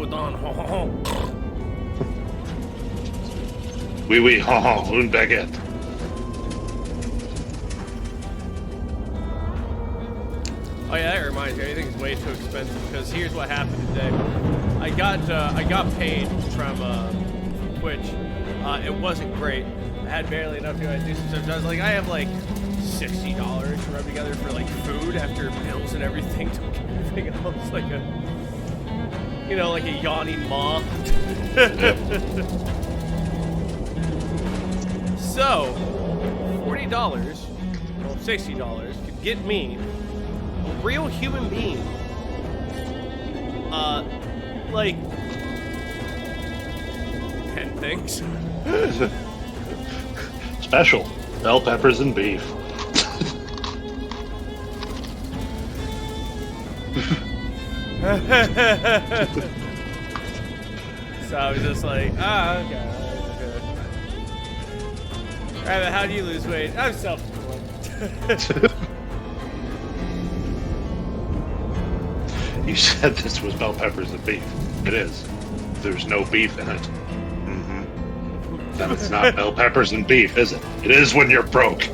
good on. Ho, ho, ho. Oui, oui, ha ha, une baguette. Oh yeah, that reminds me. Everything's way too expensive because here's what happened today. I got paid from Twitch. It wasn't great. I had barely enough to do some stuff. I was like, I have like $60 to rub together for like food after bills and everything. To everything else, like a, you know, like a yawning maw. So, $40, well, $60 could get me a real human being. Like 10 things. Special. Bell peppers and beef. So I was just like, okay. Alright, but how do you lose weight? I'm self-employed. You said this was bell peppers and beef. It is. There's no beef in it. Mm-hmm. Then it's not bell peppers and beef, is it? It is when you're broke.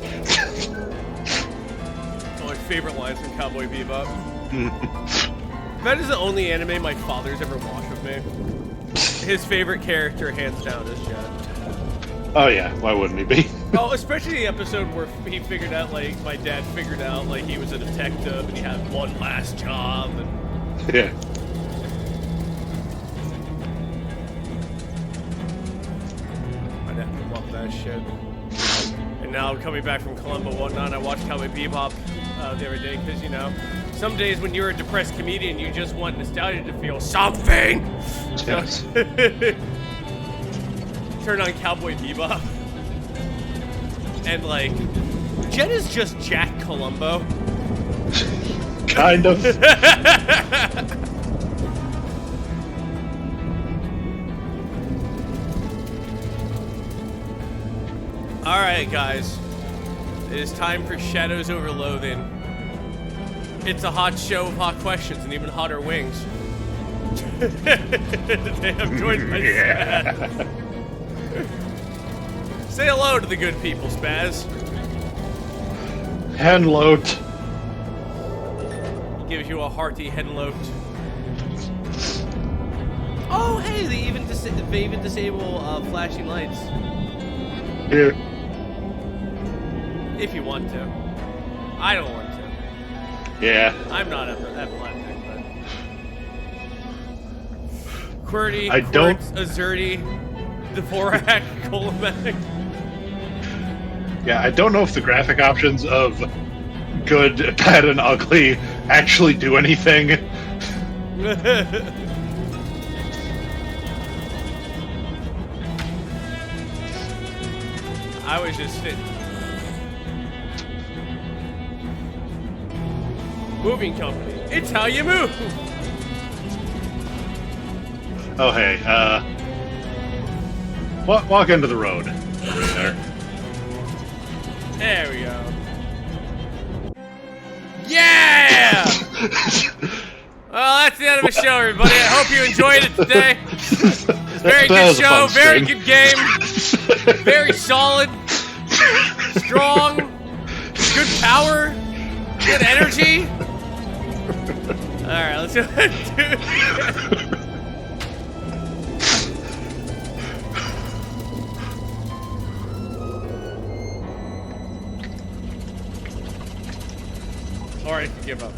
My favorite lines from Cowboy Bebop. That is the only anime my father's ever watched with me. His favorite character, hands down, is Jet. Oh yeah, why wouldn't he be? Oh, especially the episode where he figured out, like, my dad figured out, like, he was a detective and he had one last job. And... Yeah. My dad loved that shit. And now, coming back from Columbo and whatnot, I watched Cowboy Bebop the other day, because, you know, some days when you're a depressed comedian, you just want nostalgia to feel something! Yes. Turn on Cowboy Bebop. And, like, Jet is just Jack Columbo. Kind of. Alright, guys. It is time for Shadows Over Loathing. It's a hot show of hot questions and even hotter wings. Today I'm joined by Spaz. Say hello to the good people, Spaz. Henlote. He gives you a hearty henlote. Oh, hey, they even disable flashing lights. Here. If you want to. I don't want to. Yeah. I'm not epileptic, but... QWERTY, I don't... Azerty, Dvorak, Kolomak. Yeah, I don't know if the graphic options of good, bad, and ugly actually do anything. I was just sitting. Moving company. It's how you move. Oh, hey, walk into the road. Over there. There we go. Yeah! Well, that's the end of the show, everybody. I hope you enjoyed it today. Very good show, very good game. Very solid. Strong. Good power. Good energy. Alright, let's do it. Or I can give up.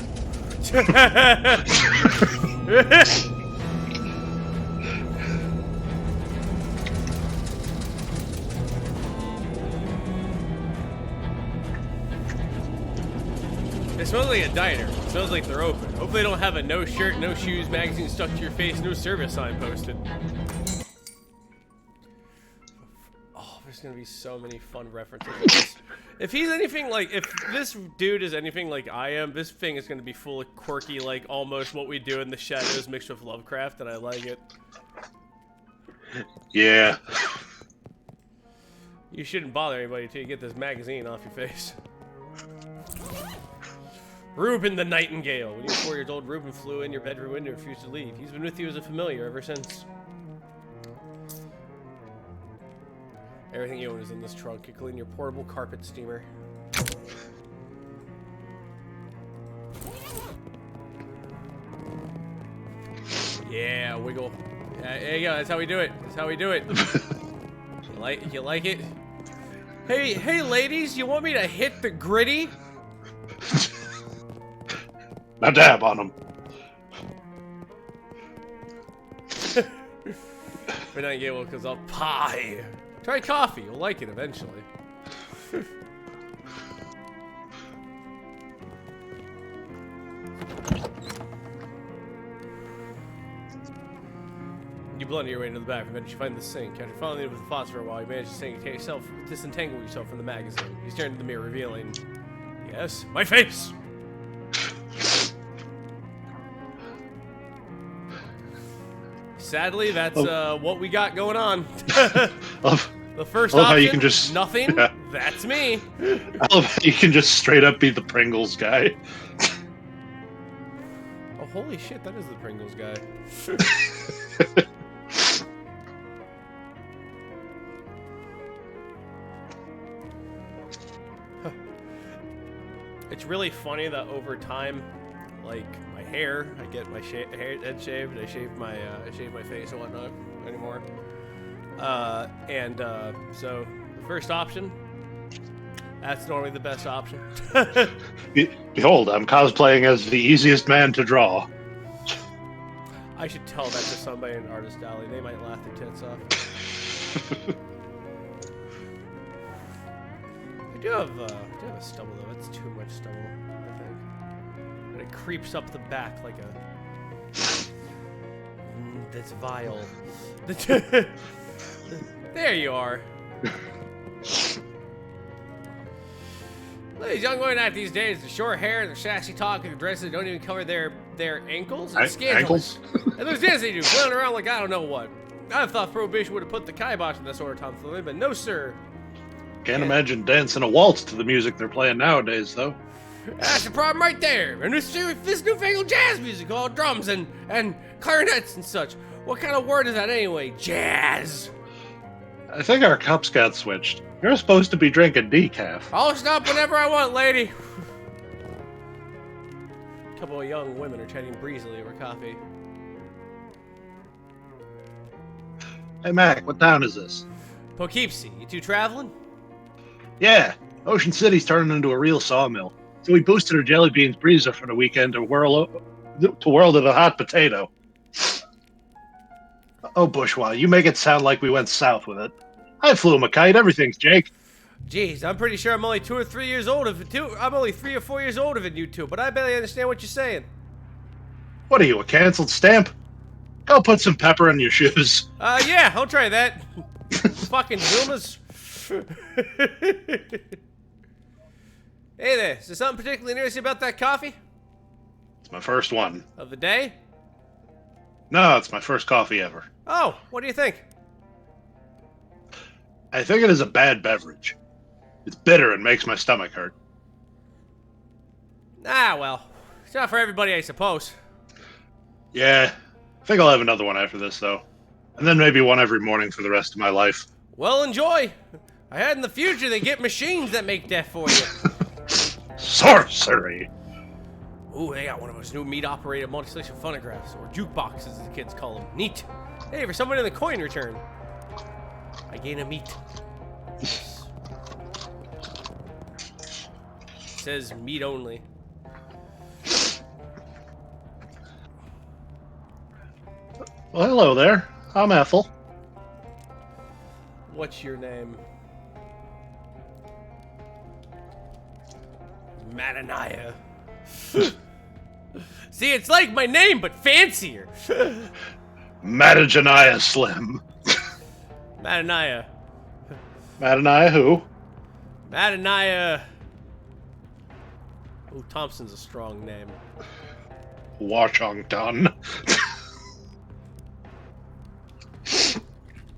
It smells like a diner. It smells like they're open. Hopefully they don't have a no shirt, no shoes magazine stuck to your face, no service sign posted. Oh, there's gonna be so many fun references. If he's anything like, if this dude is anything like I am, this thing is gonna be full of quirky, like almost what we do in the shadows mixed with Lovecraft, and I like it. Yeah. You shouldn't bother anybody until you get this magazine off your face. Reuben the Nightingale. When you were 4 years old, Reuben flew in your bedroom window and refused to leave. He's been with you as a familiar ever since. Everything you own is in this trunk, including your portable carpet steamer. Yeah, wiggle. There you go. That's how we do it. That's how we do it. You like it? Hey, ladies, you want me to hit the gritty? Now dab on him. But not get one because I'll pie. Try coffee. You'll like it eventually. You blunder your way into the bathroom, and you find the sink. After following it with the thoughts for a while, you manage to disentangle yourself from the magazine. You stare into the mirror, revealing, yes, my face! Sadly, that's what we got going on. The first option, how you can just, nothing, yeah. That's me. I love how you can just straight up be the Pringles guy. Oh, holy shit, that is the Pringles guy. It's really funny that over time, like my hair, I get my head shaved, I shave my face and whatnot anymore. So the first option, that's normally the best option. Behold, I'm cosplaying as the easiest man to draw. I should tell that to somebody in Artist Alley. They might laugh their tits off. I do have a stubble though. It's too much stubble, I think. But it creeps up the back like a. That's vile. There you are. Ladies, young women at these days, the short hair and the sassy talk and the dresses that don't even cover their ankles. It's scandalous. And there's dance they do, flailing around like I don't know what. I thought Prohibition would have put the kibosh in this sort of tomfoolery, but no, sir. Can't imagine dancing a waltz to the music they're playing nowadays, though. That's the problem right there. And this newfangled jazz music, all drums and clarinets and such. What kind of word is that anyway? Jazz. I think our cups got switched. You're supposed to be drinking decaf. I'll stop whenever I want, lady. A couple of young women are chatting breezily over coffee. Hey, Mac, what town is this? Poughkeepsie. You two traveling? Yeah. Ocean City's turning into a real sawmill. So we boosted our jelly beans breezer for the weekend to whirl it a hot potato. Oh, Bourgeois, you make it sound like we went south with it. I flew him a kite. Everything's Jake. Jeez, I'm pretty sure I'm only 2 or 3 years old of it too. I'm only 3 or 4 years older than you two, but I barely understand what you're saying. What are you, a canceled stamp? Go put some pepper in your shoes. Yeah, I'll try that. Fucking Zumas. Hey there, is there something particularly interesting about that coffee? It's my first one. Of the day? No, it's my first coffee ever. Oh, what do you think? I think it is a bad beverage. It's bitter and makes my stomach hurt. Ah, well, it's not for everybody, I suppose. Yeah, I think I'll have another one after this, though. And then maybe one every morning for the rest of my life. Well, enjoy. I heard in the future they get machines that make death for you. Sorcery! Ooh, they got one of those new meat-operated multi-station phonographs, or jukeboxes as the kids call them. Neat. Hey, for someone in the coin return. I gain a meat. Says meat only. Well, hello there. I'm Ethel. What's your name? Mataniah. See, it's like my name, but fancier. Mataniah Slim. Mataniah. Mataniah who? Mataniah. Oh, Thompson's a strong name. Washington.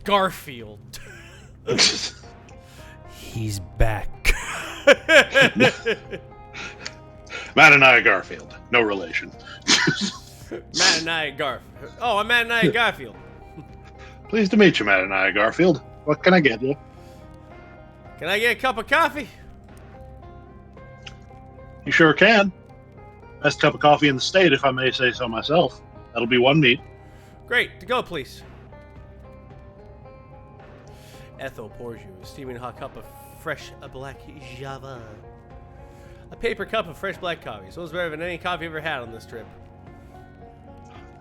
Garfield. He's back. Matt and I are Garfield. No relation. Matt and I Garfield. Oh, I'm Matt and I Garfield. Pleased to meet you, Matt and I Garfield. What can I get you? Can I get a cup of coffee? You sure can. Best cup of coffee in the state, if I may say so myself. That'll be one meat. Great. To go, please. Ethel pours you a steaming hot cup of fresh black java. A paper cup of fresh black coffee. So it's better than any coffee I've ever had on this trip.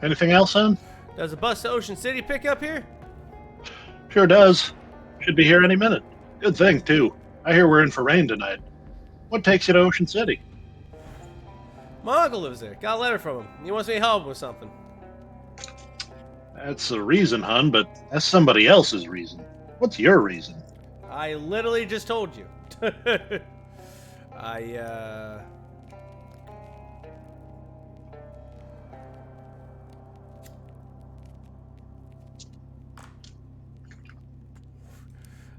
Anything else, son? Does the bus to Ocean City pick up here? Sure does. Should be here any minute. Good thing, too. I hear we're in for rain tonight. What takes you to Ocean City? My uncle lives there. Got a letter from him. He wants me to help him with something. That's a reason, hun, but that's somebody else's reason. What's your reason? I literally just told you.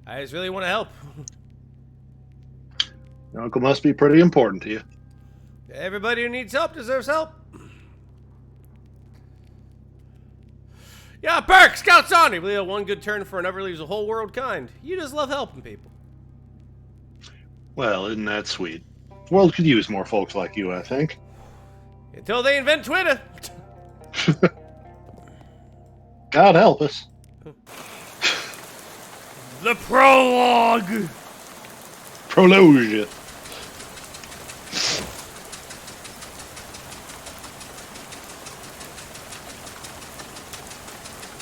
I just really want to help. Your uncle must be pretty important to you. Everybody who needs help deserves help. Yeah, Burke, Scouts on! You believe that one good turn for another leaves the whole world kind. You just love helping people. Well, isn't that sweet? The world could use more folks like you, I think. Until they invent Twitter. God help us. The prologue! Prologue.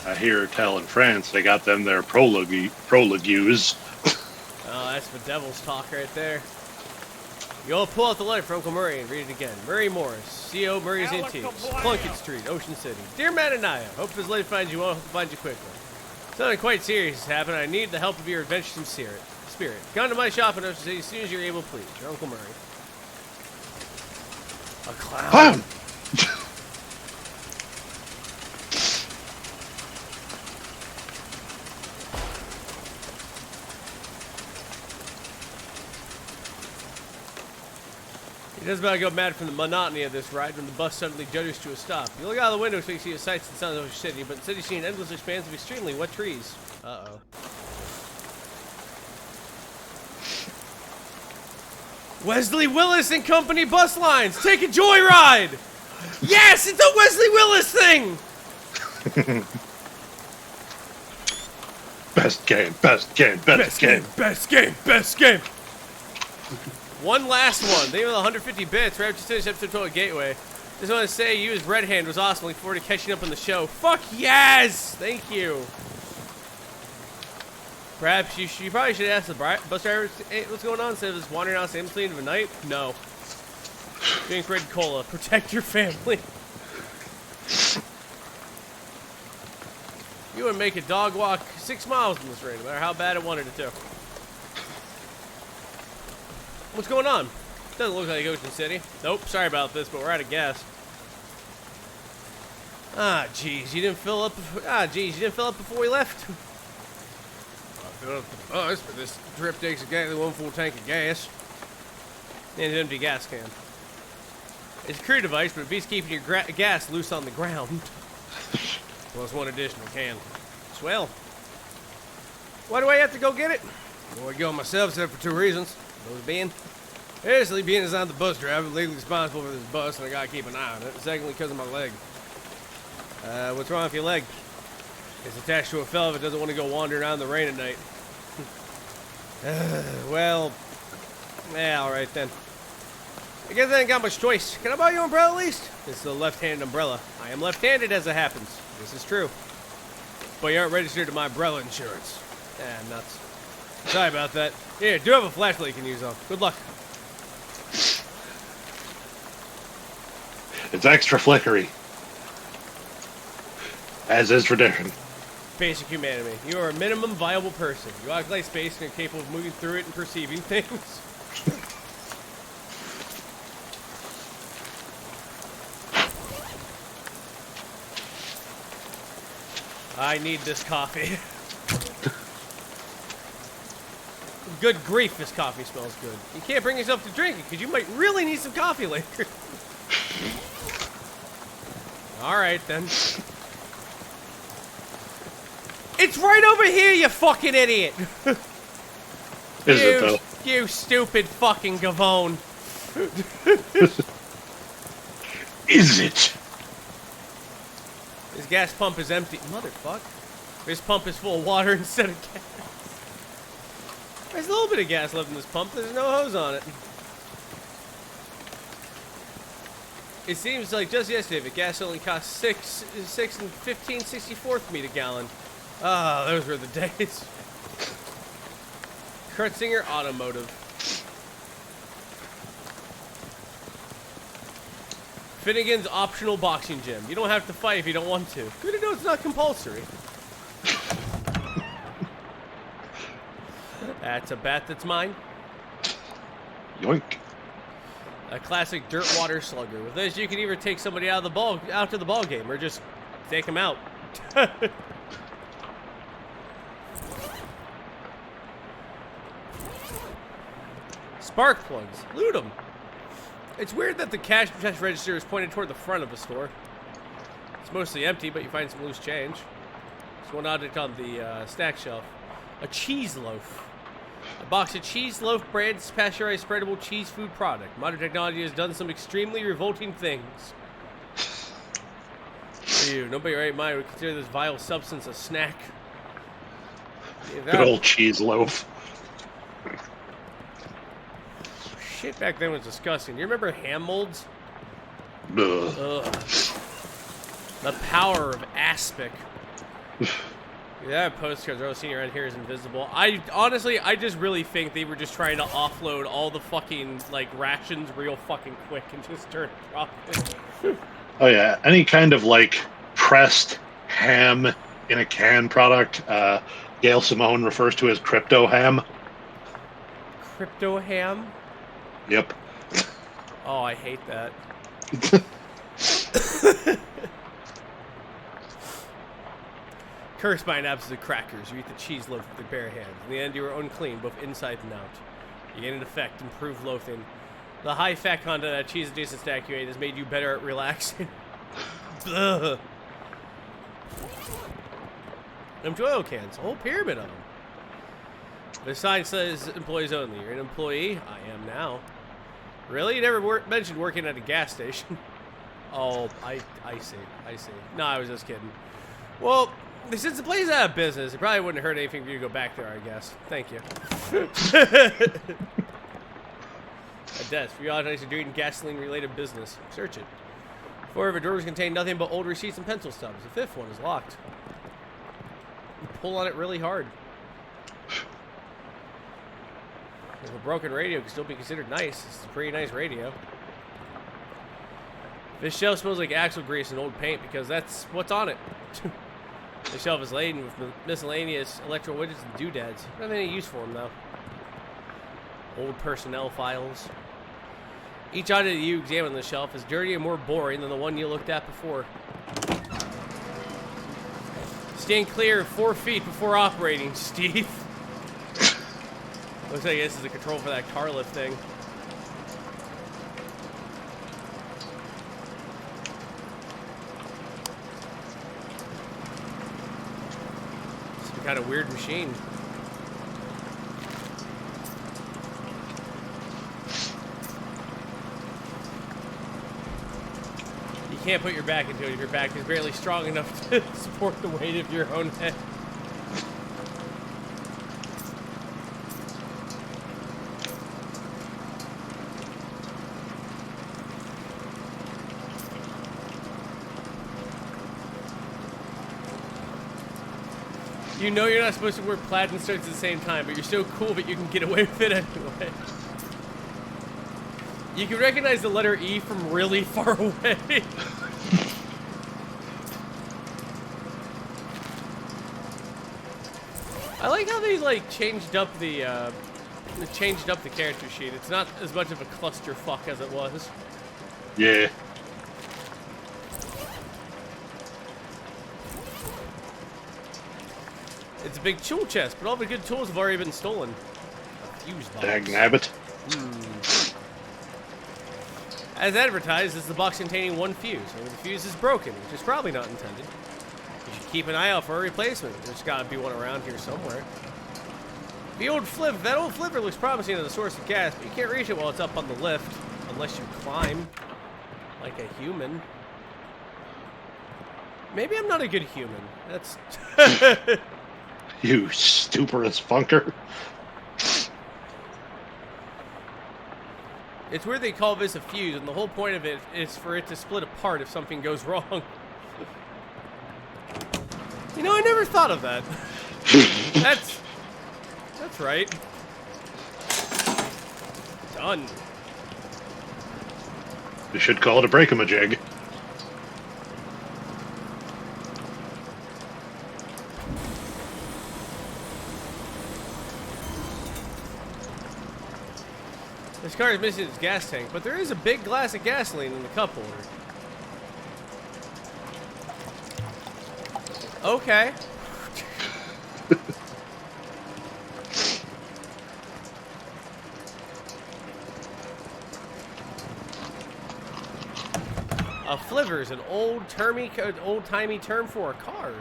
I hear tell in France they got them their prologues. Oh, that's the devil's talk right there. You'll pull out the letter from Uncle Murray and read it again. Murray Morris, C.O. Murray's Antiques, Plunkett Street, Ocean City. Dear Matt and I, hope this letter finds you well, hope to find you quickly. Something quite serious has happened. I need the help of your adventuresome spirit. Come to my shop in Ocean City as soon as you're able, please. Your Uncle Murray. A clown. He does about go mad from the monotony of this ride when the bus suddenly judders to a stop. You look out of the window so you see the sights and sounds of Ocean City, but instead you see an endless expanse of extremely wet trees. Uh-oh. Wesley Willis and Company bus lines! Take a joyride! Yes, it's a Wesley Willis thing! Best game, best game, best game. Best game, best game! One last one. Thank you for the 150 bits. Right after finish episode 12 Gateway. Just want to say you as Red Hand was awesome. Looking forward to catching up on the show. Fuck yes! Thank you. Perhaps you probably should ask the bus driver what's going on instead of just wandering out aimlessly into the night. No. Drink red cola. Protect your family. You would make a dog walk 6 miles in this rain, no matter how bad it wanted it to. What's going on? Doesn't look like Ocean City. Nope, sorry about this, but we're out of gas. Ah, jeez, you didn't fill up. You didn't fill up before we left. I filled up the bus, but this trip takes exactly 1 full tank of gas and an empty gas can. It's a crew device, but it beats keeping your gas loose on the ground. Plus 1 additional can. Swell. Why do I have to go get it? Well, I go myself, except for 2 reasons. Those being, firstly, being as I'm the bus driver, legally responsible for this bus, and I gotta keep an eye on it. Secondly, because of my leg. What's wrong with your leg? It's attached to a fella that doesn't want to go wandering around in the rain at night. Well, yeah, all right then. I guess I ain't got much choice. Can I borrow your umbrella at least? This is a left-handed umbrella. I am left-handed as it happens. This is true. But you aren't registered to my umbrella insurance. Nuts. Sorry about that. Here, do have a flashlight you can use though. Good luck. It's extra flickery. As is tradition. Basic humanity. You are a minimum viable person. You act like space and are capable of moving through it and perceiving things. I need this coffee. Good grief, this coffee smells good. You can't bring yourself to drink it because you might really need some coffee later. All right, then. It's right over here, you fucking idiot. Is it, though? You stupid fucking Gavone. Is it? This gas pump is empty. Motherfuck. This pump is full of water instead of gas. There's a little bit of gas left in this pump. There's no hose on it. It seems like just yesterday, the gas only cost 6 and 15/64 meter gallon. Ah, those were the days. Kurtzinger Automotive. Finnegan's optional boxing gym. You don't have to fight if you don't want to. Good to know it's not compulsory. That's a bat that's mine. Yoink. A classic dirt water slugger. With this, you can either take somebody out to the ball game, or just take them out. Spark plugs. Loot them. It's weird that the cash register is pointed toward the front of the store. It's mostly empty, but you find some loose change. There's one object on the snack shelf. A cheese loaf. A box of cheese loaf bread, pasteurized spreadable cheese food product. Modern technology has done some extremely revolting things. Ew, nobody right mind would consider this vile substance a snack. Good old cheese loaf. Shit back then was disgusting. Do you remember ham molds? Ugh. Ugh. The power of aspic. Yeah, postcards. Oh, senior around here is invisible. Honestly, I just really think they were just trying to offload all the fucking, like, rations real fucking quick and just turn a profit. Oh, yeah. Any kind of, like, pressed ham in a can product, Gail Simone refers to as crypto ham. Crypto ham? Yep. Oh, I hate that. Cursed by an absence of crackers, you eat the cheese loaf with your bare hands. In the end, you are unclean, both inside and out. You gain an effect, improved loathing. The high fat content of that cheese adjacent stack you ate has made you better at relaxing. Ugh. Empty oil cans, a whole pyramid of them. The sign says employees only. You're an employee? I am now. Really? You never mentioned working at a gas station. Oh, I see. I see. No, I was just kidding. Well, since the place is out of business, it probably wouldn't hurt anything for you to go back there, I guess. Thank you. A desk. For you authorized to do in gasoline-related business. Search it. 4 of the drawers contain nothing but old receipts and pencil stubs. The 5th one is locked. You pull on it really hard. If a broken radio can still be considered nice. This is a pretty nice radio. This shelf smells like axle grease and old paint because that's what's on it. The shelf is laden with miscellaneous electro widgets and doodads. Not have any use for them, though. Old personnel files. Each item that you examine on the shelf is dirtier and more boring than the one you looked at before. Stand clear 4 feet before operating, Steve. Looks like this is the control for that car lift thing. Some kind of weird machine. You can't put your back into it if your back is barely strong enough to support the weight of your own head. You know you're not supposed to wear plaid and studs at the same time, but you're so cool that you can get away with it anyway. You can recognize the letter E from really far away. I like how they like changed up the character sheet. It's not as much of a clusterfuck as it was. Yeah. It's a big tool chest, but all the good tools have already been stolen. Fuse box. Dag nabbit. As advertised, this is the box containing one fuse. Maybe the fuse is broken, which is probably not intended. You should keep an eye out for a replacement. There's got to be one around here somewhere. That old flivver looks promising as a source of gas, but you can't reach it while it's up on the lift, unless you climb like a human. Maybe I'm not a good human. That's... You stuporous funker. It's weird they call this a fuse, and the whole point of it is for it to split apart if something goes wrong. You know, I never thought of that. That's right. Done. You should call it a break-a-majig. This car is missing its gas tank, but there is a big glass of gasoline in the cup holder. Okay. A flivver is an old-timey term for a car.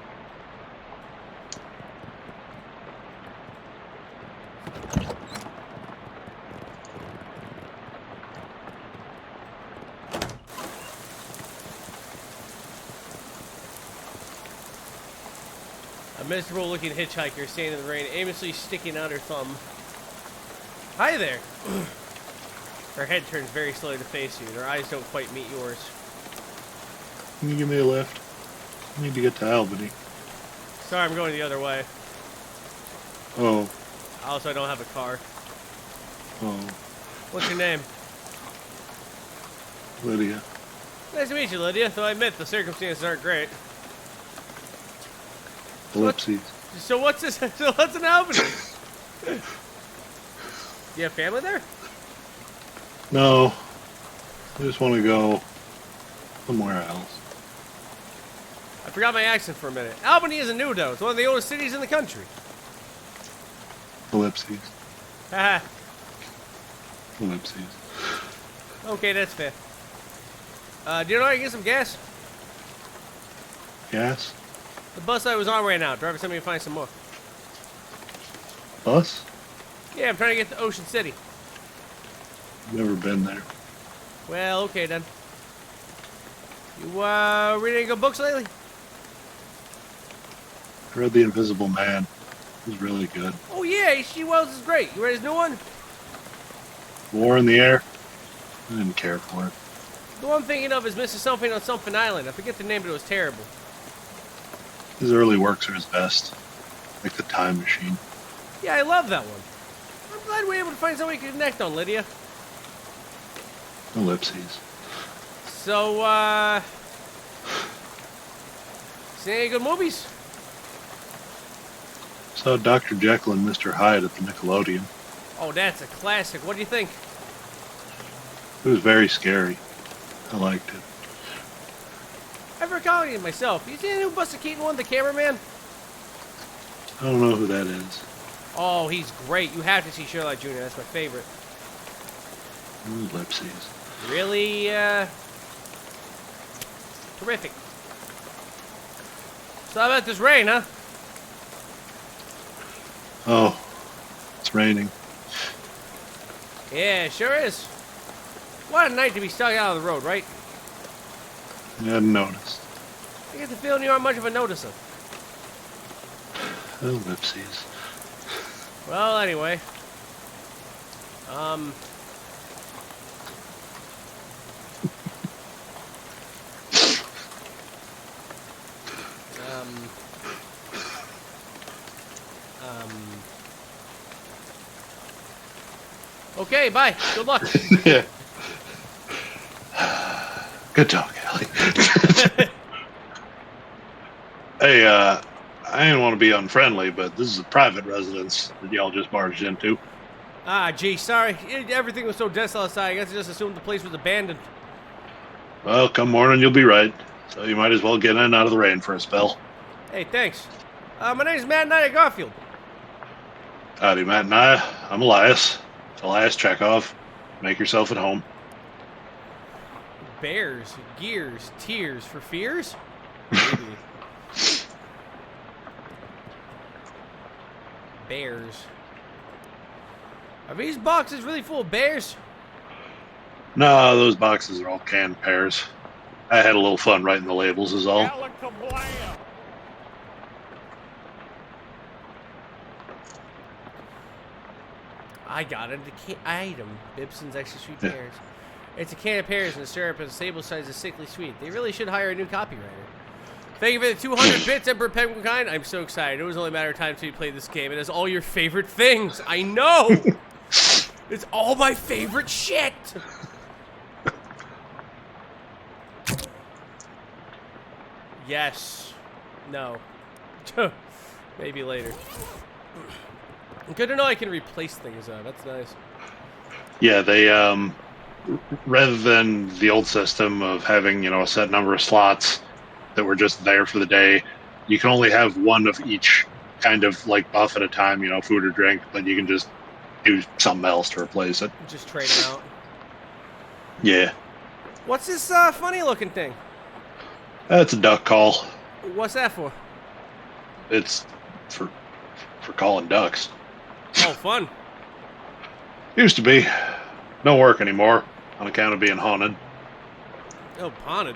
A miserable-looking hitchhiker standing in the rain, aimlessly sticking out her thumb. Hi there. Her head turns very slowly to face you, and her eyes don't quite meet yours. Can you give me a lift? I need to get to Albany. Sorry, I'm going the other way. Oh. Also, I don't have a car. Oh. What's your name? Lydia. Nice to meet you, Lydia, though I admit the circumstances aren't great. Ellipses. So what's this? So what's in Albany? You have family there? No. I just want to go somewhere else. I forgot my accent for a minute. Albany isn't new, though. It's one of the oldest cities in the country. Ellipses. Haha. Ellipses. Okay, that's fair. Do you know I can get some gas? Gas? The bus I was on right now. Driver sent me to find some more. Bus? Yeah, I'm trying to get to Ocean City. Never been there. Well, okay then. You, read any good books lately? I read The Invisible Man. It was really good. Oh yeah, H.G. Wells is great. You read his new one? War in the Air? I didn't care for it. The one I'm thinking of is Mr. Something on Something Island. I forget the name, but it was terrible. His early works are his best. Like The Time Machine. Yeah, I love that one. I'm glad we were able to find something we can connect on, Lydia. Ellipses. So, see any good movies? Saw Dr. Jekyll and Mr. Hyde at the Nickelodeon. Oh, that's a classic. What do you think? It was very scary. I liked it. I've recalling it myself. You see the new Buster Keaton one, the cameraman? I don't know who that is. Oh, he's great. You have to see Sherlock Jr. That's my favorite. Ellipses. Really, terrific. So how about this rain, huh? Oh, it's raining. Yeah, it sure is. What a night to be stuck out on the road, right? I hadn't noticed. I get the feeling you aren't much of a noticer. Ellipses. Well, anyway. Okay, bye. Good luck. Yeah. Good talk, Allie. Hey, I didn't want to be unfriendly, but this is a private residence that y'all just barged into. Ah, gee, sorry. Everything was so desolate outside. I guess I just assumed the place was abandoned. Well, come morning, you'll be right. So you might as well get in and out of the rain for a spell. Hey, thanks. My name's Matt Knight at Garfield. Howdy, Matt and I. I'm Elias. Elias Chekhov. Make yourself at home. Bears, gears, tears for fears? Maybe. Bears. Are these boxes really full of bears? No, those boxes are all canned pears. I had a little fun writing the labels is all. I got it. The item. Bibson's extra sweet pears. It's a can of pears and the syrup is a table size is sickly sweet. They really should hire a new copywriter. Thank you for the 200 bits, Emperor Penguin. I'm so excited. It was only a matter of time until you played this game. It has all your favorite things. I know. It's all my favorite shit. Yes. No. Maybe later. Good to know I can replace things though. That's nice. Yeah, they rather than the old system of having, a set number of slots that were just there for the day, you can only have one of each kind of like buff at a time, food or drink, but you can just do something else to replace it. Just trade them out. Yeah. What's this funny looking thing? That's a duck call. What's that for? It's for calling ducks. Oh, fun. Used to be. No work anymore on account of being haunted. Oh, haunted.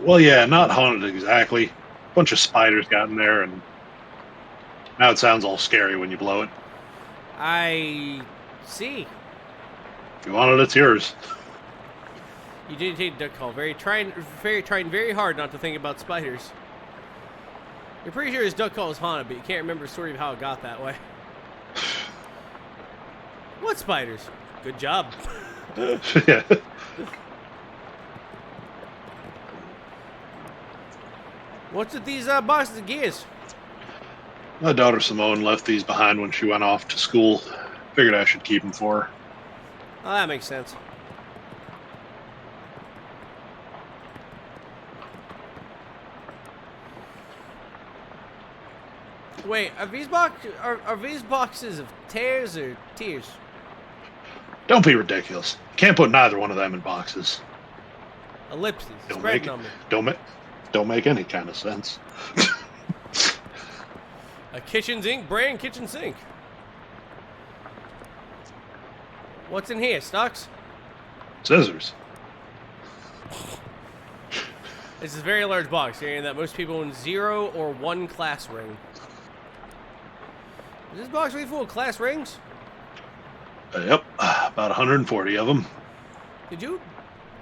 Well, yeah, not haunted exactly. A bunch of spiders got in there, and now it sounds all scary when you blow it. I see. If you want it, it's yours. You did take duck call. Trying very hard not to think about spiders. You're pretty sure his duck call is haunted, but you can't remember the story of how it got that way. What spiders? Good job. Yeah. What's with these boxes of gears? My daughter Simone left these behind when she went off to school. Figured I should keep them for her. Oh, that makes sense. Wait, are these boxes of tears or tears? Don't be ridiculous. Can't put neither one of them in boxes. Ellipses. Don't Spread make number. don't make any kind of sense. A kitchen sink, brand kitchen sink. What's in here, Stocks? Scissors. This is a very large box, hearing that most people own 0 or 1 class ring. Is this box really full of class rings? Yep, about 140 of them. Did you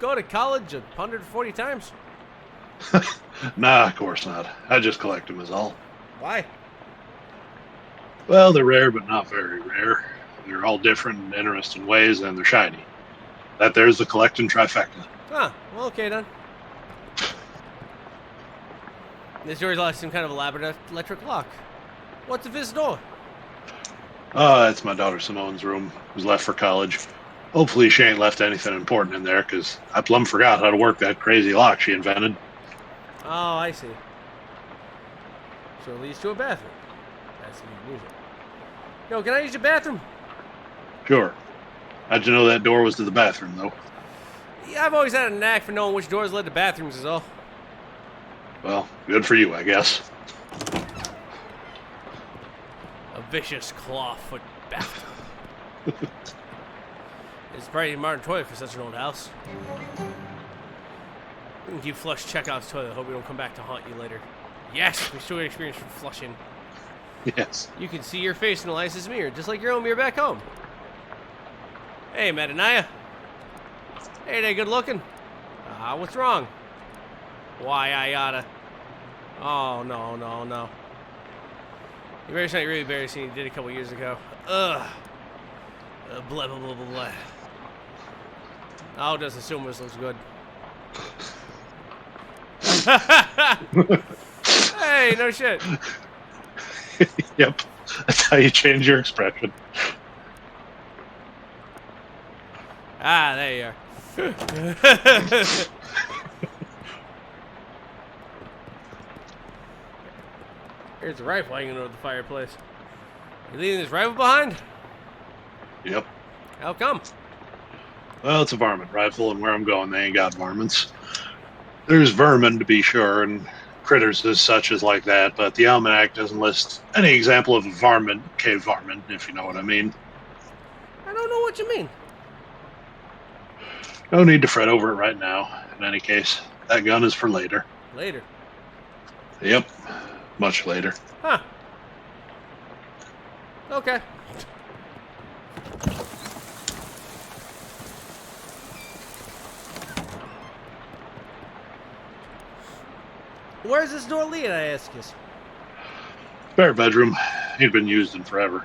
go to college 140 times? Nah, of course not. I just collect them is all. Why? Well, they're rare, but not very rare. They're all different and interesting ways, and they're shiny. That there's the collecting trifecta. Ah, well, okay then. This door's like some kind of elaborate electric lock. What's this door? It's my daughter Simone's room. It was left for college. Hopefully she ain't left anything important in there, because I plumb forgot how to work that crazy lock she invented. Oh, I see. So it leads to a bathroom. That's how you use it. Yo, can I use your bathroom? Sure. How'd you know that door was to the bathroom, though? Yeah, I've always had a knack for knowing which doors led to bathrooms is all. Well, good for you, I guess. A vicious clawfoot bathtub. It's probably a modern toilet for such an old house. You flush Chekhov's toilet. Hope we don't come back to haunt you later. Yes, we still get experience from flushing. Yes. You can see your face in Elias's mirror, just like your own mirror back home. Hey, Madanaya. Hey there, good looking. What's wrong? Why, I gotta. Oh, no. You better sound really embarrassing you did a couple years ago. Ugh. Blah, blah, blah, blah, blah. Oh, just assume this looks good. Hey, no shit. Yep. That's how you change your expression. Ah, there you are. Here's the rifle hanging over the fireplace. You leaving this rifle behind? Yep. How come? Well, it's a varmint rifle, and where I'm going, they ain't got varmints. There's vermin, to be sure, and critters as such as like that, but the almanac doesn't list any example of a varmint, cave varmint, if you know what I mean. I don't know what you mean. No need to fret over it right now. In any case, that gun is for later. Later. Yep. Much later. Huh. Okay. Where's this door lead, I ask you? Spare bedroom. Ain't been used in forever.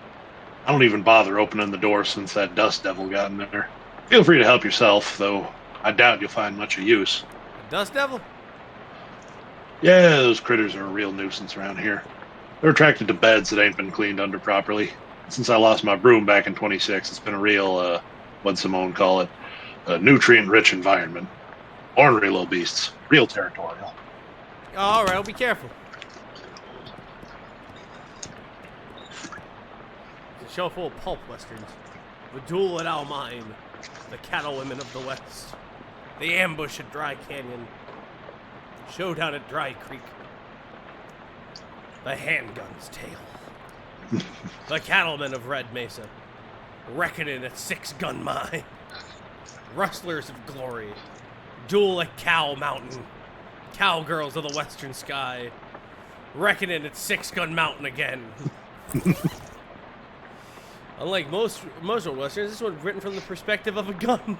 I don't even bother opening the door since that dust devil got in there. Feel free to help yourself, though I doubt you'll find much of use. A dust devil? Yeah, those critters are a real nuisance around here. They're attracted to beds that ain't been cleaned under properly. Since I lost my broom back in 26, it's been a real, what'd Simone call it? A nutrient-rich environment. Ornery little beasts. Real territorial. All right, I'll be careful. It's a show full of pulp westerns. The duel at Almine. The cattle women of the West. The ambush at Dry Canyon. Showdown at Dry Creek. The handgun's tale. The cattlemen of Red Mesa. Reckoning at Six Gun Mine. Rustlers of Glory. Duel at Cow Mountain. Cowgirls of the Western Sky. Reckoning at Six Gun Mountain again. Unlike most old westerns, this one's written from the perspective of a gun.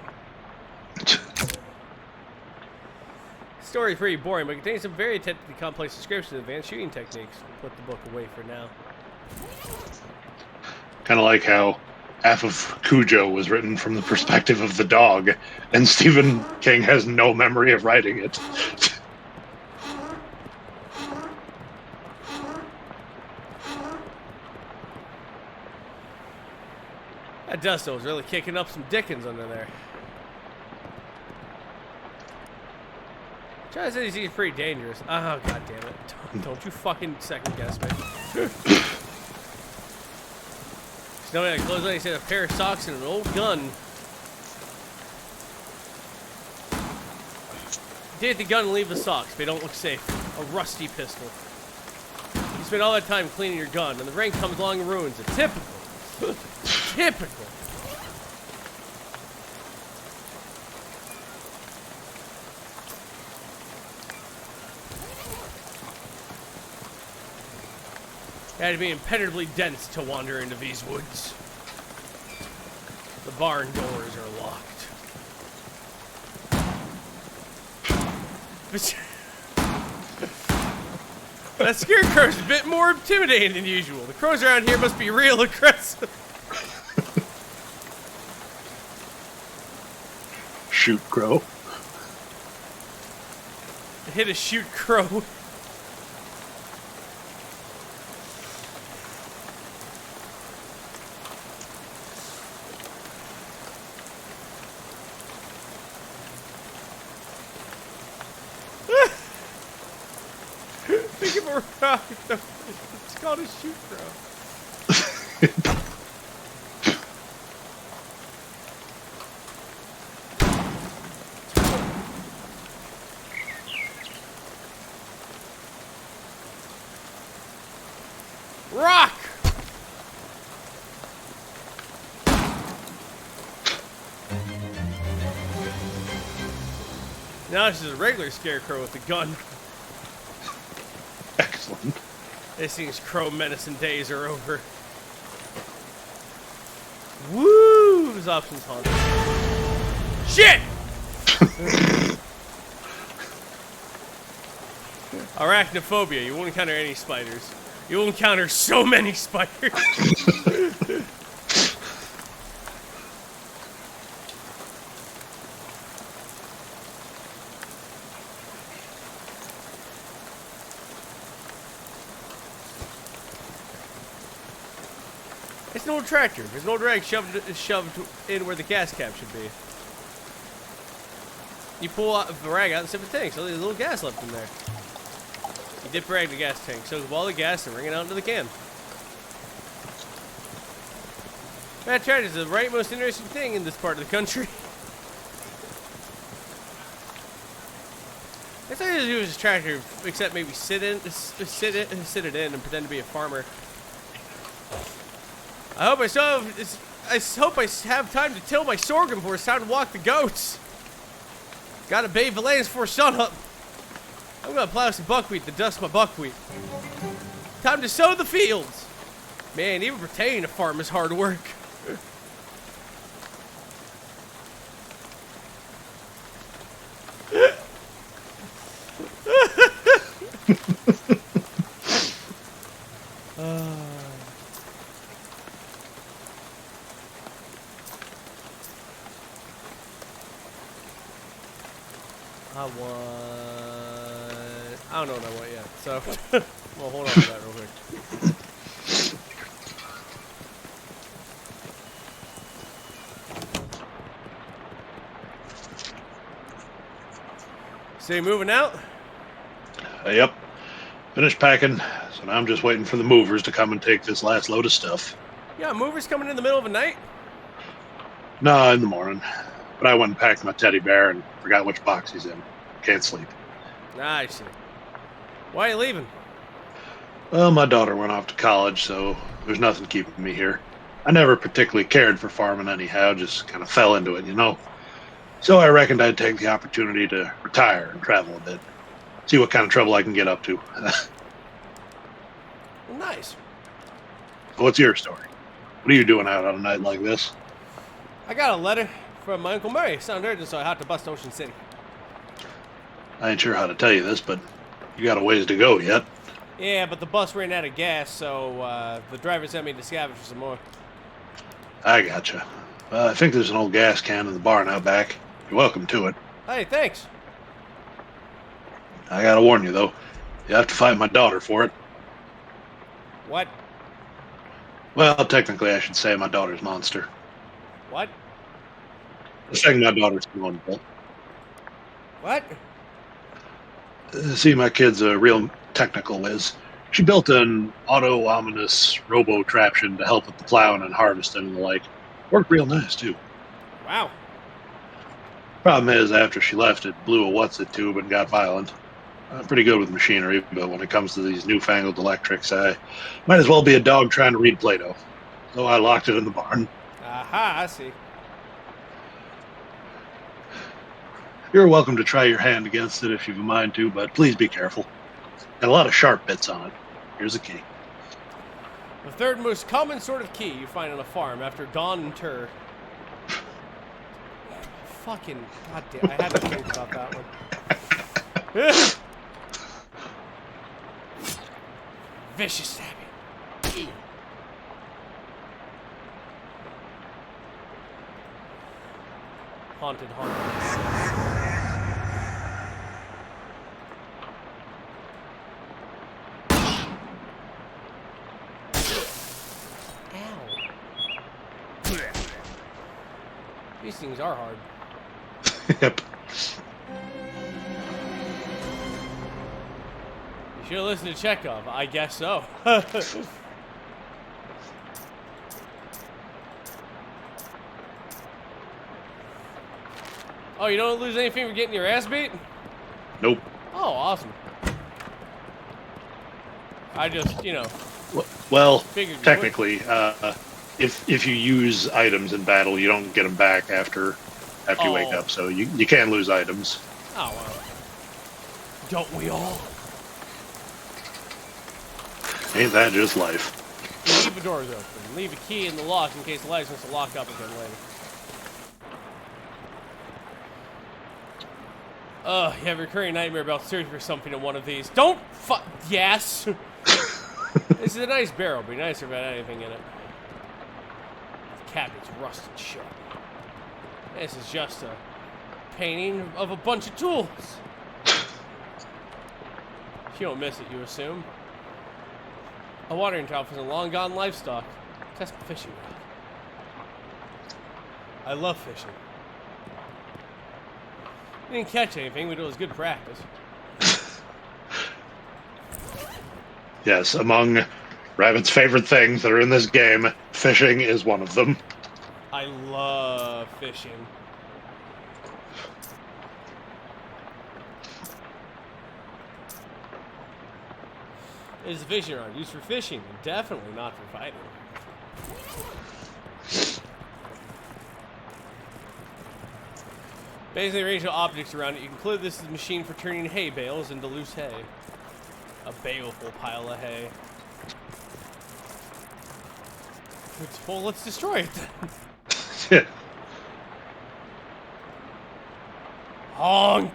The story's pretty boring, but it contains some very technically complex descriptions of advanced shooting techniques. We'll put the book away for now. Kind of like how half of Cujo was written from the perspective of the dog, and Stephen King has no memory of writing it. That dust was really kicking up some Dickens under there. Charlie said he's pretty dangerous. Oh, god damn it. Don't you fucking second guess me. Snowy had clothes on, he said a pair of socks and an old gun. Take the gun and leave the socks. They don't look safe. A rusty pistol. You spend all that time cleaning your gun, and the rain comes along and ruins it. Typical. Typical. It had to be impenetrably dense to wander into these woods. The barn doors are locked. That scarecrow's a bit more intimidating than usual. The crows around here must be real aggressive. Shoot crow. Hit a shoot crow. Think of a rock. It's called a shoot crow. Rock! Now this is a regular scarecrow with a gun. Excellent. This thing's crow menacing days are over. Woo! His options haunted. Shit! Arachnophobia. You won't encounter any spiders. You will encounter so many spiders. It's an old tractor. There's an old rag shoved in where the gas cap should be. You pull out the rag out and sip the tank, so there's a little gas left in there. You dip rag in the gas tank, soak up all the gas and bring it out into the can. That tractor is the right most interesting thing in this part of the country. That's all you have to do is a tractor, except maybe sit it in and pretend to be a farmer. I hope I have time to till my sorghum before it's time to walk the goats. Gotta bathe the lands before sunup. I'm gonna plow some buckwheat to dust my buckwheat. Time to sow the fields. Man, even pretending to farm is hard work. I don't know what I want yet, so well, hold on to that real quick. So you moving out? Yep. Finished packing, so now I'm just waiting for the movers to come and take this last load of stuff. Yeah, movers coming in the middle of the night? No, in the morning. But I went and packed my teddy bear and forgot which box he's in. Can't sleep. I see. Why are you leaving? Well, my daughter went off to college, so there's nothing keeping me here. I never particularly cared for farming anyhow, just kind of fell into it, you know. So I reckoned I'd take the opportunity to retire and travel a bit. See what kind of trouble I can get up to. Well, nice. What's your story? What are you doing out on a night like this? I got a letter from my Uncle Murray. Sounded urgent, so I had to bust Ocean City. I ain't sure how to tell you this, but you got a ways to go yet. Yeah, but the bus ran out of gas, so the driver sent me to scavenge for some more. I gotcha. I think there's an old gas can in the barn out back. You're welcome to it. Hey, thanks. I gotta warn you, though. You have to fight my daughter for it. What? Well, technically, I should say my daughter's monster. What? I'm saying my daughter's grown adult. What? See, my kid's a real technical whiz. She built an auto-ominous robo-traption to help with the plowing and harvesting and the like. Worked real nice, too. Wow. Problem is, after she left, it blew a what's-it tube and got violent. I'm pretty good with machinery, but when it comes to these newfangled electrics, I might as well be a dog trying to read Play-Doh. So I locked it in the barn. Aha, I see. You're welcome to try your hand against it if you've a mind to, but please be careful. Got a lot of sharp bits on it. Here's a key. The third most common sort of key you find on a farm after dawn and tur. Fucking goddamn! I had to think about that one. Vicious stabbing. Haunted. These things are hard. Yep. You should have listened to Chekhov. I guess so. Oh, you don't lose anything for getting your ass beat? Nope. Oh, awesome. I just, you know. Well, Figured you technically, if you use items in battle, you don't get them back after you wake up. So you can lose items. Oh, well. Don't we all? Ain't that just life? Leave the doors open. Leave a key in the lock in case the lights wants to lock up again later. You have a recurring nightmare about searching for something in one of these. Don't yes! This is a nice barrel. It'd be nicer if it had anything in it. The cabinet's rusted shut. This is just a painting of a bunch of tools. You don't miss it, you assume. A watering trough is a long-gone livestock. Test my fishing rod. I love fishing. We didn't catch anything, but it was good practice. Yes, among Rabbit's favorite things that are in this game, fishing is one of them. I love fishing. It's a fishing rod used for fishing, and definitely not for fighting. Based on the range of objects around it, you conclude this is a machine for turning hay bales into loose hay. A baleful pile of hay. It's full, let's destroy it then. Honk!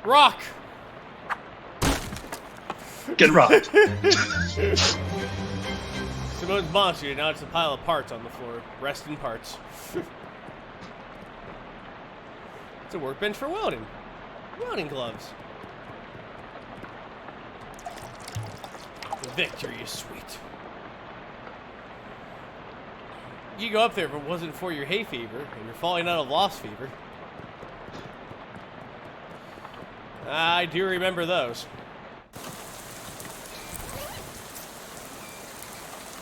Rock! Get rocked. Simone's monster, now it's a pile of parts on the floor. Rest in parts. It's a workbench for welding. Welding gloves. The victory is sweet. You go up there if it wasn't for your hay fever, and you're falling out of lost fever. I do remember those.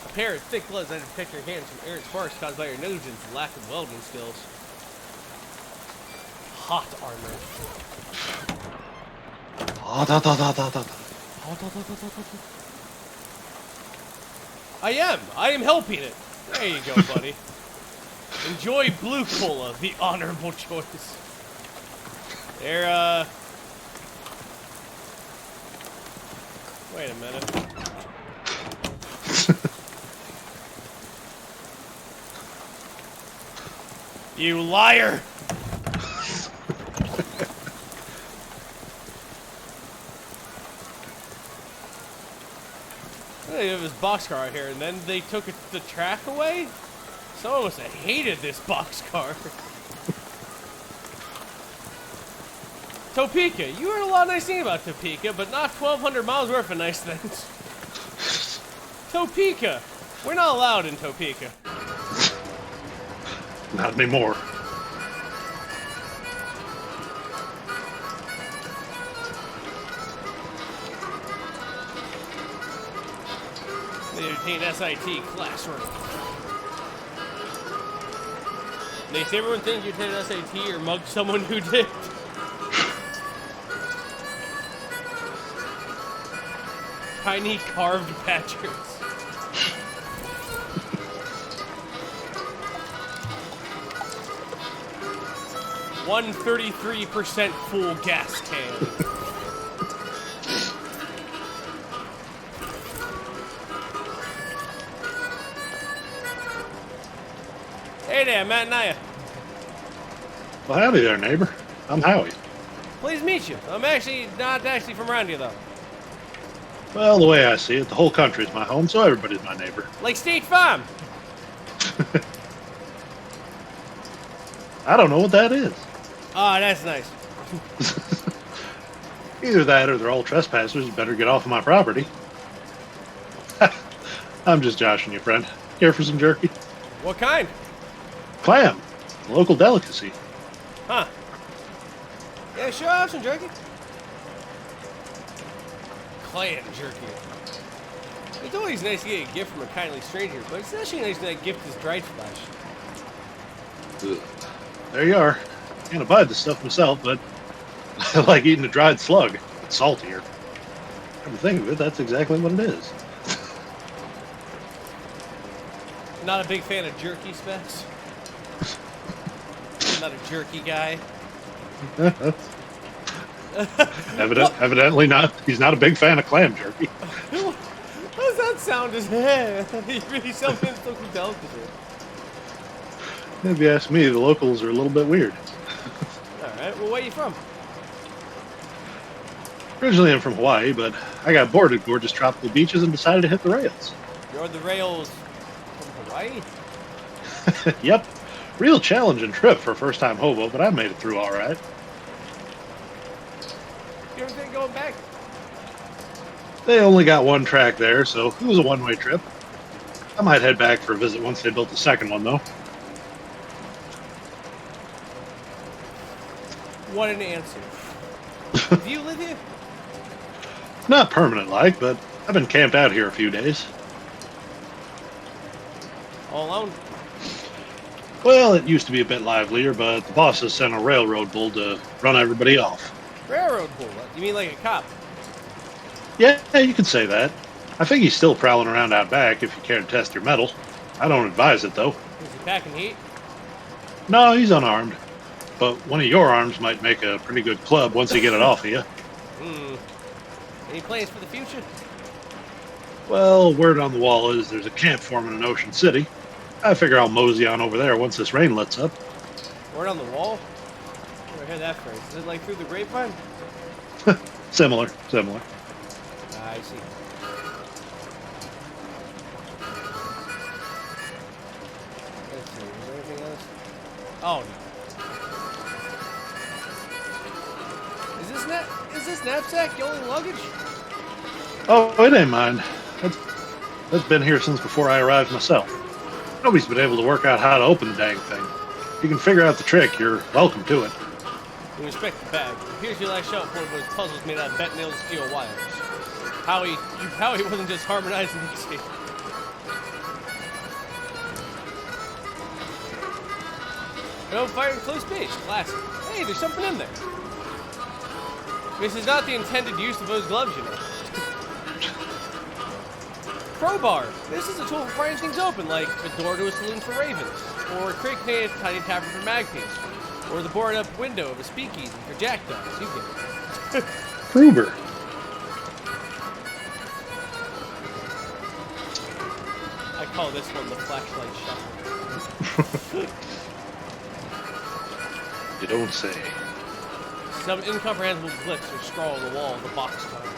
A pair of thick gloves that protect your hands from errant sparks caused by your negligence and lack of welding skills. Hot armor. I am helping it. There you go, buddy. Enjoy blue cola, the honorable choice. There, wait a minute. You liar! They have this boxcar out here, and then they took the track away? Someone must have hated this boxcar. Topeka. You heard a lot of nice things about Topeka, but not 1,200 miles worth of nice things. Topeka. We're not allowed in Topeka. Not anymore. They obtain SIT classroom. Makes everyone think you did an SAT or mugged someone who did. Tiny carved patches. $133% full gas can. Hey there, Matt and Aya. Well, howdy there, neighbor. I'm Howie. Pleased to meet you. I'm not from around here, though. Well, the way I see it, the whole country's my home, so everybody's my neighbor. Like State Farm. I don't know what that is. Oh, that's nice. Either that or they're all trespassers. You better get off of my property. I'm just joshing you, friend. Care for some jerky? What kind? Clam. Local delicacy. Huh. Yeah, sure, I'll have some jerky. Clam jerky. It's always nice to get a gift from a kindly stranger, but it's especially nice when that gift is dried flesh. Ugh. There you are. Can't abide this stuff myself, but I like eating a dried slug. It's saltier. Come to think of it, that's exactly what it is. Not a big fan of jerky, Spaz. Not a jerky guy. Evidently not. He's not a big fan of clam jerky. How does that sound? You really something so delicacy. If you ask me, the locals are a little bit weird. Alright, well, where are you from? Originally I'm from Hawaii, but I got bored at gorgeous tropical beaches and decided to hit the rails. You're the rails from Hawaii? Yep. Real challenging trip for a first-time hobo, but I made it through all right. You ever think going back? They only got one track there, so it was a one-way trip. I might head back for a visit once they built the second one, though. What an answer. Do you live here? Not permanent like, but I've been camped out here a few days. All alone? Well, it used to be a bit livelier, but the bosses sent a railroad bull to run everybody off. Railroad bull? You mean like a cop? Yeah, you could say that. I think he's still prowling around out back if you care to test your mettle. I don't advise it, though. Is he packing heat? No, he's unarmed. But one of your arms might make a pretty good club once you get it off of you. Any plans for the future? Well, word on the wall is there's a camp forming in Ocean City. I figure I'll mosey on over there once this rain lets up. Word on the wall? Where I heard that phrase. Is it like through the grapevine? Similar. I see. Let's see, is there anything else? Oh no. Is this knapsack your only luggage? Oh, it ain't mine. That's been here since before I arrived myself. Nobody's been able to work out how to open the dang thing. If you can figure out the trick, you're welcome to it. We respect the bag. Here's your last shot for those puzzles made out of bent nails and steel wires. Howie wasn't just harmonizing these here. No fire in close space. Classic. Hey, there's something in there. This is not the intended use of those gloves, you know. Crowbar. This is a tool for prying things open, like a door to a saloon for ravens, or a crate containing a tiny tavern for magpies, or the boarded-up window of a speakeasy for jackdaws. You get it. Kruber. I call this one the flashlight shuffle. You don't say. Some incomprehensible glitch or scrawl on the wall of the box cover.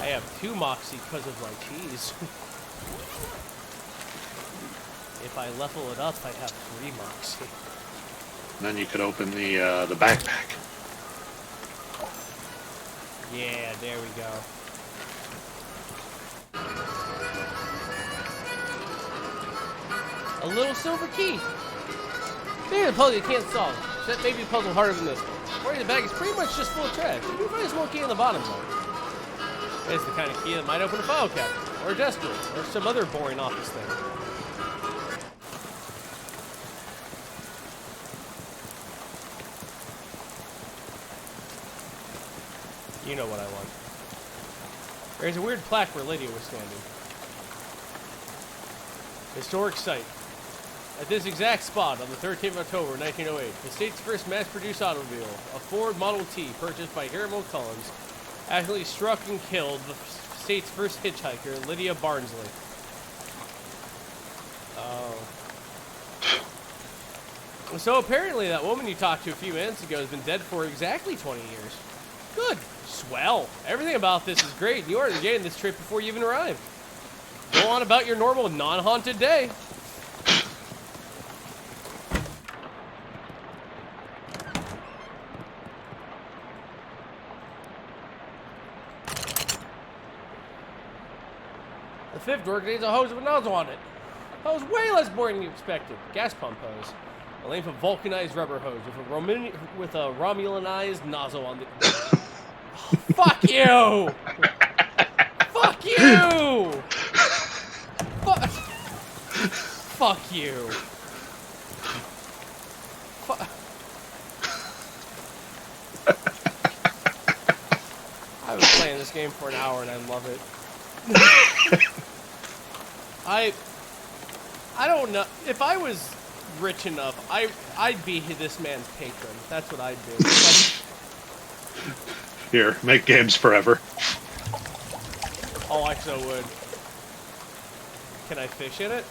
I have 2 moxie because of my cheese. If I level it up, I have 3 moxie. Then you could open the backpack. Yeah, there we go. A little silver key. Maybe a puzzle you can't solve. That may be a puzzle harder than this one. Or the bag is pretty much just full of trash. You can find a small key in the bottom though. It's the kind of key that might open a file cabinet, or a desk drawer, or some other boring office thing. You know what I want. There's a weird plaque where Lydia was standing. Historic site. At this exact spot, on the 13th of October, 1908, the state's first mass-produced automobile, a Ford Model T purchased by Hiram O'Cullens, accidentally struck and killed the state's first hitchhiker, Lydia Barnsley. Oh. So apparently that woman you talked to a few minutes ago has been dead for exactly 20 years. Good. Swell. Everything about this is great. You are getting this trip before you even arrived. Go on about your normal, non-haunted day. The 5th door contains a hose with a nozzle on it. Hose way less boring than you expected. Gas pump hose. A length of vulcanized rubber hose with a Romulanized nozzle on the... Oh, fuck you! Fuck you! Fuck you. I've been playing this game for an hour and I love it. I don't know. If I was rich enough, I'd be this man's patron. That's what I'd do. Here, make games forever. Oh, I so would. Can I fish in it?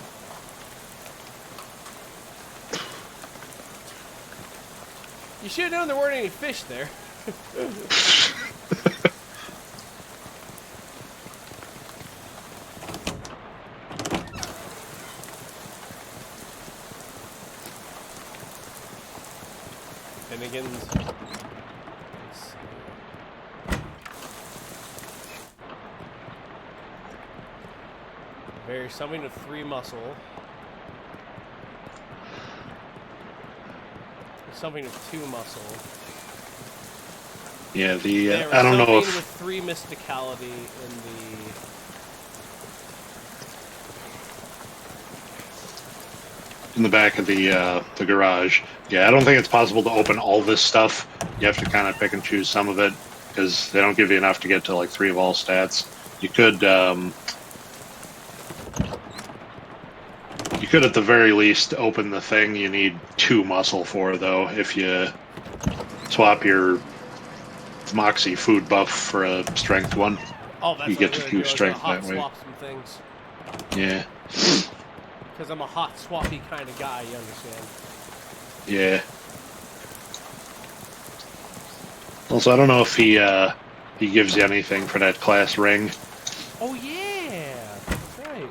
You should have known there weren't any fish there. weapons. Let's see. Very something of 3 muscle. Something of 2 muscle. Yeah, I don't know if with 3 mysticality in the back of the garage. Yeah, I don't think it's possible to open all this stuff. You have to kind of pick and choose some of it because they don't give you enough to get to like 3 of all stats. You could at the very least open the thing you need 2 muscle for, though. If you swap your Moxie food buff for a strength one, oh, that's you get to 2 strength that way. Swap some things. Yeah. Because I'm a hot swappy kind of guy, you understand? Yeah. Also, I don't know if he gives you anything for that class ring. Oh yeah, that's right.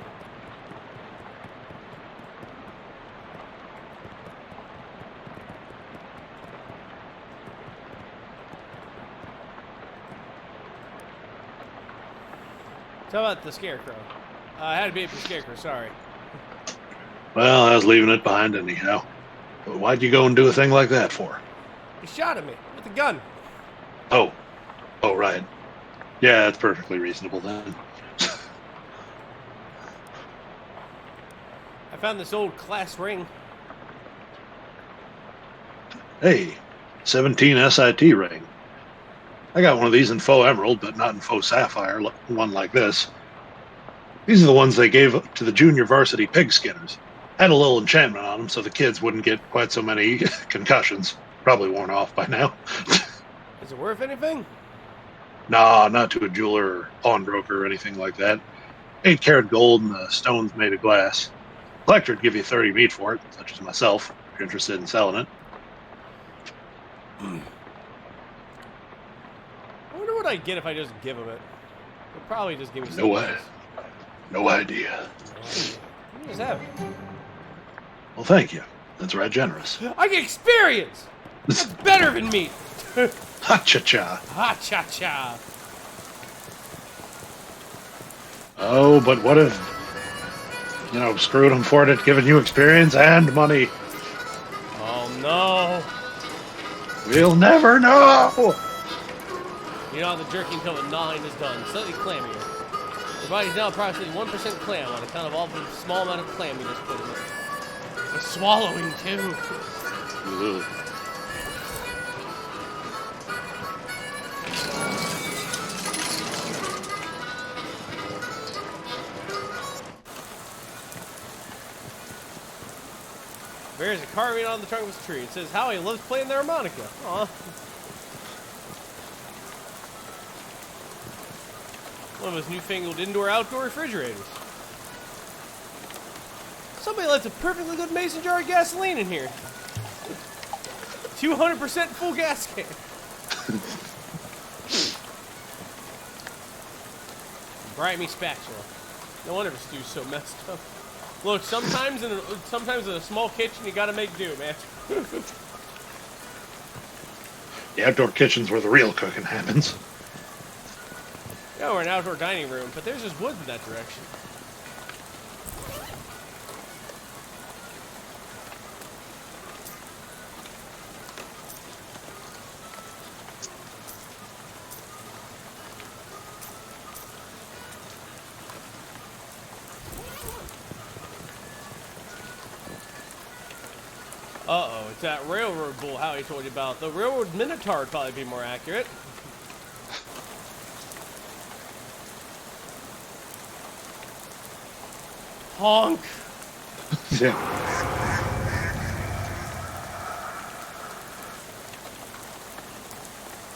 How about the scarecrow? I had to be for the scarecrow. Sorry. Well, I was leaving it behind anyhow. But why'd you go and do a thing like that for? He shot at me with a gun. Oh, right. Yeah, that's perfectly reasonable then. I found this old class ring. Hey, 17 SIT ring. I got one of these in faux emerald, but not in faux sapphire, one like this. These are the ones they gave to the junior varsity pig skinners. Had a little enchantment on them so the kids wouldn't get quite so many concussions. Probably worn off by now. Is it worth anything? Nah, not to a jeweler or pawnbroker or anything like that. 8-karat gold and the stone's made of glass. Collector would give you 30 meat for it, such as myself, if you're interested in selling it. I wonder what I'd get if I just give him it. He'll probably just give me some. No idea. You just have it. Well, thank you. That's right generous. I get experience! That's better than meat! Ha-cha-cha. Ha-cha-cha! Oh, but what if, screwed them for it, giving you experience and money? Oh, no. We'll never know! You know how the jerky until the gnawing is done. Slightly clammier. Your body's now approximately 1% clam on account of all the small amount of clam you just put in it. The swallowing, too. Ugh. There's a carving on the trunk of his tree. It says Howie loves playing the harmonica. Aw. One of his newfangled indoor-outdoor refrigerators. Somebody left a perfectly good mason jar of gasoline in here. 200% full gas can. Grimy spatula. No wonder the stew's so messed up. Look, sometimes in a small kitchen you gotta make do, man. The outdoor kitchen's where the real cooking happens. Yeah, we're an outdoor dining room, but there's just wood in that direction. Uh-oh, it's that railroad bull Howie told you about. The railroad minotaur would probably be more accurate. Honk! Yeah.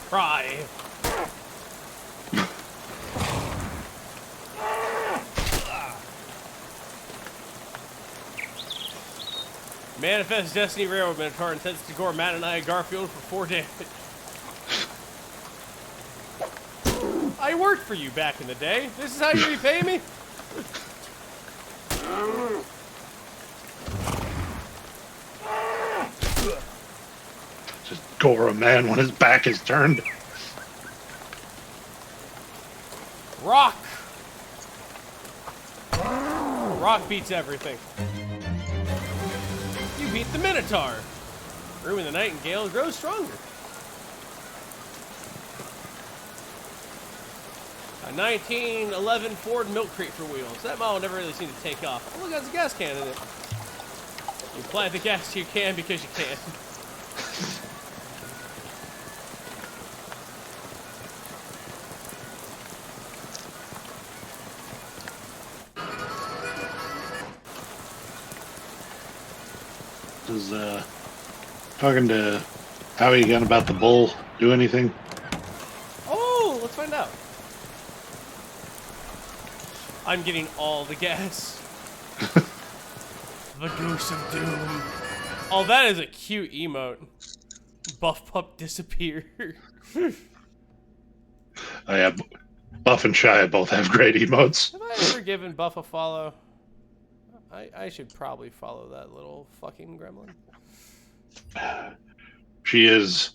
Cry. Manifest Destiny Railroad Minotaur intends to gore Matt and I at Garfield for 4 damage. I worked for you back in the day. This is how you repay me? Just over a man when his back is turned. Rock! Rock beats everything. You beat the Minotaur. Room in the Nightingale grows stronger. A 1911 Ford milk crate for wheels. That model never really seemed to take off. Oh, look, there's a gas can in it. You apply the gas to your can because you can. Does talking to Howie again about the bull do anything? Oh, let's find out. I'm getting all the gas. The Goose of Doom. Oh, that is a cute emote. Buff Pup disappear. Oh yeah, Buff and Shia both have great emotes. Have I ever given Buff a follow? I should probably follow that little fucking gremlin. She is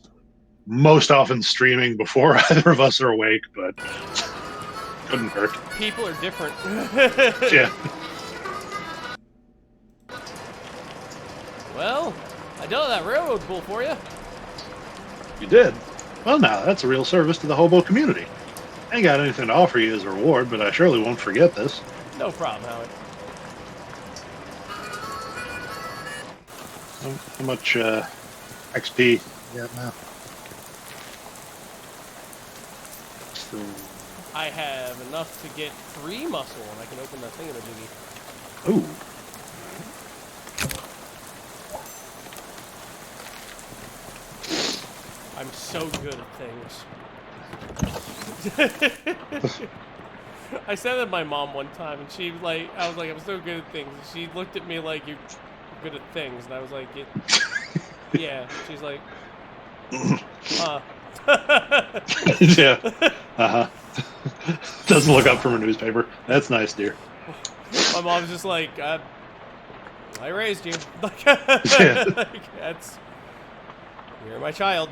most often streaming before either of us are awake, but couldn't hurt. People are different. Yeah. Well, I dealt with that railroad pool for you. You did? Well, now, that's a real service to the hobo community. I ain't got anything to offer you as a reward, but I surely won't forget this. No problem, Howard. How much XP you got now? Still... I have enough to get 3 muscle, and I can open that thing in a biggie. Ooh. I'm so good at things. I said that to my mom one time, and she like, I was like, I'm so good at things. And she looked at me like, you're good at things, and I was like, yeah. She's like, Yeah. Uh-huh. Doesn't look up from a newspaper. That's nice, dear. My mom's just like, I raised you. Like, Yeah. like, you're my child.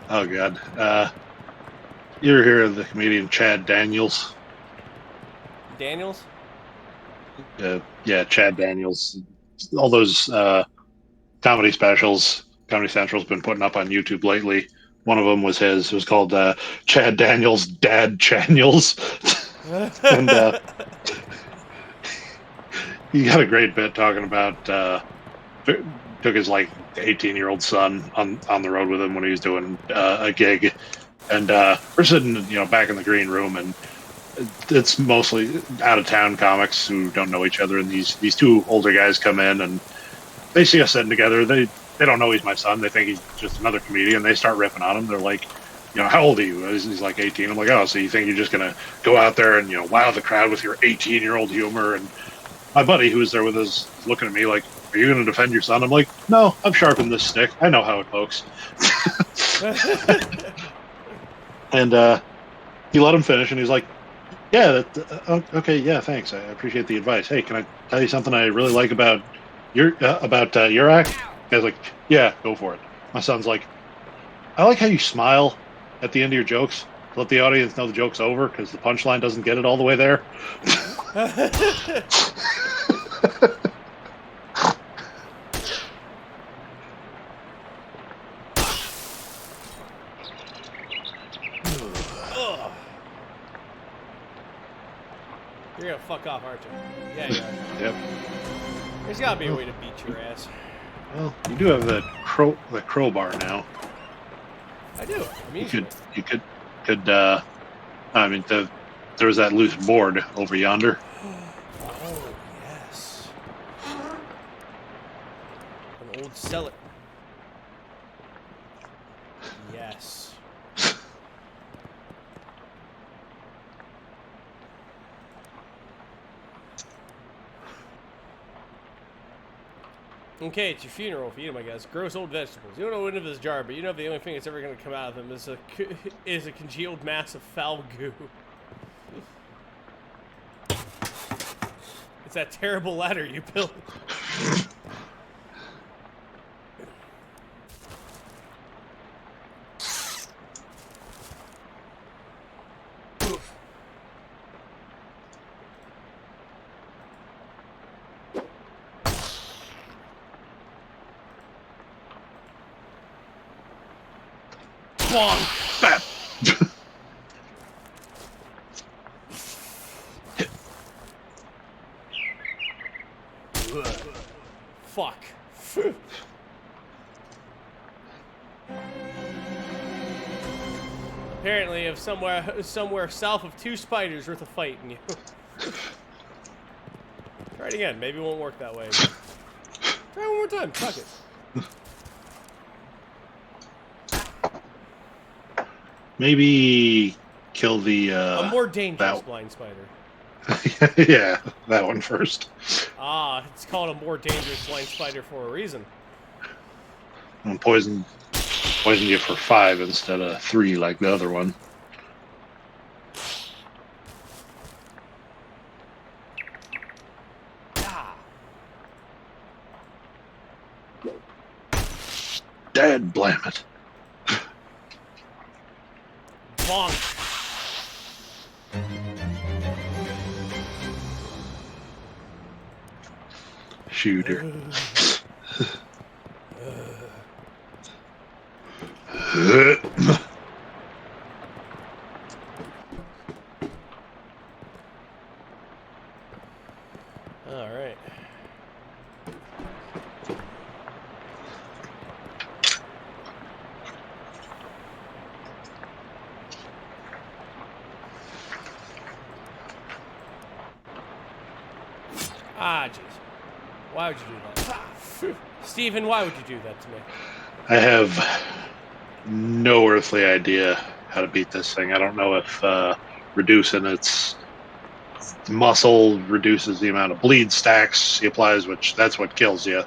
Oh, God. You ever hear of the comedian Chad Daniels? Daniels? Yeah, Chad Daniels. All those comedy specials Comedy Central's been putting up on YouTube lately. One of them was his. It was called Chad Daniels' Dad Chaniels. And he got a great bit talking about took his like 18-year-old son on the road with him when he was doing a gig, and we're sitting back in the green room, and it's mostly out of town comics who don't know each other, and these 2 older guys come in and they see us sitting together. They don't know he's my son. They think he's just another comedian. They start ripping on him. They're like, how old are you? He's like 18. I'm like, oh, so you think you're just gonna go out there and wow the crowd with your 18-year-old humor? And my buddy who was there with us is looking at me like, are you gonna defend your son? I'm like, no, I've sharpened this stick. I know how it pokes. And he let him finish, and he's like, yeah, okay, yeah, thanks. I appreciate the advice. Hey, can I tell you something I really like about your act? I was like, yeah, go for it. My son's like, I like how you smile at the end of your jokes to let the audience know the joke's over because the punchline doesn't get it all the way there. You're gonna fuck off, aren't you? Yeah, you are. Yep. There's gotta be a way to beat your ass. Well, you do have the crowbar now. I do. You could I mean, there was that loose board over yonder. Oh, yes. An old cellar. Yes. Okay, it's your funeral. Feed him, I guess. Gross old vegetables. You don't know what in this jar, but you know the only thing that's ever going to come out of them is a congealed mass of foul goo. It's that terrible ladder you built. Bonk! Bap. Fuck. Apparently, if somewhere south of 2 spiders worth of fighting you. Try it again. Maybe it won't work that way. But try one more time. Fuck it. Maybe kill the A more dangerous blind spider. yeah, that one first. Ah, it's called a more dangerous blind spider for a reason. And poison you for 5 instead of 3 like the other one. Ah. Dad blam it. Bonk. Shooter. All right. Ah, jeez. Why would you do that? Stephen, why would you do that to me? I have no earthly idea how to beat this thing. I don't know if reducing its muscle reduces the amount of bleed stacks he applies, which that's what kills you.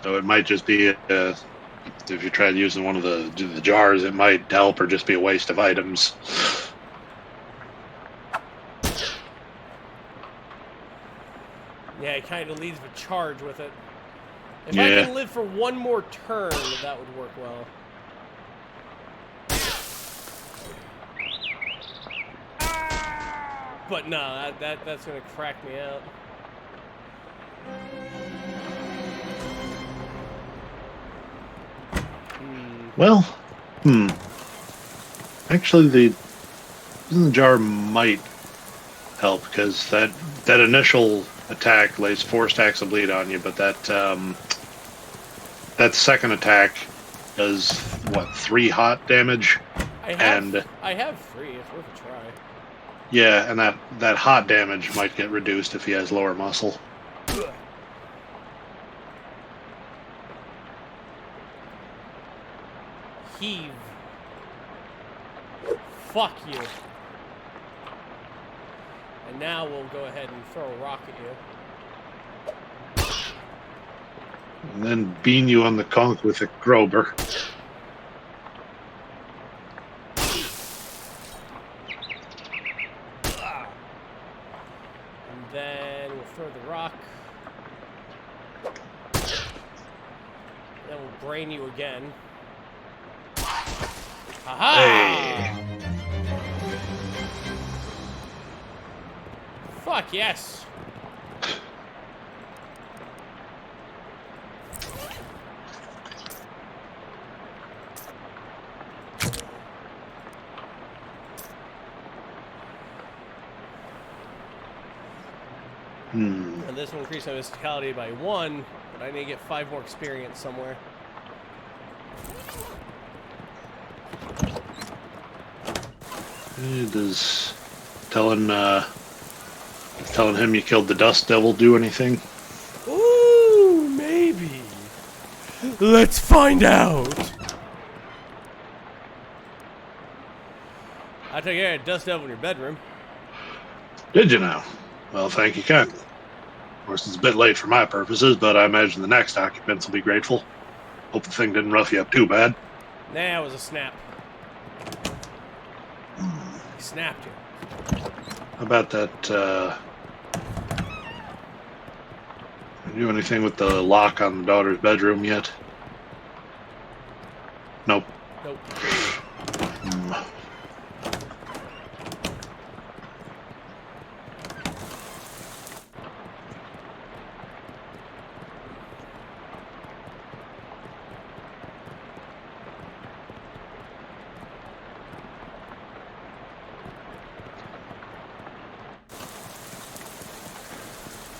So it might just be if you tried using one of the jars, it might help or just be a waste of items. Yeah, it kind of leaves a charge with it. If Yeah. I can live for one more turn, that would work well. But no, that's gonna crack me out. Well, actually, the jar might help because that initial attack lays 4 stacks of bleed on you, but that second attack does what, 3 hot damage? I have 3. It's worth a try. Yeah, and that hot damage might get reduced if he has lower muscle. Heave. Fuck you. And now we'll go ahead and throw a rock at you. And then bean you on the conch with a Grober. And then we'll throw the rock. Then we'll brain you again. Haha! Hey. Fuck yes! And this will increase my mysticality by 1, but I need to get 5 more experience somewhere. Does telling him you killed the Dust Devil do anything? Ooh, maybe. Let's find out. I took care of Dust Devil in your bedroom. Did you now? Well, thank you kindly. Of course, it's a bit late for my purposes, but I imagine the next occupants will be grateful. Hope the thing didn't rough you up too bad. Nah, it was a snap. He snapped you. How about that, do anything with the lock on the daughter's bedroom yet? Nope. Nope. Hmm.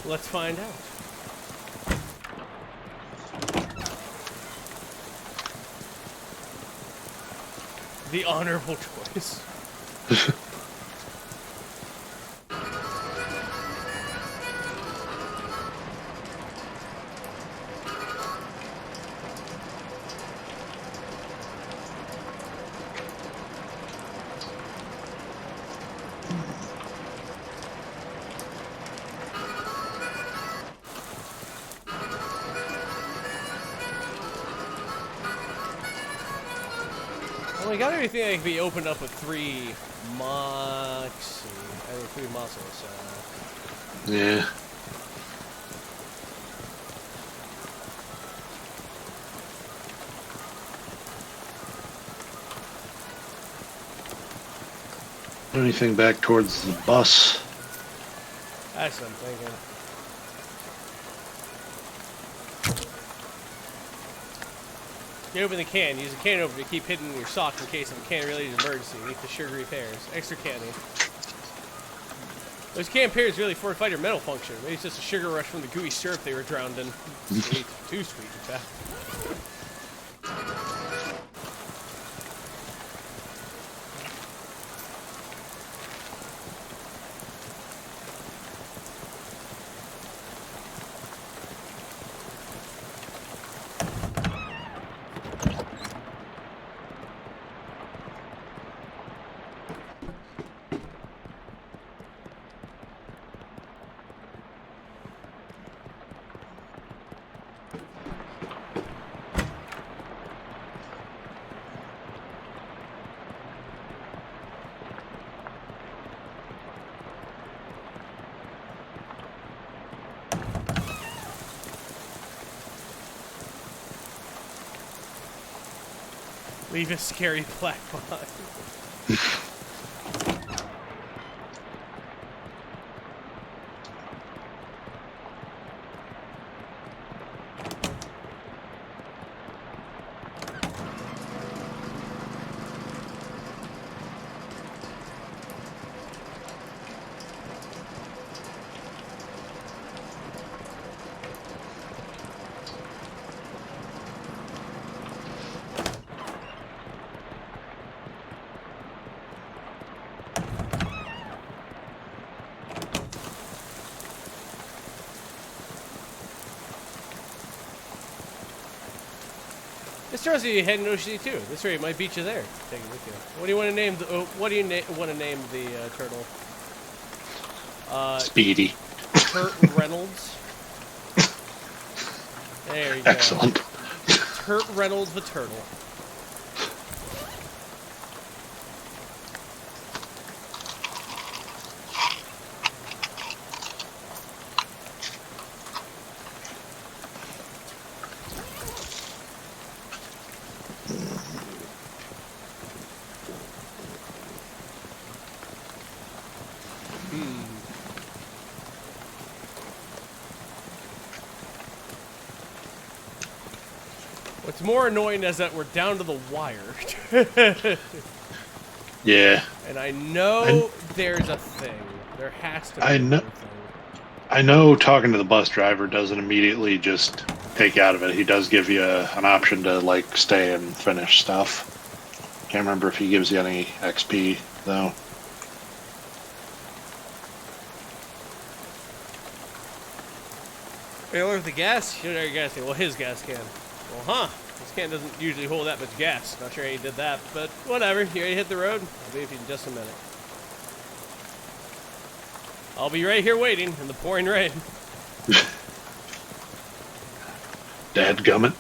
Let's find out. The honorable choice. Well, we got everything that can be opened up with 3 mox, I think 3 muscles. Yeah. Anything back towards the bus? That's what I'm thinking. You open the can. Use a can opener to keep hidden in your sock in case of a can-related emergency. Leave the sugary pears. Extra candy. Those canned pears really fortified your mental function. Maybe it's just a sugar rush from the gooey syrup they were drowned in. Sweet. Too sweet, in fact. Leave a scary black behind. This tells you head in Ocean too. This rate might beat you there. Take it with you. What do you want to name the? What do you want to name the turtle? Speedy. Kurt Reynolds. There you go. Excellent. Kurt Reynolds the turtle. What's more annoying is that we're down to the wire. Yeah. And I know there's a thing. There has to be I know. a thing. I know talking to the bus driver doesn't immediately just take you out of it. He does give you an option to, like, stay and finish stuff. Can't remember if he gives you any XP, though. Hey, look at the gas. Should our gas can? Well, his gas can. Well, this can doesn't usually hold that much gas. Not sure how he did that, but whatever. You ready to hit the road? I'll be with you in just a minute. I'll be right here waiting in the pouring rain. Dadgummit.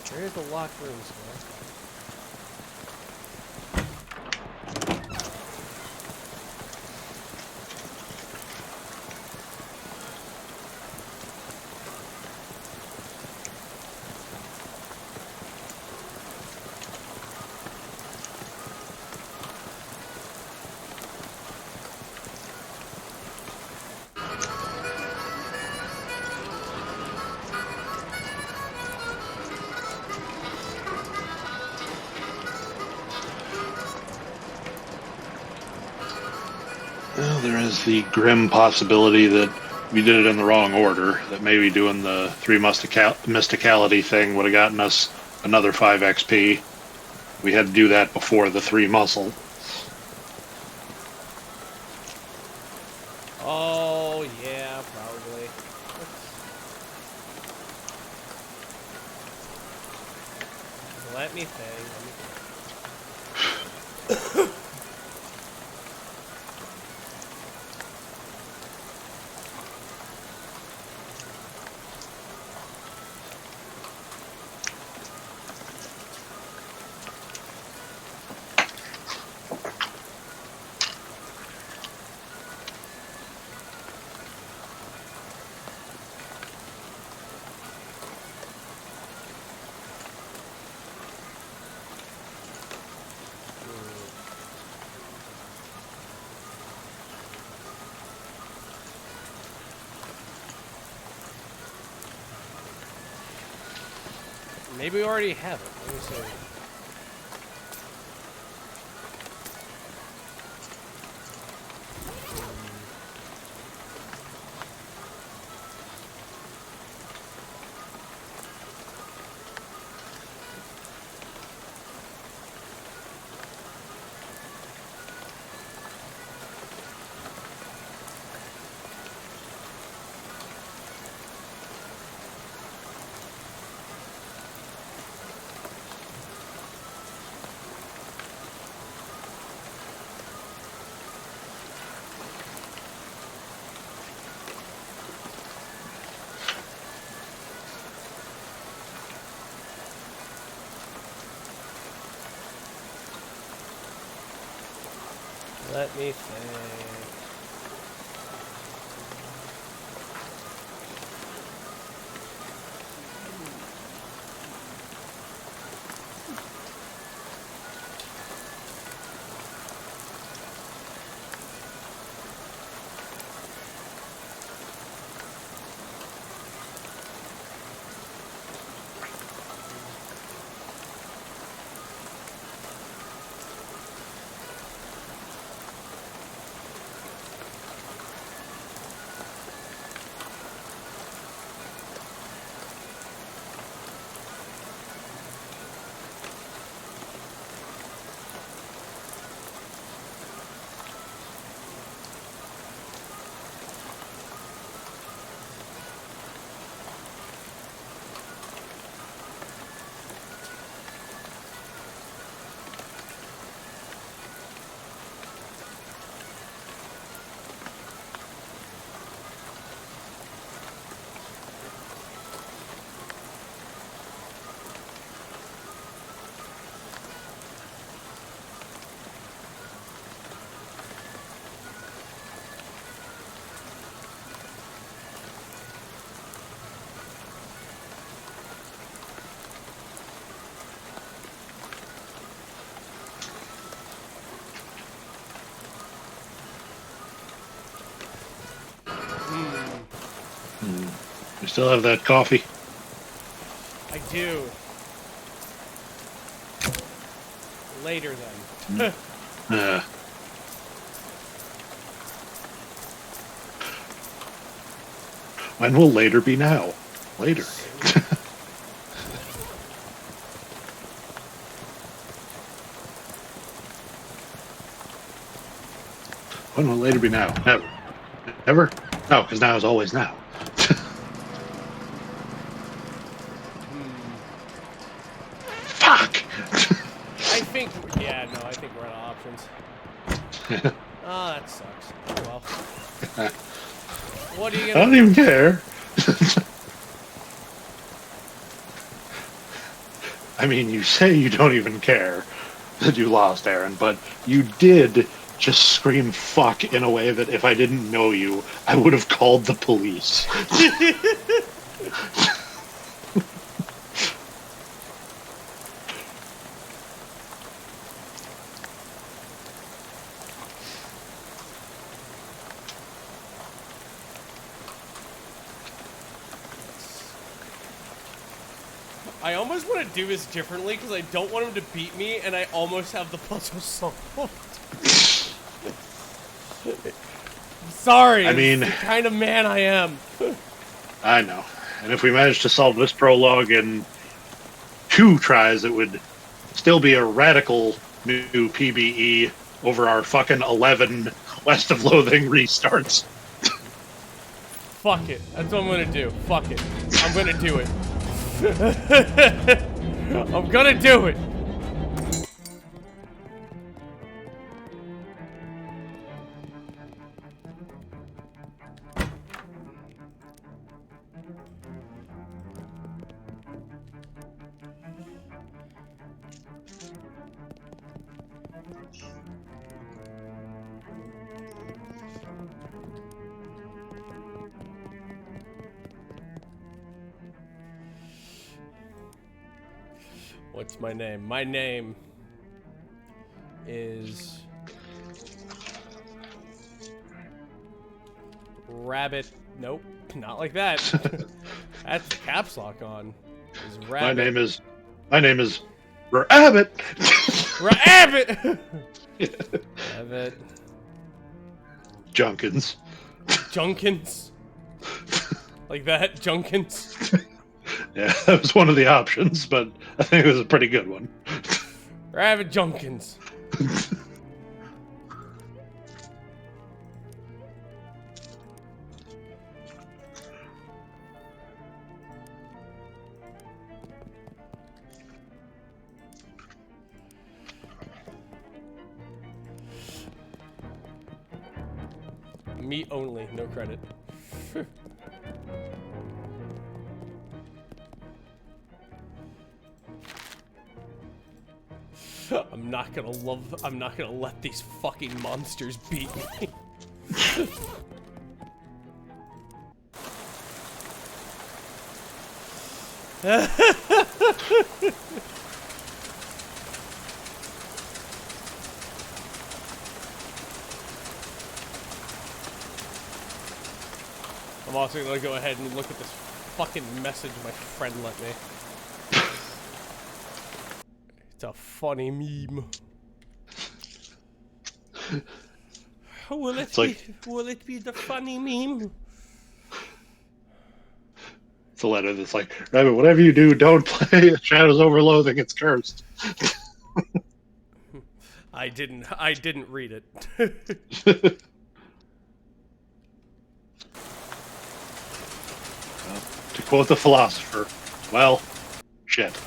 There's the locked rooms, man. Well, there is the grim possibility that we did it in the wrong order. That maybe doing the 3 mysticality thing would have gotten us another 5 XP. We had to do that before the 3 muscle. Oh, yeah, probably. Let me think. Maybe we already have it. Let me see. Let me think. You still have that coffee? I do. Later then. When will later be now? Later. When will later be now? Never. Never? No, because now is always now. Fuck! I think, yeah, no, I think we're out of options. Oh, that sucks. Oh, well. What are you I gonna don't do? even care. I mean, you say you don't even care that you lost, Aaron, but you did just scream fuck in a way that if I didn't know you, I would have called the police. I almost want to do this differently because I don't want him to beat me, and I almost have the puzzle solved. Sorry. I mean, it's the kind of man I am. I know. And if we managed to solve this prologue in 2 tries, it would still be a radical new PBE over our fucking 11 West of Loathing restarts. Fuck it. That's what I'm gonna do. Fuck it. I'm gonna do it. I'm gonna do it. What's my name? My name is Rabbit. Nope, not like that. That's caps lock on. Is Rabbit. My name is Rabbit. Rabbit. Rabbit. Junkins. Junkins. Like that, Junkins. Yeah, that was one of the options, but I think it was a pretty good one. Rabbit Junkins. Meat only, no credit. I'm not gonna let these fucking monsters beat me. I'm also gonna go ahead and look at this fucking message my friend left me. It's a funny meme. Will it be the funny meme? It's a letter that's like, Rabbit, whatever you do, don't play Shadows over Loathing, it's cursed. I didn't read it. To quote the philosopher, well, shit.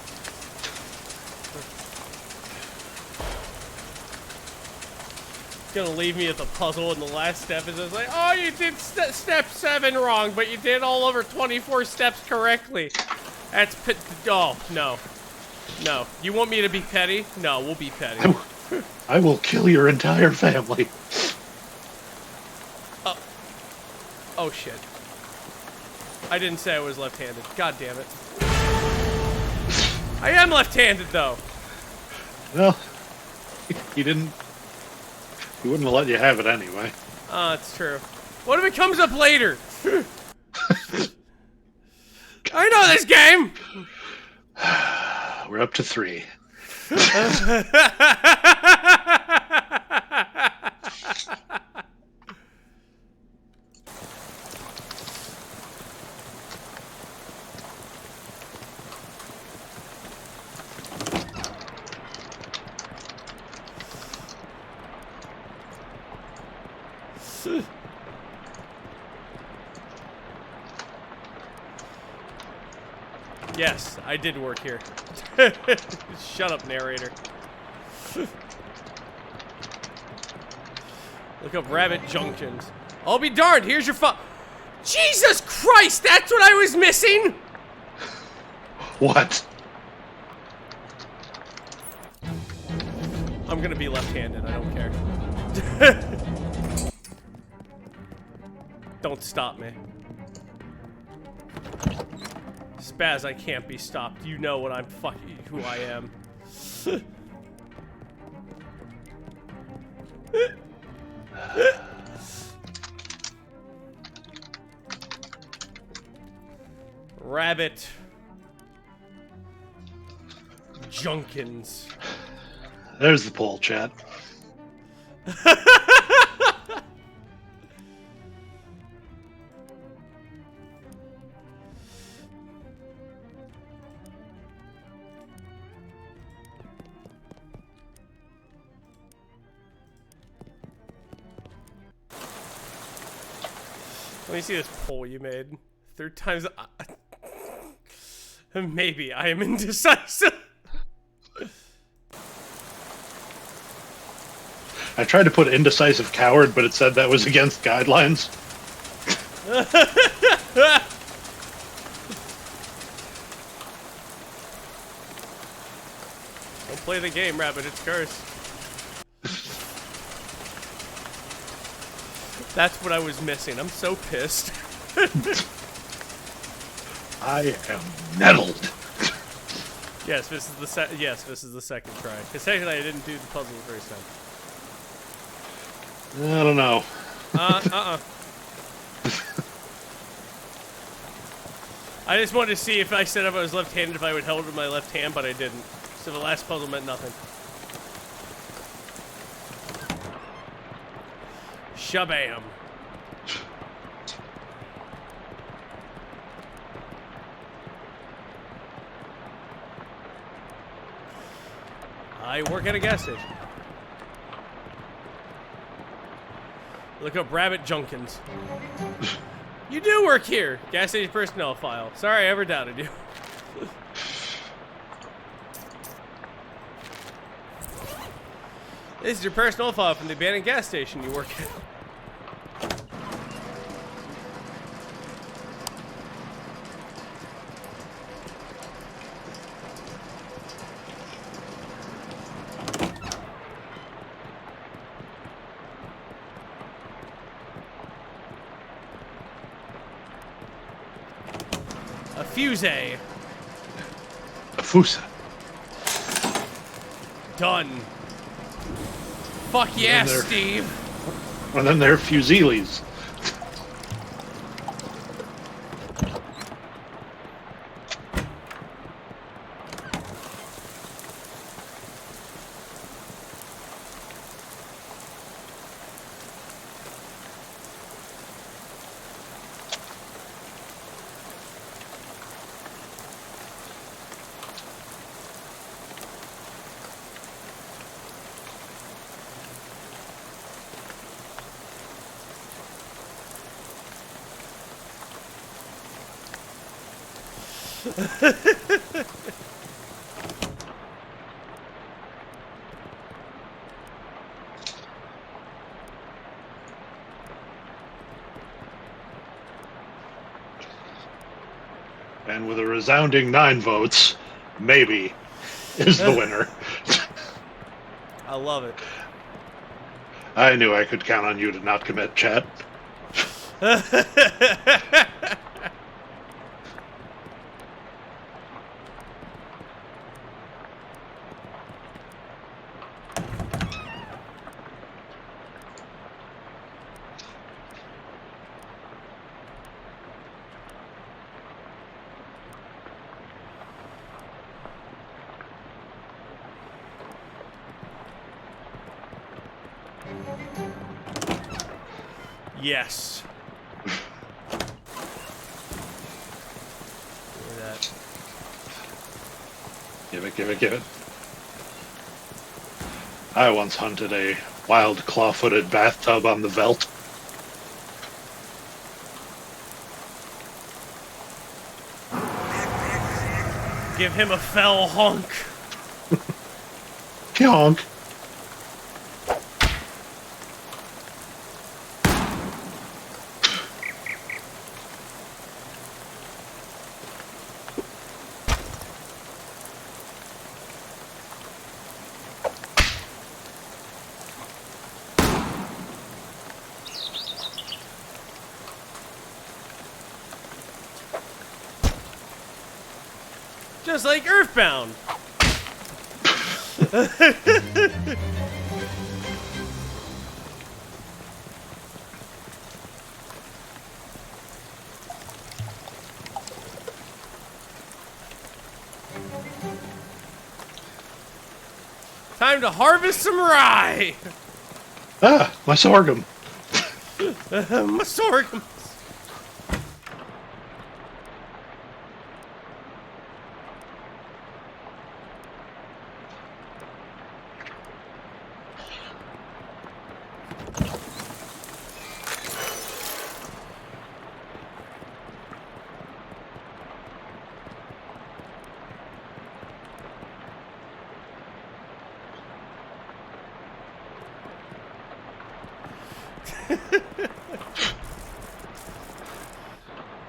Gonna leave me at the puzzle, and the last step is just like, oh, you did step 7 wrong, but you did all over 24 steps correctly. That's oh, no. No. You want me to be petty? No, we'll be petty. I will kill your entire family. Oh, shit. I didn't say I was left-handed. God damn it. I am left-handed, though. Well, he didn't... He wouldn't have let you have it anyway. Oh, it's true. What if it comes up later? I know this game! We're up to 3. Yes, I did work here. Shut up, narrator. Look up Rabbit Junctions. I'll be darned, here's your Jesus Christ, that's what I was missing! What? I'm gonna be left-handed, I don't care. Don't stop me. Spaz, I can't be stopped. You know what I'm who I am. Rabbit Junkins. There's the poll, chat. Let me see this poll you made. 3 times. Maybe I am indecisive. I tried to put indecisive coward, but it said that was against guidelines. Don't play the game, Rabbit. It's cursed. That's what I was missing. I'm so pissed. I am nettled. Yes, this is the second try. Because technically I didn't do the puzzle the first time. I don't know. I just wanted to see if I said if I was left-handed, if I would hold with my left hand, but I didn't. So the last puzzle meant nothing. Shabam. I work at a gas station. Look up Rabbit Junkins. You do work here. Gas station personnel file. Sorry I ever doubted you. This is your personnel file from the abandoned gas station you work at. A fuse. A fusa. Done. Fuck yeah, Steve. And then there are fusilis. And with a resounding 9 votes, maybe is the winner. I love it. I knew I could count on you to not commit, chat. Yes. Look at that. Give it, give it, give it. I once hunted a wild claw-footed bathtub on the veldt. Give him a fell honk. Honk. Just like Earthbound. Time to harvest some rye. Ah, my sorghum. My sorghum.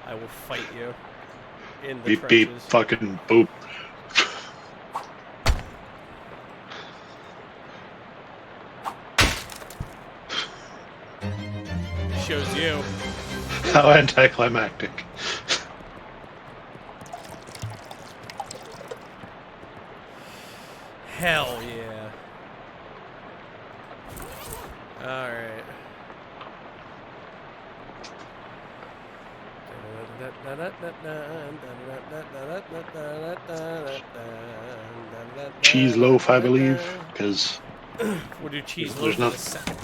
I will fight you in the Beep trenches. beep fucking boop. It shows you. How anticlimactic. Hell yeah. Alright. Cheese loaf, I believe, because We'll do cheese there's loaf in a nothing. second.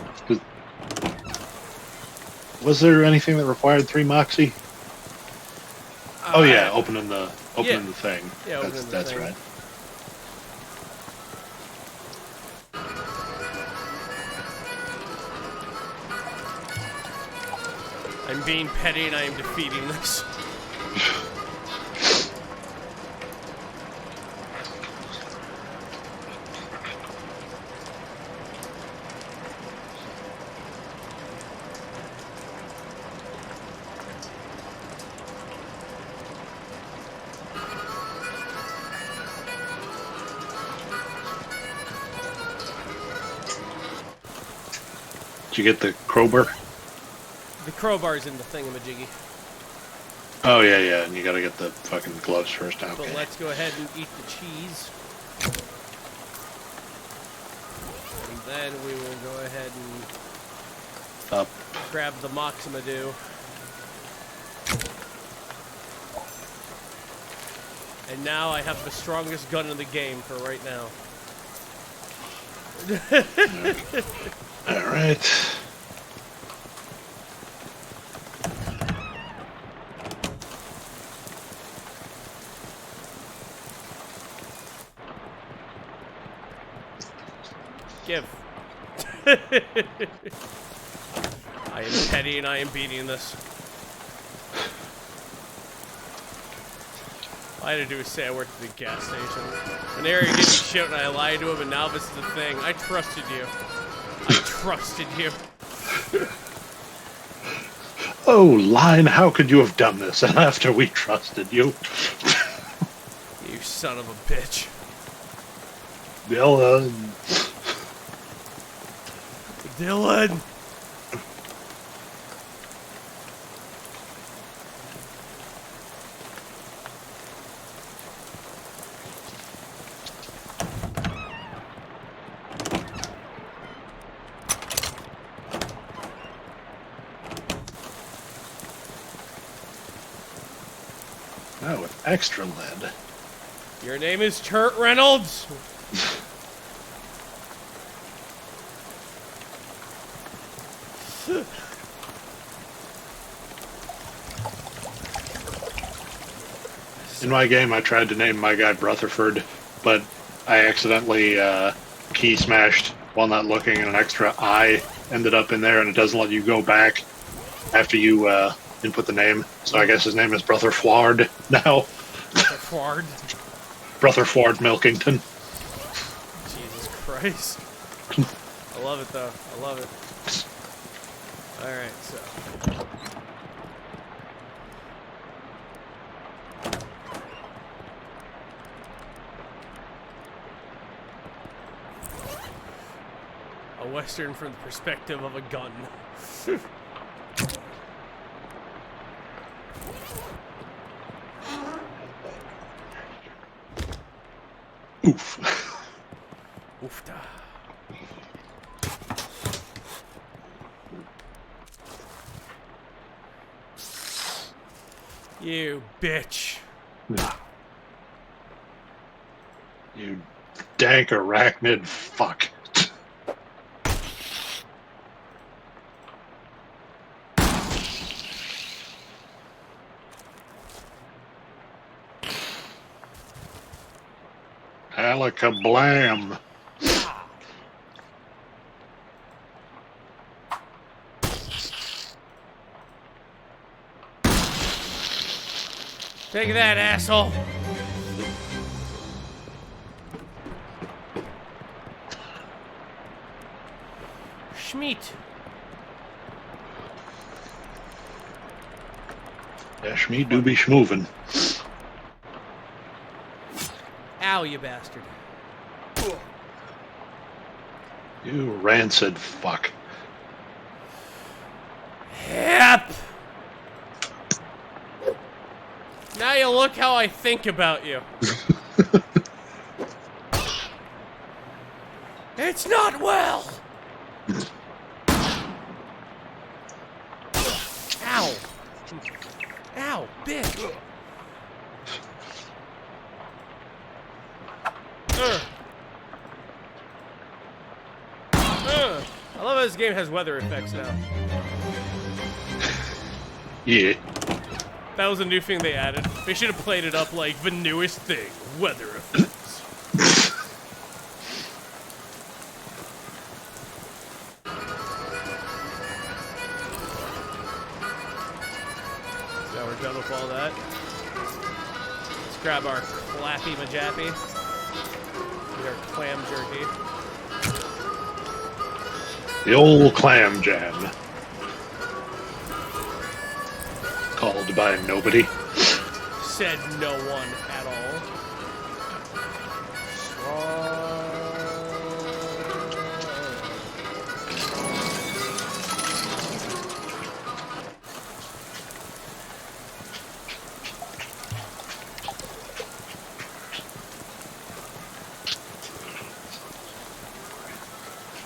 Was there anything that required 3 moxie? Oh yeah, opening the thing. Yeah, opening the that's thing. right. I'm being petty and I am defeating this. Did you get the crowbar? The crowbar's in the thingamajiggy. Oh yeah, yeah, and you gotta get the fucking gloves first. Okay. But let's go ahead and eat the cheese. And then we will go ahead and Up. grab the Moximadoo. And now I have the strongest gun in the game for right now. Alright. Give. I am petty and I am beating this. All I had to do is say I worked at the gas station. And Aaron gave me shit and I lied to him, and now this is the thing. I trusted you. I trusted you. Oh, Line, how could you have done this after we trusted you? You son of a bitch. Dylan. Dylan! Oh, with extra lead. Your name is Kurt Reynolds! In my game, I tried to name my guy Rutherford, but I accidentally key smashed while not looking, and an extra I ended up in there, and it doesn't let you go back after you input the name. So I guess his name is Rutherford now. Rutherford? Rutherford Milkington. Jesus Christ. I love it, though. I love it. Alright, so... a Western from the perspective of a gun. Oof. Oofda. You bitch. You dank arachnid fuck. Alakablam. Take that, asshole. Schmeat. Dash me do be schmovin'. Ow, you bastard. You rancid fuck. Yep. Now you look how I think about you. It's not well. Ow. Ow, bitch. I love how this game has weather effects now. Yeah. That was a new thing they added. They should have played it up like the newest thing, weather effects. Now we're done with all that. Let's grab our clappy majappy. Get our clam jerky. The old clam jam. Called by nobody. Said no one at all.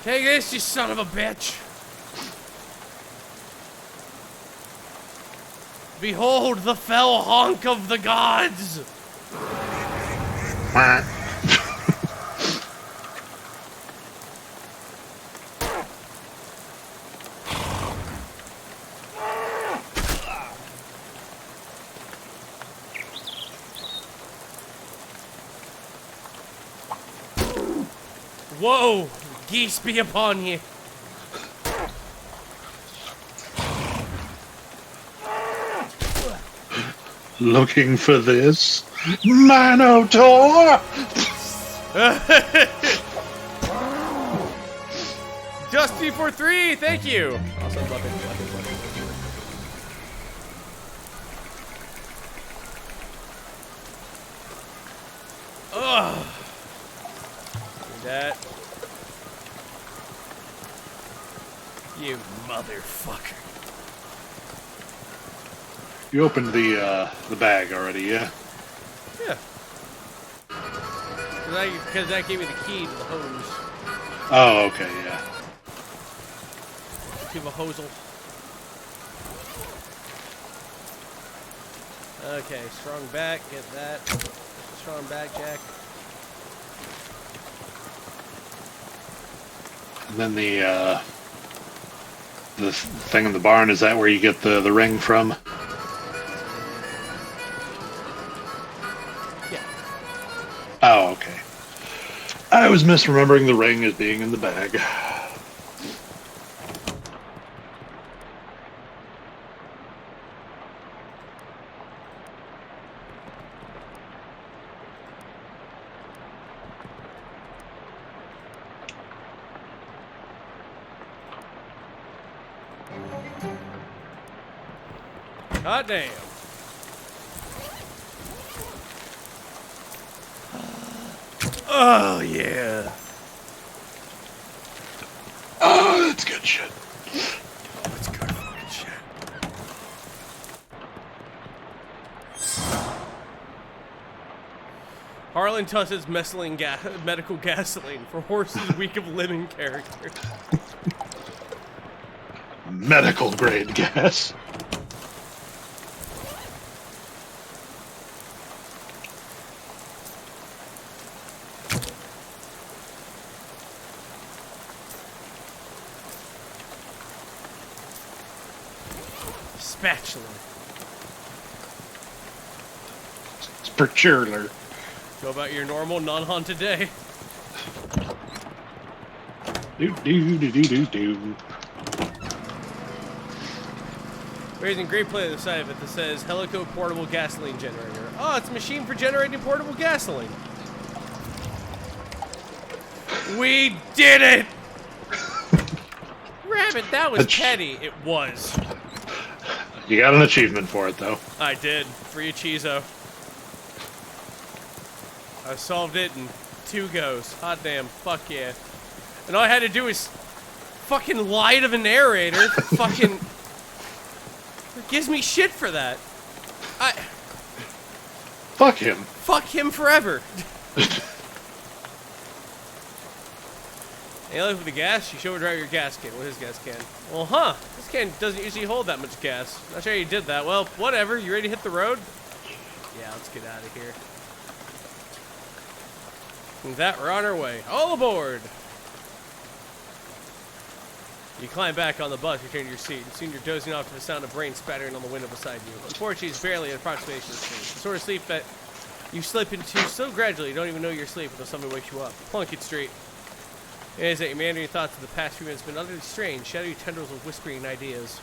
Take this, you son of a bitch! Behold the fell honk of the gods! Whoa! Geese be upon ye! Looking for this? Minotaur! Dusty for 3, thank you! Awesome, love it. Ugh. Do that. You motherfucker. You opened the bag already, yeah? Yeah. Because that gave me the key to the hose. Oh, okay, yeah. To the hosel. Okay, strong back, get that. Strong back, Jack. And then the thing in the barn, is that where you get the ring from? Yeah. Oh, okay. I was misremembering the ring as being in the bag. God damn. Oh, yeah. Oh, that's good shit. Oh, it's good fucking shit. Harlan tosses medical gasoline for horses weak of limb character. Medical grade gas. Spatula. Spatula. Go about your normal, non-haunted day. Do. Raising great play on the side of it that says Helico portable gasoline generator. Oh, it's a machine for generating portable gasoline. We did it! Rabbit, that was petty. It was. You got an achievement for it, though. I did. Free Chizo. I solved it in 2 goes. Hot damn. Fuck yeah. And all I had to do is fucking lie to the narrator. Fucking... It gives me shit for that. Fuck him. Fuck him forever. Hey, look with the gas. You should overdrive your gas can. What is gas can? Well, huh. This can doesn't usually hold that much gas. Not sure how you did that. Well, whatever. You ready to hit the road? Yeah, let's get out of here. And that, we're on our way. All aboard! You climb back on the bus, return to your seat, and soon you're dozing off to the sound of rain spattering on the window beside you. Unfortunately, it's barely an approximation of sleep. The sort of sleep that you slip into so gradually you don't even know you're asleep until somebody wakes you up. Plunkett Street. It is that your meandering thoughts of the past few minutes have been utterly strange, shadowy tendrils of whispering ideas.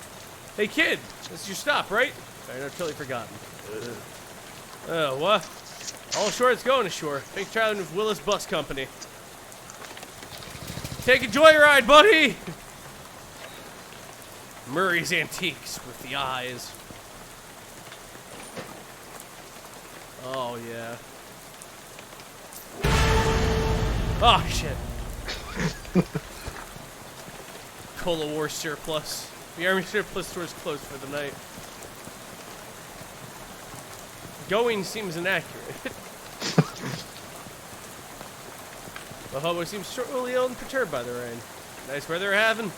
Hey kid, this is your stop, right? Sorry, I've totally forgotten. What? All ashore it's going ashore. Thanks for traveling with Willis Bus Company. Take a joyride, buddy! Murray's Antiques with the eyes. Oh, yeah. Oh, shit. Cola War surplus. The Army surplus store is closed for the night. Going seems inaccurate. The hobo seems sorely ill and perturbed by the rain. Nice weather we're having.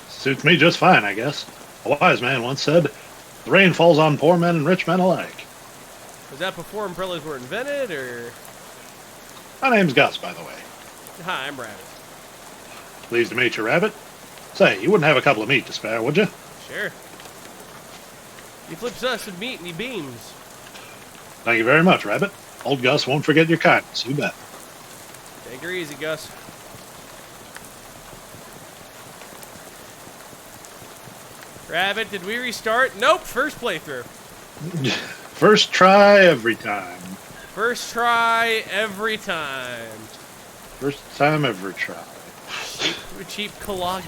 Suits me just fine, I guess. A wise man once said, "The rain falls on poor men and rich men alike." Was that before umbrellas were invented, or...? My name's Gus, by the way. Hi, I'm Rabbit. Pleased to meet you, Rabbit. Say, you wouldn't have a couple of meat to spare, would you? Sure. He flips us with meat and he beams. Thank you very much, Rabbit. Old Gus won't forget your kindness, you bet. Take her easy, Gus. Rabbit, did we restart? Nope, first playthrough. First try every time. First try every time. First time ever try. Cheap Cologne.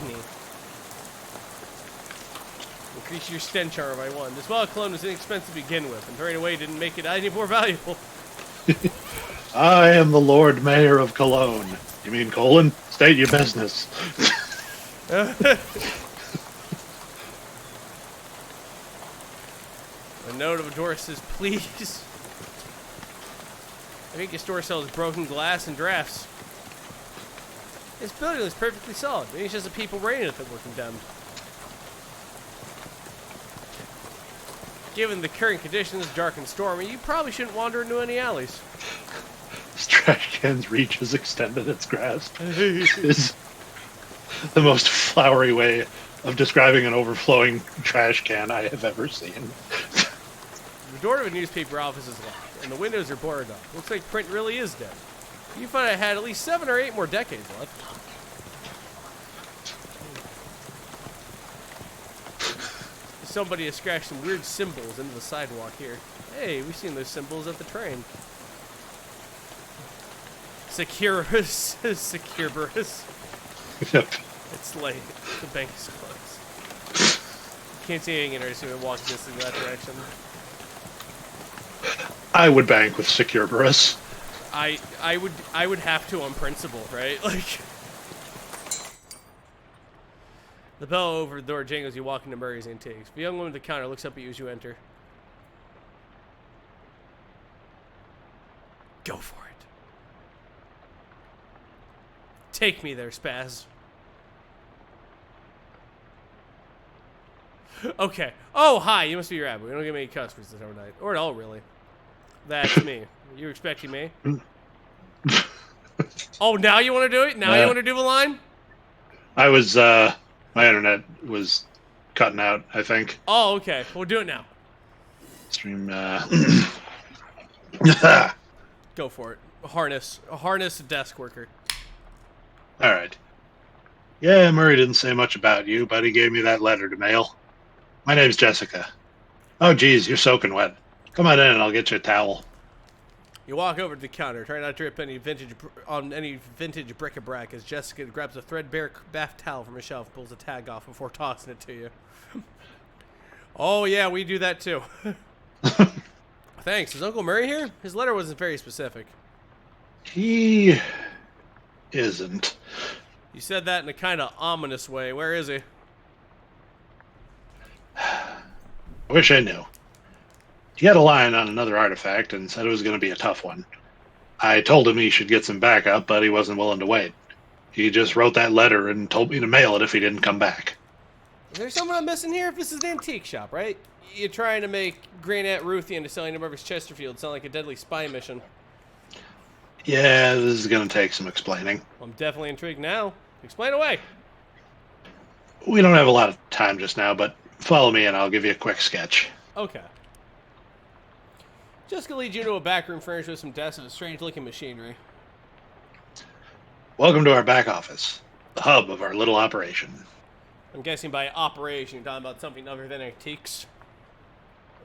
Increase your stench armor by 1. This bottle of cologne was inexpensive to begin with, and throwing it away didn't make it any more valuable. I am the Lord Mayor of Cologne. You mean colon? State your business. A note of a door says, please. I think your store sells broken glass and drafts. This building looks perfectly solid. Maybe it's just the people raiding it that were condemned. Given the current conditions, dark and stormy, you probably shouldn't wander into any alleys. This trash can's reach has extended its grasp. Is the most flowery way of describing an overflowing trash can I have ever seen. The door of a newspaper office is locked, and the windows are boarded up. Looks like print really is dead. You find I had at least 7 or 8 more decades left. Somebody has scratched some weird symbols into the sidewalk here. Hey, we've seen those symbols at the train. Securus. Securus. Yep. It's late. The bank is closed. Can't see anything interesting when walking this in that direction. I would bank with Securus. I would have to on principle, right? Like, the bell over the door jingles. You walk into Murray's Antiques. The young woman at the counter looks up at you as you enter. Go for it. Take me there, Spaz. Okay. Oh, hi. You must be Rabbit. We don't get many customers this overnight. Or at all, really. That's me. You expecting me? Oh, now you want to do it? Now you want to do the line? I was, my internet was cutting out, I think. Oh, okay. We'll do it now. Stream, Go for it. A harness desk worker. Alright. Yeah, Murray didn't say much about you, but he gave me that letter to mail. My name's Jessica. Oh, geez, you're soaking wet. Come on in and I'll get you a towel. You walk over to the counter, try not to drip any vintage bric-a-brac as Jessica grabs a threadbare bath towel from a shelf, pulls a tag off before tossing it to you. Oh, yeah, we do that too. Thanks. Is Uncle Murray here? His letter wasn't very specific. He isn't. You said that in a kind of ominous way. Where is he? I wish I knew. He had a line on another artifact and said it was going to be a tough one. I told him he should get some backup, but he wasn't willing to wait. He just wrote that letter and told me to mail it if he didn't come back. Is there someone I'm missing here? This is an antique shop, right? You're trying to make Grand Aunt Ruthie into selling to Mervis Chesterfield sound like a deadly spy mission. Yeah, this is going to take some explaining. I'm definitely intrigued now. Explain away. We don't have a lot of time just now, but follow me and I'll give you a quick sketch. Okay. Just gonna lead you to a back room furnished with some desks and strange-looking machinery. Welcome to our back office, the hub of our little operation. I'm guessing by operation you're talking about something other than antiques.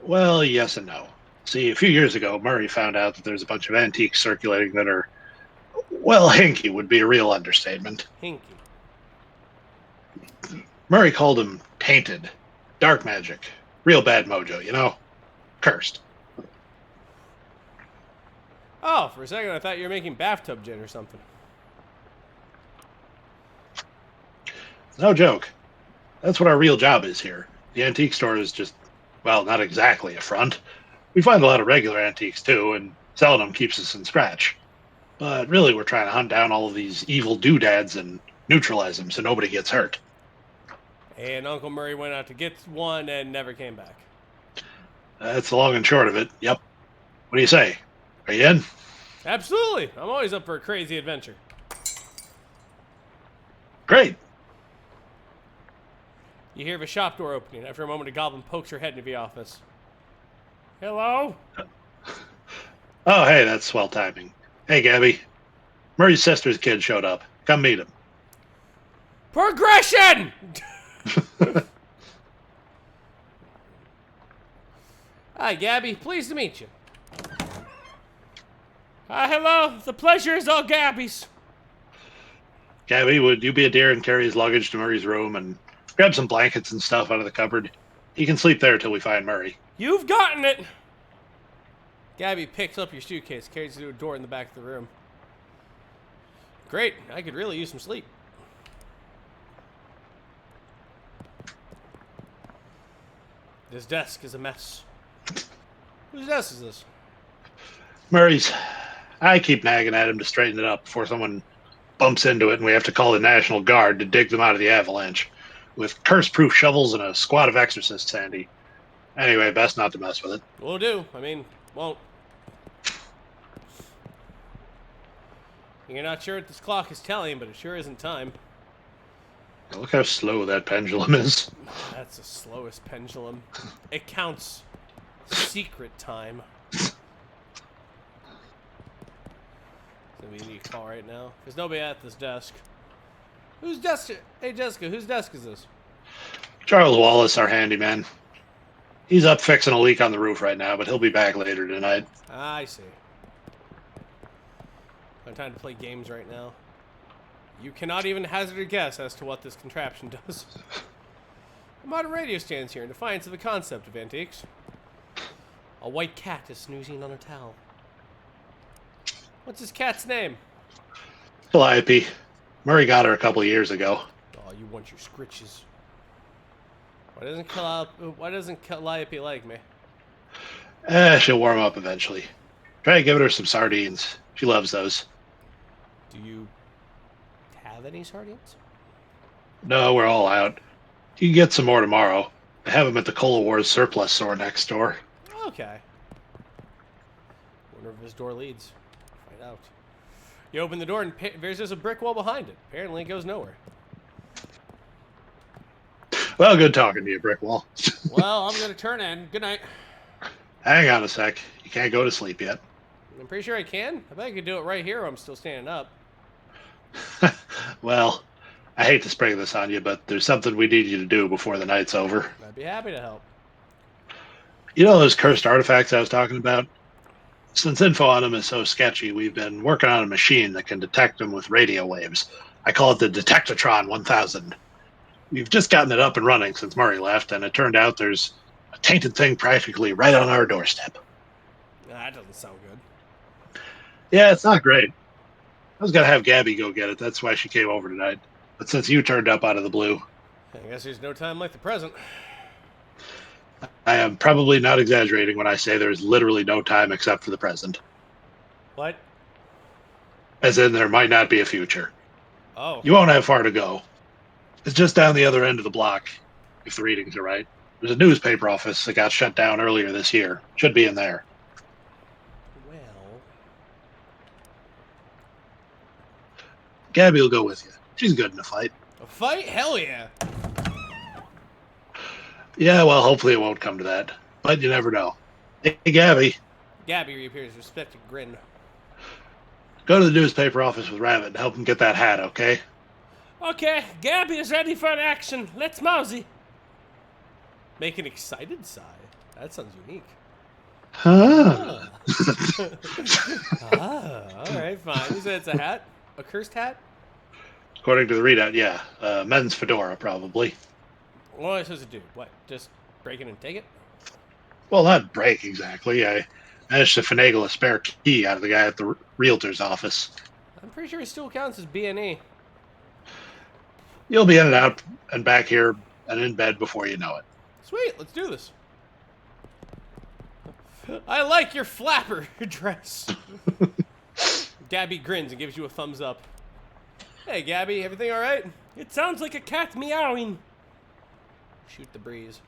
Well, yes and no. See, a few years ago, Murray found out that there's a bunch of antiques circulating that are, well, hinky would be a real understatement. Hinky. Murray called them tainted, dark magic, real bad mojo, you know? Cursed. Oh, for a second I thought you were making bathtub gin or something. No joke. That's what our real job is here. The antique store is just, well, not exactly a front. We find a lot of regular antiques too, and selling them keeps us in scratch. But really, we're trying to hunt down all of these evil doodads and neutralize them so nobody gets hurt. And Uncle Murray went out to get one and never came back. That's the long and short of it. Yep. What do you say? Are you in? Absolutely. I'm always up for a crazy adventure. Great. You hear of a shop door opening. After a moment, a goblin pokes her head into the office. Hello? Oh, hey, that's swell timing. Hey, Gabby. Murray's sister's kid showed up. Come meet him. Progression! Hi, Gabby. Pleased to meet you. Hello. The pleasure is all Gabby's. Gabby, would you be a dear and carry his luggage to Murray's room and grab some blankets and stuff out of the cupboard? He can sleep there till we find Murray. You've gotten it. Gabby picks up your suitcase, carries it to a door in the back of the room. Great. I could really use some sleep. This desk is a mess. Whose desk is this? Murray's. I keep nagging at him to straighten it up before someone bumps into it and we have to call the National Guard to dig them out of the avalanche. With curse-proof shovels and a squad of exorcists handy. Anyway, best not to mess with it. Will do. I mean, won't. You're not sure what this clock is telling, but it sure isn't time. Look how slow that pendulum is. That's the slowest pendulum. It counts secret time. So we need a call right now. There's nobody at this desk. Whose desk? Hey, Jessica, whose desk is this? Charles Wallace, our handyman. He's up fixing a leak on the roof right now, but he'll be back later tonight. I see. No time to play games right now. You cannot even hazard a guess as to what this contraption does. A modern radio stands here in defiance of the concept of antiques. A white cat is snoozing on a towel. What's this cat's name? Calliope. Murray got her a couple of years ago. Oh, you want your scritches. Why doesn't Calliope like me? She'll warm up eventually. Try to give her some sardines. She loves those. Do you have any sardines? No, we're all out. You can get some more tomorrow. I have them at the Cola Wars surplus store next door. Okay. Wonder if this door leads. Find out. You open the door and there's just a brick wall behind it. Apparently it goes nowhere. Well, good talking to you, brick wall. Well, I'm gonna turn in. Good night. Hang on a sec. You can't go to sleep yet. I'm pretty sure I can. I bet I could do it right here while I'm still standing up. Well, I hate to spring this on you, but there's something we need you to do before the night's over. I'd be happy to help. You know those cursed artifacts I was talking about? Since info on them is so sketchy, we've been working on a machine that can detect them with radio waves. I call it the Detectatron 1000. We've just gotten it up and running since Murray left, and it turned out there's A tainted thing practically right on our doorstep. Nah, that doesn't sound good. Yeah, it's not great. I was going to have Gabby go get it. That's why she came over tonight. But since you turned up out of the blue, I guess there's no time like the present. I am probably not exaggerating when I say there's literally no time except for the present. What? As in, there might not be a future. Oh. You won't have far to go. It's just down the other end of the block, if the readings are right. There's a newspaper office that got shut down earlier this year. Should be in there. Well. Gabby will go with you. She's good in a fight. A fight? Hell yeah. Yeah, well, hopefully it won't come to that. But you never know. Hey, Gabby. Gabby reappears, respected grin. Go to the newspaper office with Rabbit and help him get that hat, okay? Okay, Gabby is ready for action. Let's mosey. Make an excited sigh. That sounds unique. Huh. Alright, fine. You said it's a hat? A cursed hat? According to the readout, yeah. Men's fedora, probably. What am I supposed to do? What? Just break it and take it? Well, not break exactly. I managed to finagle a spare key out of the guy at the realtor's office. I'm pretty sure it still counts as B&E. You'll be in and out and back here and in bed before you know it. Sweet, let's do this. I like your flapper dress. Gabby grins and gives you a thumbs up. Hey, Gabby, everything all right? It sounds like a cat meowing. Shoot the breeze.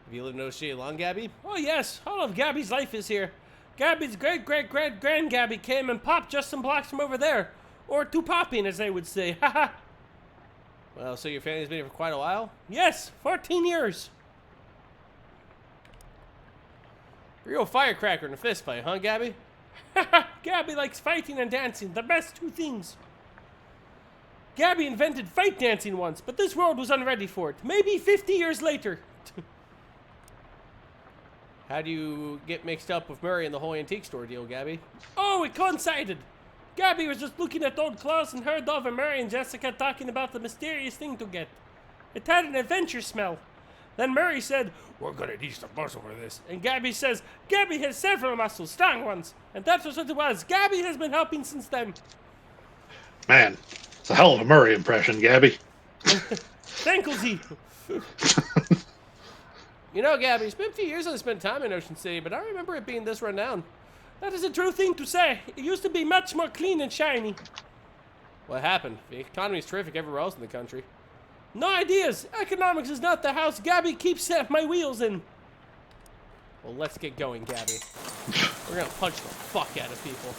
Have you lived in O'Shea long, Gabby? Oh, yes. All of Gabby's life is here. Gabby's great-great-great-grand-Gabby came and popped just some blocks from over there. Or to popping, as they would say. Haha. Well, so your family's been here for quite a while? Yes, 14 years. Real firecracker in a fist fight, huh, Gabby? Haha, Gabby likes fighting and dancing, the best two things. Gabby invented fight dancing once, but this world was unready for it. Maybe 50 years later. How do you get mixed up with Murray in the whole antique store deal, Gabby? Oh, it coincided. Gabby was just looking at old clothes and heard Dove and Murray and Jessica talking about the mysterious thing to get. It had an adventure smell. Then Murray said, we're gonna need some muscle for this. And Gabby says, Gabby has several muscles, strong ones. And that's what it was. Gabby has been helping since then. Man, it's a hell of a Murray impression, Gabby. Thanklesy. You know, Gabby, it's been a few years since I spent time in Ocean City, but I remember it being this run down. That is a true thing to say. It used to be much more clean and shiny. What happened? The economy's terrific everywhere else in the country. No ideas. Economics is not the house Gabby keeps my wheels in. Well, let's get going, Gabby. We're gonna punch the fuck out of people.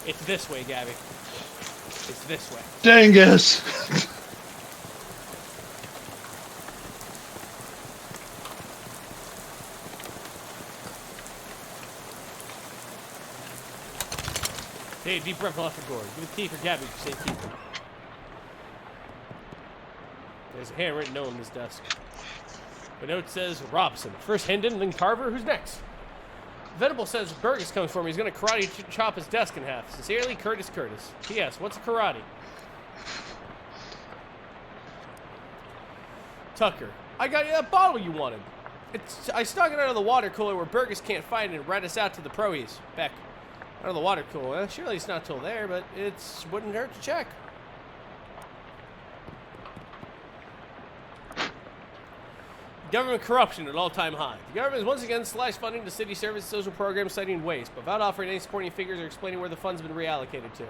It's this way, Gabby. It's this way. Dangus! Hey, deep breath off the gourd. Give a key for Gabby for safekeeping. There's a handwritten note on his desk. The note says, Robson. First Hendon, then Carver. Who's next? Venable says Burgess comes for me. He's going to karate chop his desk in half. Sincerely, Curtis. P.S. What's a karate? Tucker. I got you that bottle you wanted. I stuck it out of the water cooler where Burgess can't find it and rat us out to the proes. Beck. Out of the water cooler. Surely it's not till there, but it wouldn't hurt to check. Government corruption at all-time high. The government has once again slashed funding to city service social programs citing waste, but without offering any supporting figures or explaining where the funds have been reallocated to.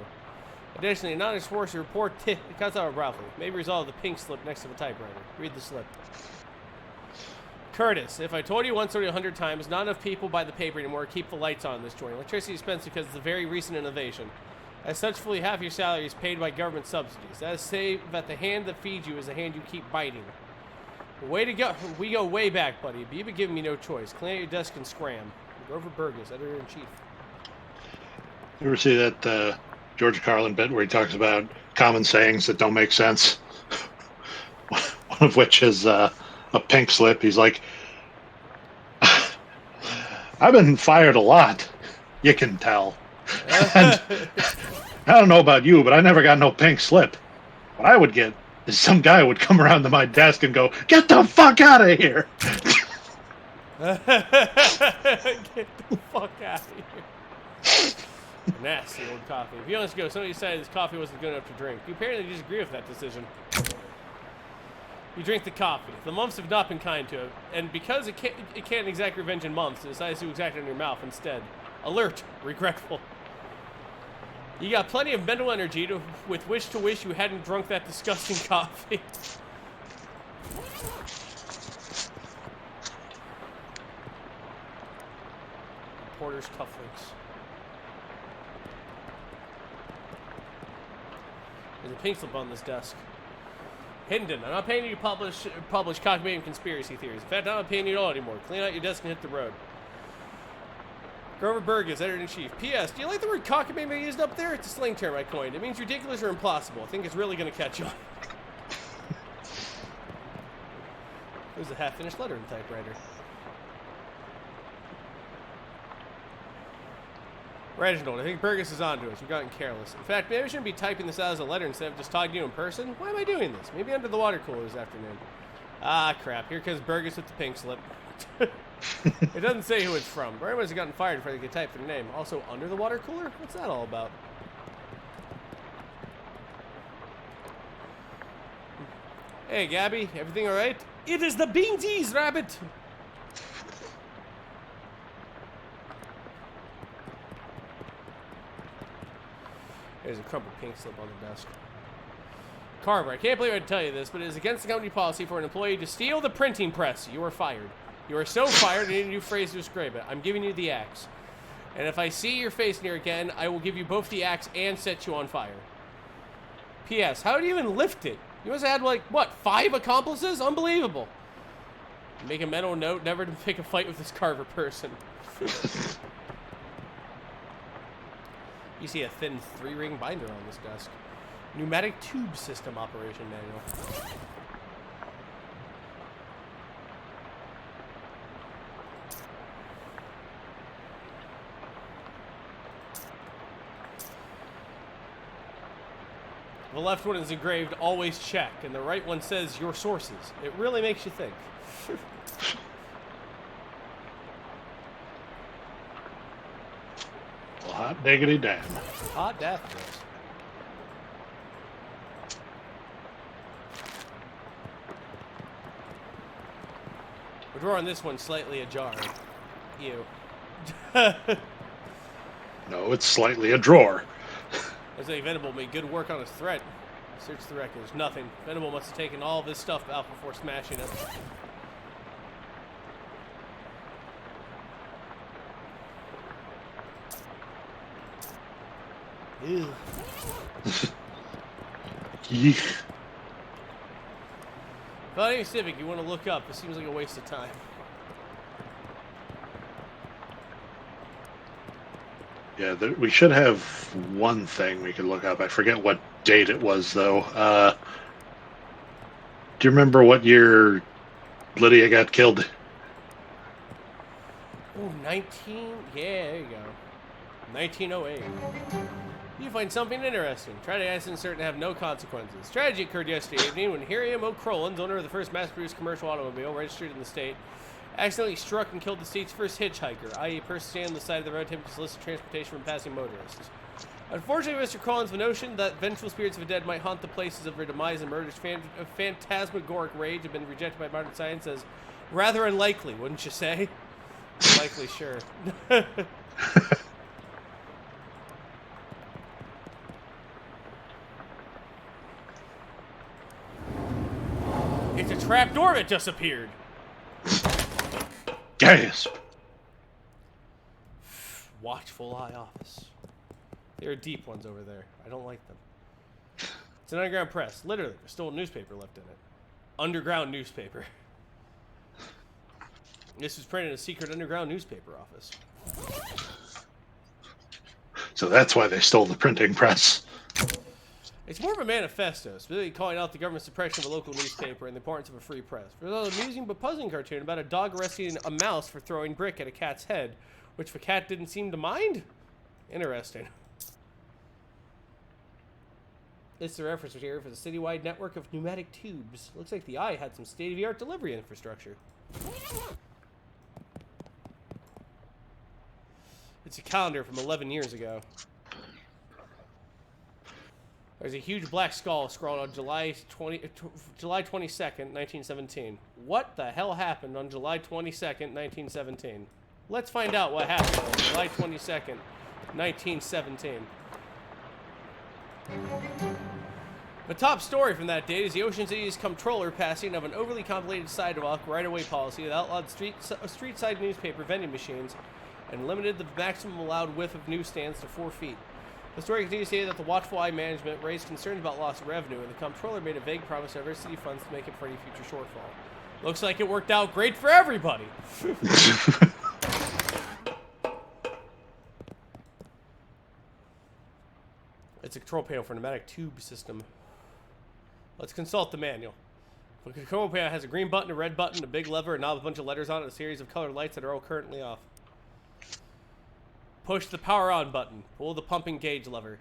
Additionally, a non-explosive report it cuts out abruptly. Maybe resolve the pink slip next to the typewriter. Read the slip. Curtis, if I told you once or 100 times, not enough people buy the paper anymore. Keep the lights on in this joint. Electricity is expensive because it's a very recent innovation. As such, fully half your salary is paid by government subsidies. That is to say that the hand that feeds you is the hand you keep biting. Way to go. We go way back, buddy, but you've been giving me no choice. Clean out your desk and scram. Go over Burgess, editor-in-chief. You ever see that George Carlin bit where he talks about common sayings that don't make sense? One of which is a pink slip. He's like, I've been fired a lot. You can tell. And I don't know about you, but I never got no pink slip. What I would get some guy would come around to my desk and go, "Get the fuck out of here!" Get the fuck out of here. Nasty old coffee. If you honest go, somebody decided this coffee wasn't good enough to drink. You apparently disagree with that decision. You drink the coffee. The months have not been kind to it, and because it can't exact revenge in months, it decides to exact it in your mouth instead. Alert, regretful. You got plenty of mental energy with which to wish you hadn't drunk that disgusting coffee. Porter's cufflinks. There's a pink slip on this desk. Hinden, I'm not paying you to publish cockamamie conspiracy theories. In fact, I'm not paying you at all anymore. Clean out your desk and hit the road. Grover Burgess, editor-in-chief. P.S. Do you like the word cockamamie used up there? It's a slang term I coined. It means ridiculous or impossible. I think it's really going to catch on. There's a half-finished letter in the typewriter. Reginald, I think Burgess is onto us. We've gotten careless. In fact, maybe I shouldn't be typing this out as a letter instead of just talking to you in person. Why am I doing this? Maybe under the water cooler this afternoon. Ah, crap. Here comes Burgess with the pink slip. It doesn't say who it's from. Brian must have gotten fired before they could type their name. Also, under the water cooler? What's that all about? Hey, Gabby. Everything all right? It is the Beansies, Rabbit! There's a crumpled pink slip on the desk. Carver, I can't believe I tell you this, but it is against the company policy for an employee to steal the printing press. You are fired. You are so fired, I need a new phrase to describe it. I'm giving you the axe. And if I see your face near again, I will give you both the axe and set you on fire. P.S. How did you even lift it? You must have had, like, what, 5 accomplices? Unbelievable. Make a mental note never to pick a fight with this Carver person. You see a thin 3-ring binder on this desk. Pneumatic tube system operation manual. The left one is engraved, always check, and the right one says, your sources. It really makes you think. Well, hot diggity damn. Hot daffodils. The drawer on this one's slightly ajar. Ew. No, it's slightly a drawer. I say Venable made good work on his threat. Search the records. Nothing. Venable must have taken all of this stuff out before smashing it. Ew. Yeesh. About any civic you want to look up, it seems like a waste of time. Yeah, we should have one thing we could look up. I forget what date it was, though. Do you remember what year Lydia got killed? Ooh, 19... Yeah, there you go. 1908. You find something interesting. Try to ask insert and have no consequences. Tragedy occurred yesterday evening when Hiram O'Crollins, owner of the first mass-produced commercial automobile registered in the state, accidentally struck and killed the state's first hitchhiker, i.e. a person standing on the side of the road attempting to solicit transportation from passing motorists. Unfortunately, Mr. Collins, the notion that vengeful spirits of the dead might haunt the places of their demise and murder's phantasmagoric rage have been rejected by modern science as rather unlikely, wouldn't you say? Unlikely, sure. It's a trapdoor that just appeared. Gasp. Watchful eye office. There are deep ones over there. I don't like them. It's an underground press. Literally, there's still a newspaper left in it. Underground newspaper. This was printed in a secret underground newspaper office. So that's why they stole the printing press. It's more of a manifesto, specifically calling out the government's suppression of a local newspaper and the importance of a free press. There's an amusing but puzzling cartoon about a dog arresting a mouse for throwing brick at a cat's head, which the cat didn't seem to mind. Interesting. It's the reference material for the citywide network of pneumatic tubes. Looks like the Eye had some state-of-the-art delivery infrastructure. It's a calendar from 11 years ago. There's a huge black skull scrawled on July 22nd, 1917. What the hell happened on July 22nd, 1917? Let's find out what happened on July 22nd, 1917. The top story from that date is the Ocean City's comptroller passing of an overly complicated sidewalk right-of-way policy that outlawed street-side newspaper vending machines and limited the maximum allowed width of newsstands to 4 feet. The story continues to say that the Watchful Eye management raised concerns about loss of revenue, and the comptroller made a vague promise to divert city funds to make it for any future shortfall. Looks like it worked out great for everybody. It's a control panel for a pneumatic tube system. Let's consult the manual. The control panel has a green button, a red button, a big lever, a knob, a bunch of letters on it, and a series of colored lights that are all currently off. Push the power on button. Pull the pumping gauge lever.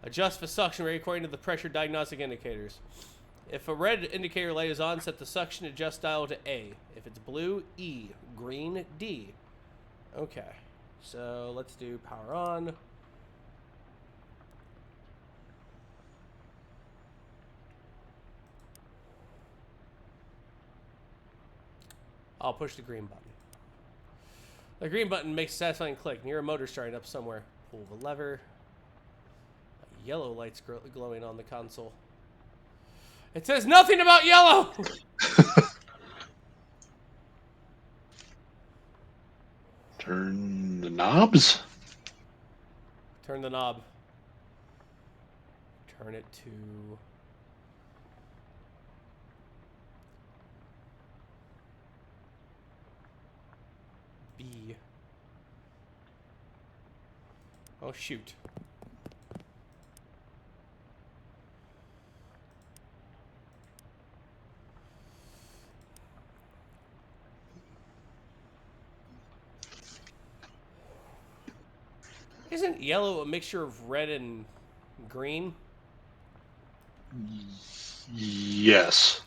Adjust the suction rate according to the pressure diagnostic indicators. If a red indicator light is on, set the suction adjust dial to A. If it's blue, E. Green, D. Okay. So let's do power on. I'll push the green button. The green button makes a satisfying click near a motor starting up somewhere. Pull the lever. A yellow light's glowing on the console. It says nothing about yellow! Turn the knobs? Turn the knob. Turn it to... B. Oh, shoot. Isn't yellow a mixture of red and green? Yes.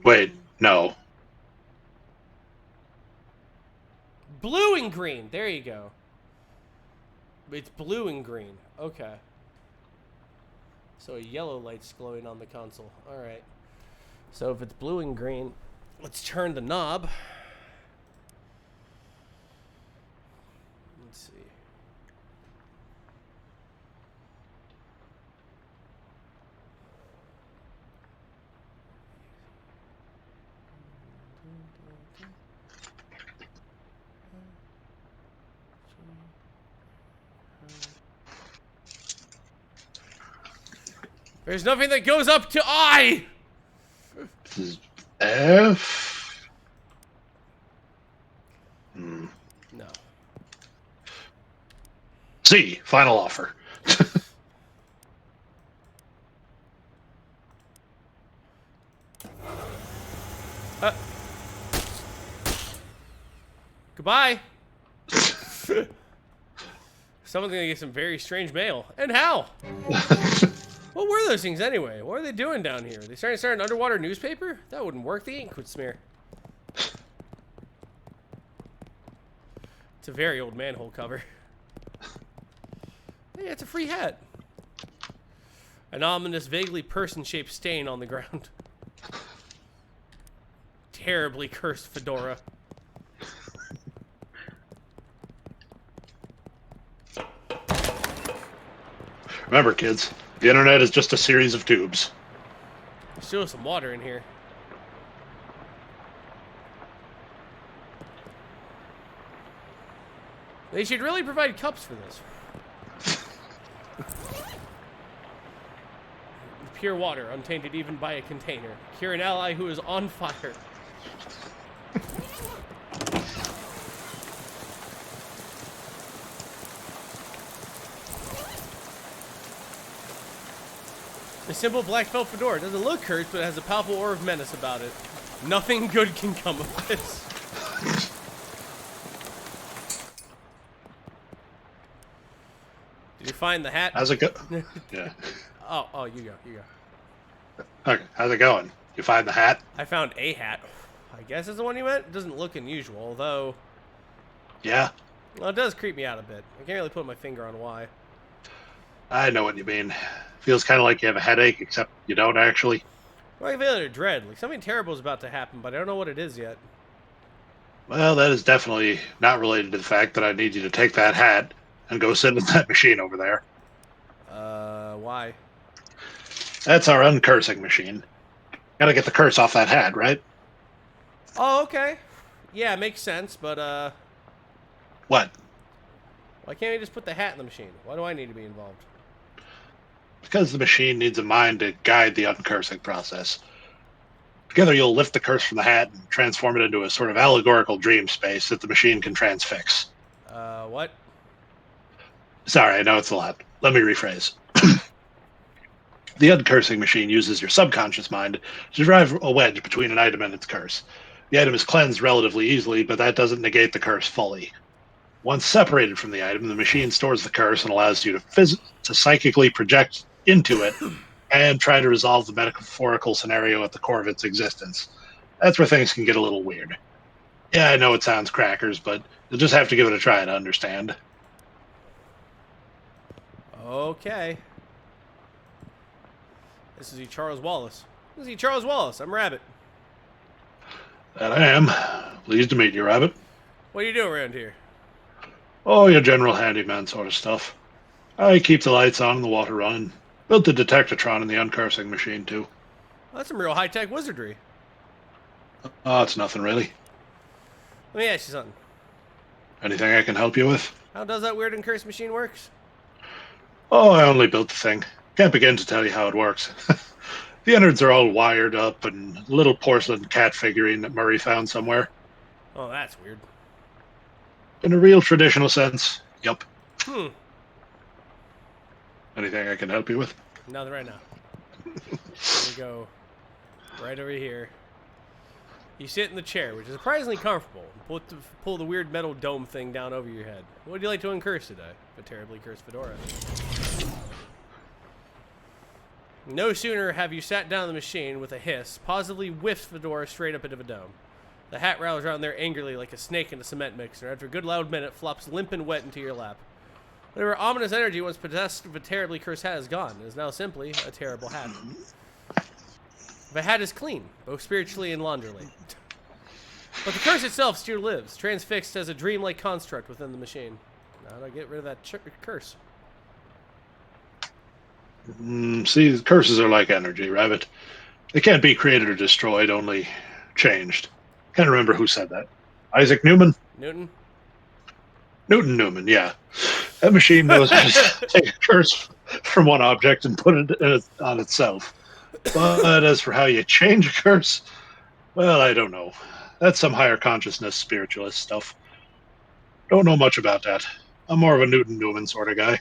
Wait, no. Blue and green. There you go. It's blue and green. Okay. So a yellow light's glowing on the console. All right. So if it's blue and green, let's turn the knob. Let's see. There's nothing that goes up to I! This is F? Hmm. No. C, final offer. Goodbye. Someone's gonna get some very strange mail. And how? What were those things anyway? What are they doing down here? Are they starting to start an underwater newspaper? That wouldn't work. The ink would smear. It's a very old manhole cover. Hey, it's a free hat. An ominous, vaguely person-shaped stain on the ground. Terribly cursed fedora. Remember, kids, the internet is just a series of tubes. There's still some water in here. They should really provide cups for this. Pure water, untainted even by a container. Cure an ally who is on fire. The simple black felt fedora doesn't look cursed, but it has a palpable aura of menace about it. Nothing good can come of this. Did you find the hat? How's it go? Yeah. Oh, you go. Okay, how's it going? You find the hat? I found a hat. I guess is the one you meant? It doesn't look unusual, although... Yeah, Well, it does creep me out a bit. I can't really put my finger on why. I know what you mean. Feels kind of like you have a headache, except you don't actually. Well, I feel a dread. Like something terrible is about to happen, but I don't know what it is yet. Well, that is definitely not related to the fact that I need you to take that hat and go sit in that machine over there. Why? That's our uncursing machine. Gotta get the curse off that hat, right? Oh, okay. Yeah, it makes sense, but, What? why can't we just put the hat in the machine? Why do I need to be involved? Because the machine needs a mind to guide the uncursing process. Together, you'll lift the curse from the hat and transform it into a sort of allegorical dream space that the machine can transfix. What? Sorry, I know it's a lot. Let me rephrase. The uncursing machine uses your subconscious mind to drive a wedge between an item and its curse. The item is cleansed relatively easily, but that doesn't negate the curse fully. Once separated from the item, the machine stores the curse and allows you to psychically project into it and try to resolve the metaphorical scenario at the core of its existence. That's where things can get a little weird. Yeah, I know it sounds crackers, but you'll just have to give it a try to understand. Okay. This is Charles Wallace. I'm Rabbit. That I am. Pleased to meet you, Rabbit. What do you do around here? Oh, your general handyman sort of stuff. I keep the lights on and the water running. Built the detectatron in the uncursing machine, too. Well, that's some real high-tech wizardry. Oh, it's nothing really. Let me ask you something. Anything I can help you with? How does that weird uncursed machine works? Oh, I only built the thing. Can't begin to tell you how it works. The innards are all wired up and a little porcelain cat figurine that Murray found somewhere. Oh, that's weird. In a real traditional sense, yup. Hmm. Anything I can help you with? Nothing right now. Here we go. Right over here. You sit in the chair, which is surprisingly comfortable. Pull the weird metal dome thing down over your head. What would you like to uncurse today? A terribly cursed fedora. No sooner have you sat down the machine with a hiss, positively whiffs fedora straight up into the dome. The hat rattles around there angrily like a snake in a cement mixer. After a good loud minute, flops limp and wet into your lap. Whatever ominous energy once possessed of a terribly cursed hat is gone. It is now simply a terrible hat. The hat is clean, both spiritually and launderly. But the curse itself still lives, transfixed as a dreamlike construct within the machine. How do I get rid of that curse? See, curses are like energy, Rabbit. They can't be created or destroyed, only changed. Can't remember who said that. Isaac Newman? Newton? Newton, yeah. That machine knows how to take a curse from one object and put it on itself. But as for how you change a curse, well, I don't know. That's some higher consciousness spiritualist stuff. Don't know much about that. I'm more of a Newton sort of guy.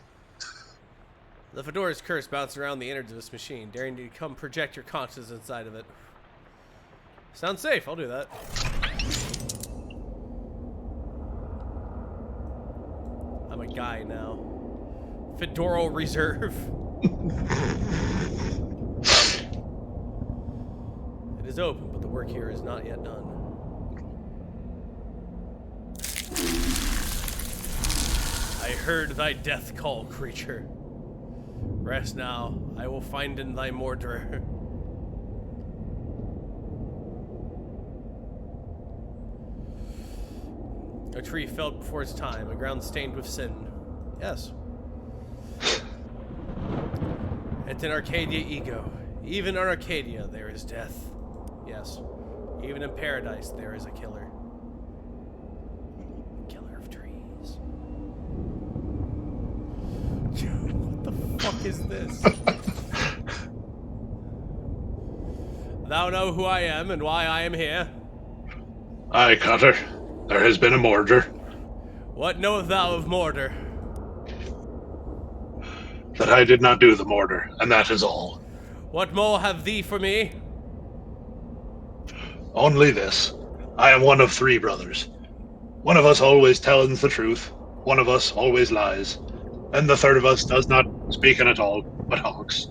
The fedora's curse bounced around the innards of this machine, daring to come project your consciousness inside of it. Sounds safe, I'll do that. I'm a guy now. Fedora Reserve. It is open, but the work here is not yet done. I heard thy death call, creature. Rest now, I will find in thy mortar. A tree felled before its time, a ground stained with sin. Yes. It's an Arcadia ego. Even in Arcadia, there is death. Yes. Even in paradise, there is a killer. Killer of trees. What the fuck is this? Thou know who I am and why I am here? Aye, Cutter. There has been a murder. What knowest thou of murder? That I did not do the murder, and that is all. What more have thee for me? Only this. I am one of 3 brothers. One of us always tells the truth. One of us always lies. And the third of us does not speak in at all, but honks.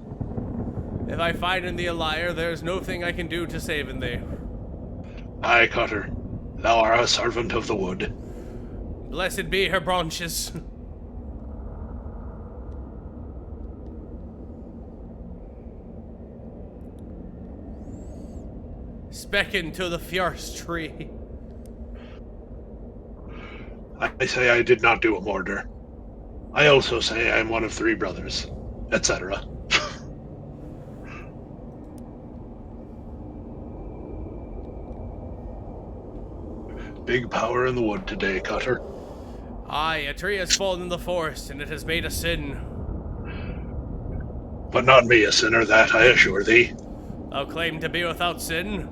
If I find in thee a liar, there is no thing I can do to save in thee. Aye, Cutter, thou art a servant of the wood. Blessed be her branches. Specken to the fierce tree. I say I did not do a murder. I also say I am one of 3 brothers, etc. Big power in the wood today, Cutter. Aye, a tree has fallen in the forest, and it has made a sin. But not me a sinner, that I assure thee. Thou claim to be without sin?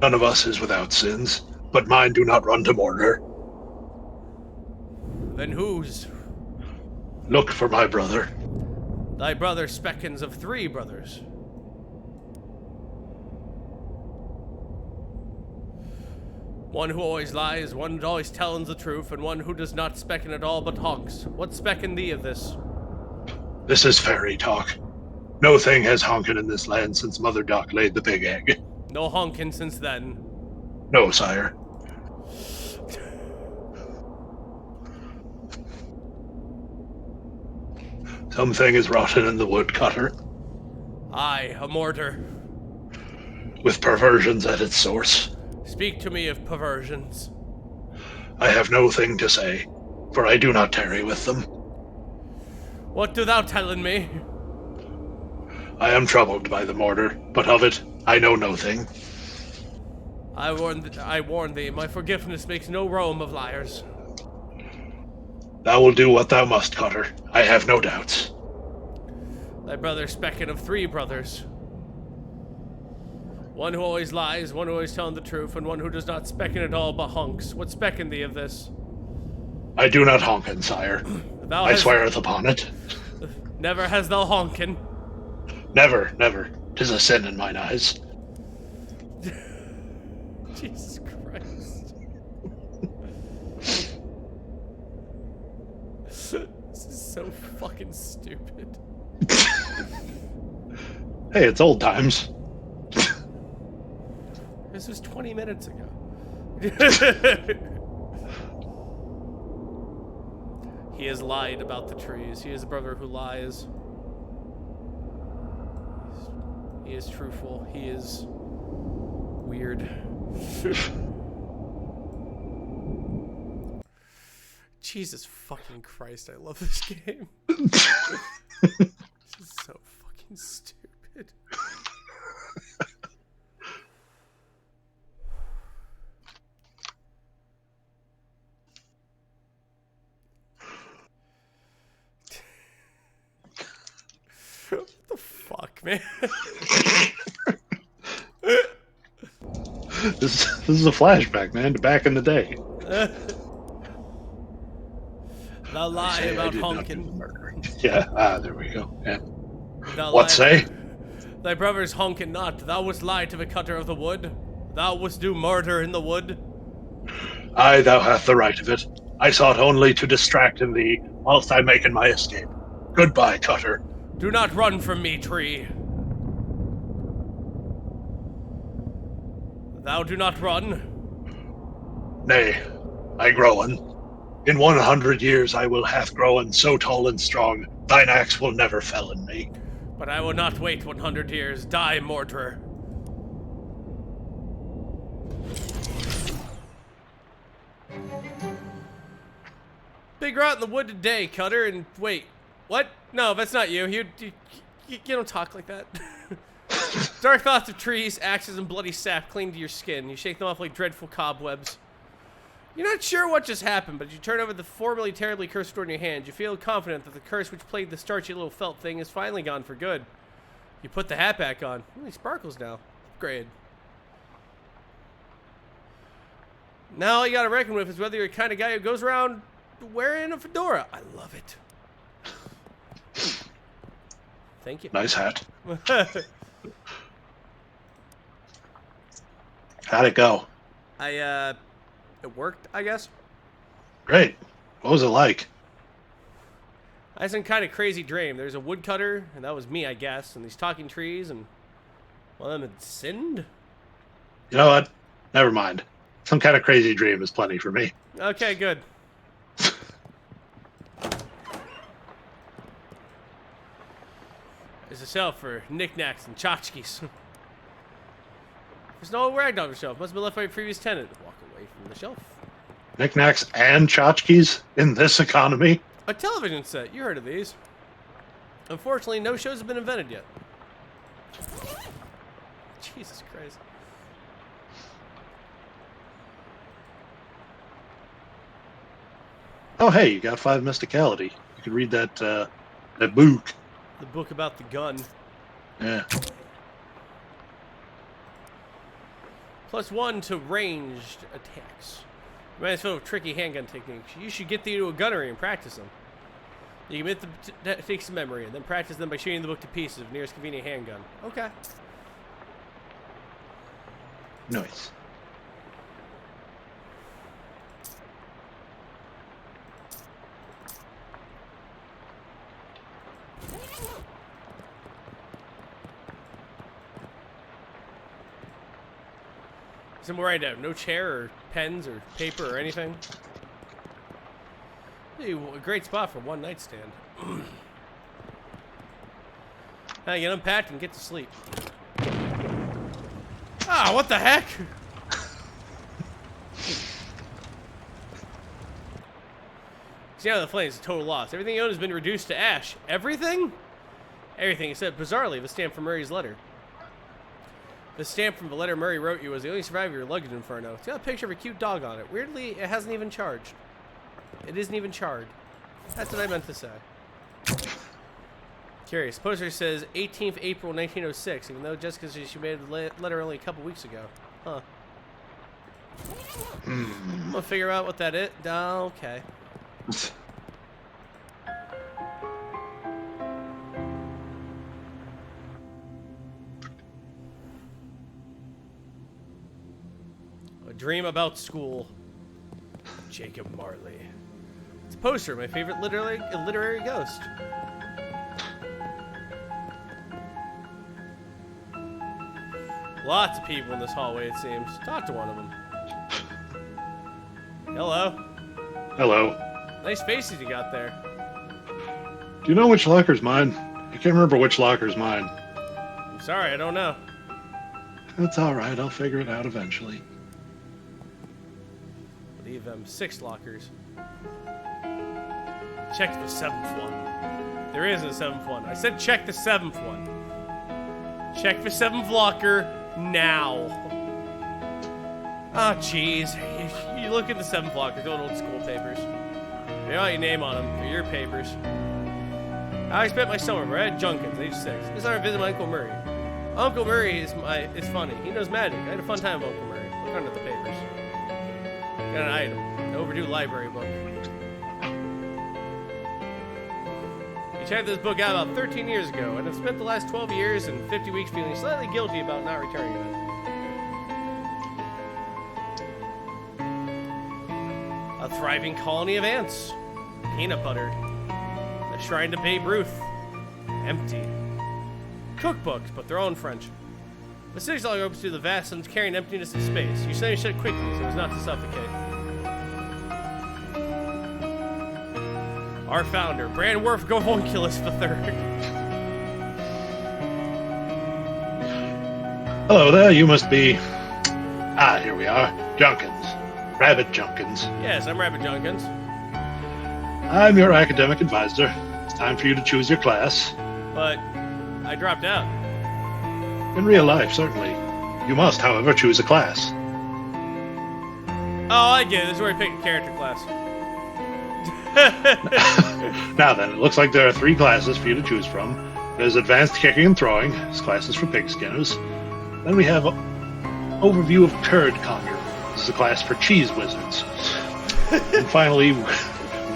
None of us is without sins, but mine do not run to murder. Then whose? Look for my brother. Thy brother Speckens of 3 brothers. One who always lies, one who always tells the truth, and one who does not specken at all but honks. What specken thee of this? This is fairy talk. No thing has honkin' in this land since Mother Doc laid the big egg. No honkin' since then. No, sire. Something is rotten in the wood, Cutter, Aye, a mortar. with perversions at its source. Speak to me of perversions. I have no thing to say, for I do not tarry with them. What do thou tellin' me? I am troubled by the mortar, but of it I know no thing. I warn thee, my forgiveness makes no roam of liars. Thou will do what thou must, Cutter. I have no doubts. Thy brother Specken of 3 brothers. One who always lies, one who always telling the truth, and one who does not specken at all but honks. What specken thee of this? I do not honkin, sire. I sweareth upon it. Never has thou honkin'. Never, never. 'Tis a sin in mine eyes. Jesus Christ. This is so fucking stupid. Hey, it's old times. This was 20 minutes ago. He has lied about the trees. He is a brother who lies. He is truthful. He is weird. Jesus fucking Christ, I love this game. This is so fucking stupid. What the fuck, man? This is a flashback, man, to back in the day. Thou lie Say I about did not do honkin'. the murder. Yeah, there we go. Yeah. Thou What lie- say? Thy brother's honkin' not. Thou wast lie to the cutter of the wood. Thou wast do murder in the wood. Aye, thou hast the right of it. I sought only to distract in thee whilst I making my escape. Goodbye, Cutter. Do not run from me, tree. Thou do not run. Nay, I growen. In 100 years I will hath grown so tall and strong, thine axe will never fell in me. But I will not wait 100 years. Die, mortar. Big rot in the wood today, Cutter, and wait. What? No, that's not you. You don't talk like that. Dark thoughts of trees, axes, and bloody sap cling to your skin. You shake them off like dreadful cobwebs. You're not sure what just happened, but you turn over the formerly terribly cursed sword in your hand. You feel confident that the curse which plagued the starchy little felt thing is finally gone for good. You put the hat back on. Ooh, he sparkles now. Upgrade. Now all you gotta reckon with is whether you're the kind of guy who goes around wearing a fedora. I love it. Thank you. Nice hat. How'd it go? It worked, I guess. Great. What was it like? I had some kind of crazy dream. There's a woodcutter, and that was me, I guess, and these talking trees, and one of them had sinned. You know what? Never mind. Some kind of crazy dream is plenty for me. Okay, good. There's a shelf for knickknacks and tchotchkes. There's no rag on the shelf. Must have been left by a previous tenant. Walk away from the shelf. Knickknacks and tchotchkes in this economy? A television set. You heard of these. Unfortunately, no shows have been invented yet. Jesus Christ. Oh, hey, you got 5 Mysticality. You could read that book. The book about the gun. Yeah. +1 to ranged attacks. Reminds me of tricky handgun techniques. You should get these to a gunnery and practice them. You commit that takes some memory, and then practice them by shooting the book to pieces of nearest convenient handgun. Okay. Nice. Somewhere right now. No chair or pens or paper or anything. Hey, a great spot for one night stand. Now get unpacked and get to sleep. Ah, what the heck? See how the flames, a total loss. Everything you own has been reduced to ash. Everything? Everything except, bizarrely, the stamp from Murray's letter. The stamp from the letter Murray wrote you was the only survivor of your luggage inferno. It's got a picture of a cute dog on it. Weirdly, it hasn't even charged. It isn't even charred. That's what I meant to say. Curious. Poster says 18th April 1906, even though Jessica says she made the letter only a couple weeks ago. Huh. I'm gonna figure out what that is. Oh, okay. A dream about school. Jacob Marley. It's a poster, my favorite literary ghost. Lots of people in this hallway, it seems. Talk to one of them. Hello. Hello. Nice faces you got there. Do you know which locker's mine? I can't remember which locker's mine. I'm sorry, I don't know. That's alright, I'll figure it out eventually. Leave them 6 lockers. Check the 7th one. There is a 7th one. I said check the 7th one. Check the 7th locker now. Oh, jeez. You look at the 7th locker, those old school papers. You know your name on them. They're your papers. I spent my summer right at Junkins, age 6. This time I visited my Uncle Murray. Uncle Murray is funny. He knows magic. I had a fun time with Uncle Murray. Look under the papers. Got an item. An overdue library book. You checked this book out about 13 years ago, and have spent the last 12 years and 50 weeks feeling slightly guilty about not returning it. A thriving colony of ants. Peanut butter. A shrine to Babe Ruth. Empty. Cookbooks, but they're all in French. The 6 log opens to the vast and carrying emptiness of space. You suddenly shut quickly so as not to suffocate. Our founder, Brandwerf Gohonculus III. Hello there, you must be... Ah, here we are. Junkins. Rabbit Junkins. Yes, I'm Rabbit Junkins. I'm your academic advisor. It's time for you to choose your class. But I dropped out. In real life, certainly. You must, however, choose a class. Oh, I get it. This is where I pick a character class. Now then, it looks like there are 3 classes for you to choose from. There's Advanced Kicking and Throwing. This class is for pig skinners. Then we have Overview of Curd Conjurer. This is a class for cheese wizards. And finally,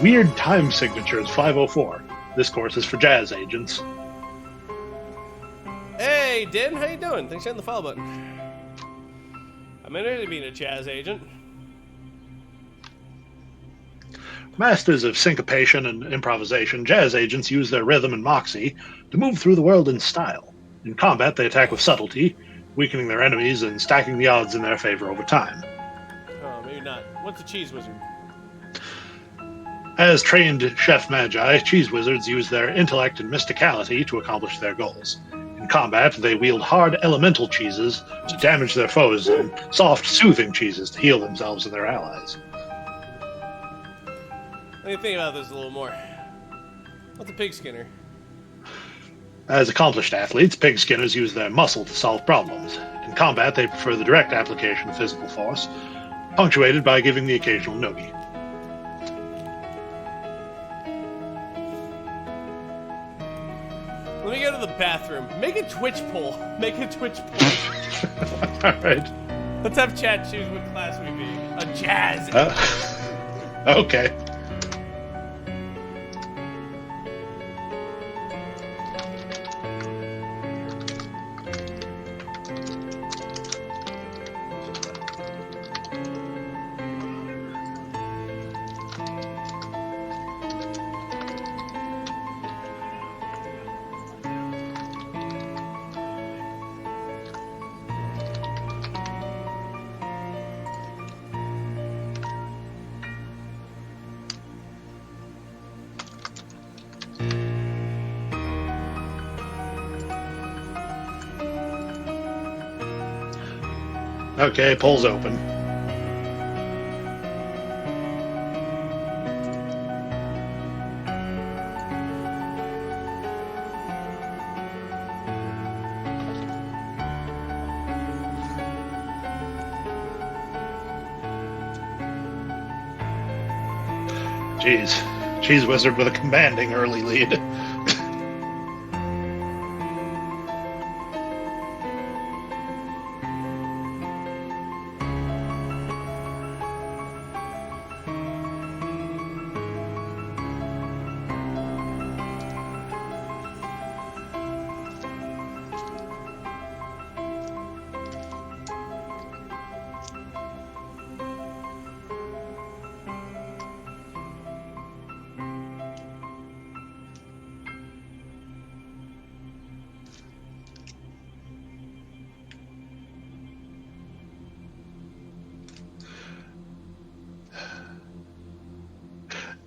Weird Time Signatures 504. This course is for jazz agents. Hey, Din, how you doing? Thanks for hitting the follow button. I'm interested in being a jazz agent. Masters of syncopation and improvisation, jazz agents use their rhythm and moxie to move through the world in style. In combat, they attack with subtlety, weakening their enemies and stacking the odds in their favor over time. Oh, maybe not. What's a cheese wizard? As trained chef magi, cheese wizards use their intellect and mysticality to accomplish their goals. In combat, they wield hard elemental cheeses to damage their foes and soft, soothing cheeses to heal themselves and their allies. Let me think about this a little more. What's a pig skinner? As accomplished athletes, pig skinners use their muscle to solve problems. In combat, they prefer the direct application of physical force, punctuated by giving the occasional noogie. Let me go to the bathroom. Make a Twitch poll. Make a Twitch poll. All right. Let's have chat choose what class we be. A jazz. Okay. Okay, poll's open. Jeez. Cheese Wizard with a commanding early lead.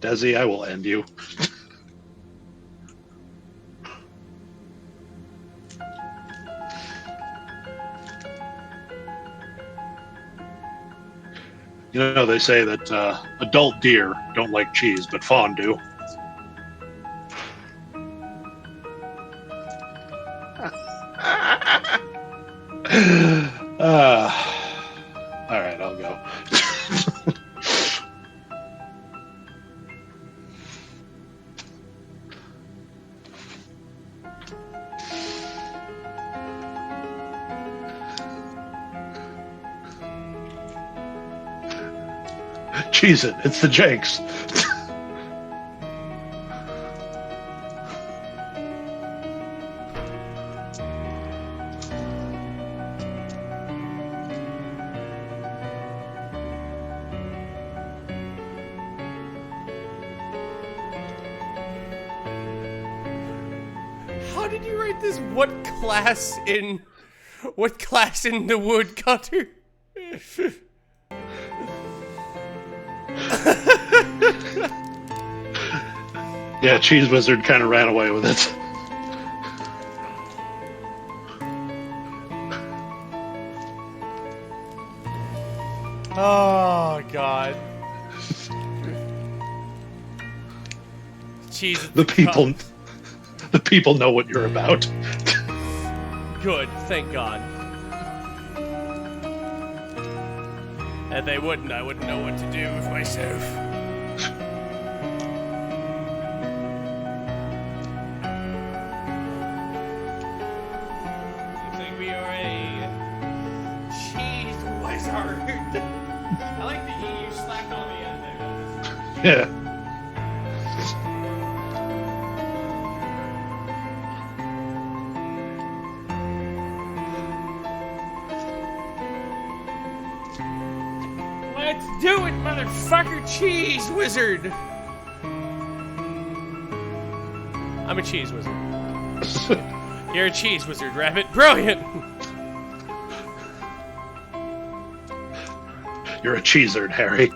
Desi, I will end you. You know, they say that adult deer don't like cheese, but fawn do. All right, I'll go. Cheese it, it's the Jakes. How did you write this? What class in the woodcutter? Yeah, Cheese Wizard kind of ran away with it. Oh God. Cheese. The people know what you're about. Good, thank God. If they wouldn't, I wouldn't know what to do with myself. Looks like we are a cheese wizard. I like that you use slack on the end there. Yeah. Let's do it, motherfucker, cheese wizard! I'm a cheese wizard. You're a cheese wizard, Rabbit. Brilliant! You're a cheesard, Harry.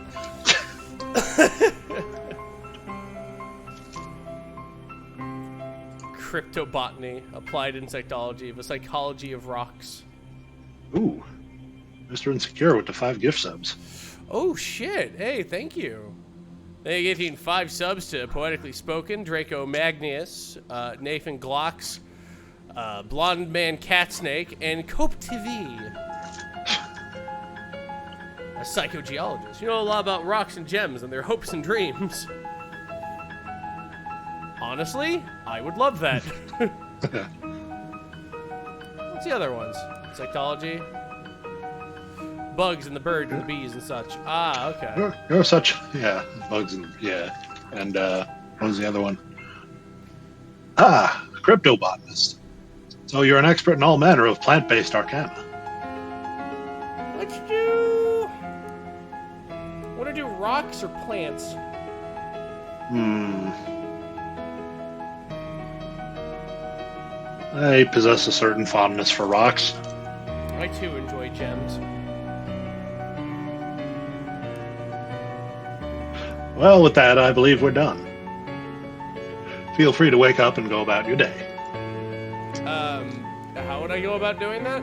Cryptobotany, applied insectology, the psychology of rocks. Ooh. Mr. Insecure with the 5 gift subs. Oh, shit. Hey, thank you. They gave 5 subs to Poetically Spoken, Draco Magnius, Nathan Glocks, Blonde Man Catsnake, and Cope TV. A psychogeologist. You know a lot about rocks and gems and their hopes and dreams. Honestly, I would love that. What's the other ones? Psychology? Bugs and the birds and the bees and such. Ah, okay. You're such, yeah, bugs and, yeah. And, what was the other one? Ah, cryptobotanist. So you're an expert in all manner of plant-based arcana. Let's do... Want to do rocks or plants? I possess a certain fondness for rocks. I too enjoy gems. Well, with that, I believe we're done. Feel free to wake up and go about your day. How would I go about doing that?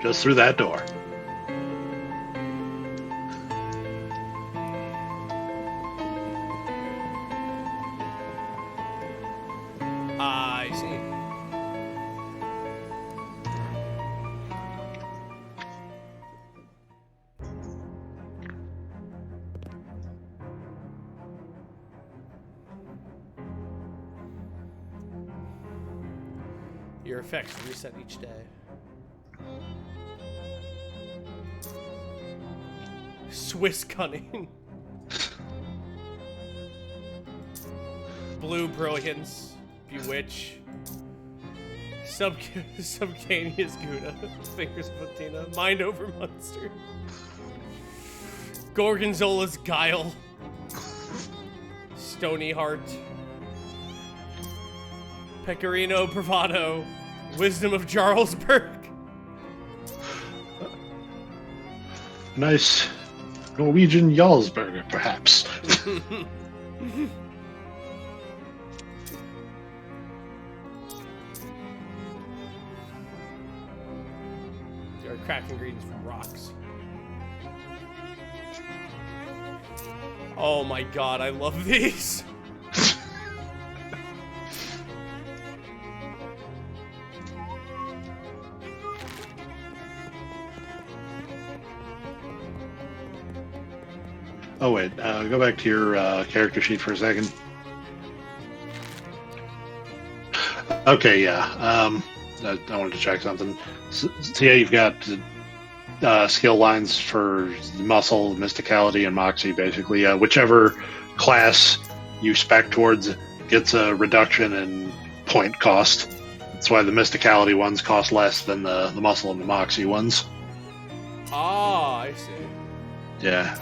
Just through that door. I see. Your effects reset each day. Swiss cunning. Blue brilliance. Bewitch. Subcutaneous Gouda. Fingers of Patina. Mind over monster. Gorgonzola's guile. Stony heart. Pecorino bravado. Wisdom of Jarlsberg. Nice Norwegian Jarlsberger, perhaps. There are cracked ingredients from rocks. Oh my god, I love these. Oh, wait. Go back to your character sheet for a second. Okay, yeah. I wanted to check something. So yeah, you've got skill lines for muscle, mysticality, and moxie, basically. Whichever class you spec towards gets a reduction in point cost. That's why the mysticality ones cost less than the muscle and the moxie ones. Ah, I see. Yeah,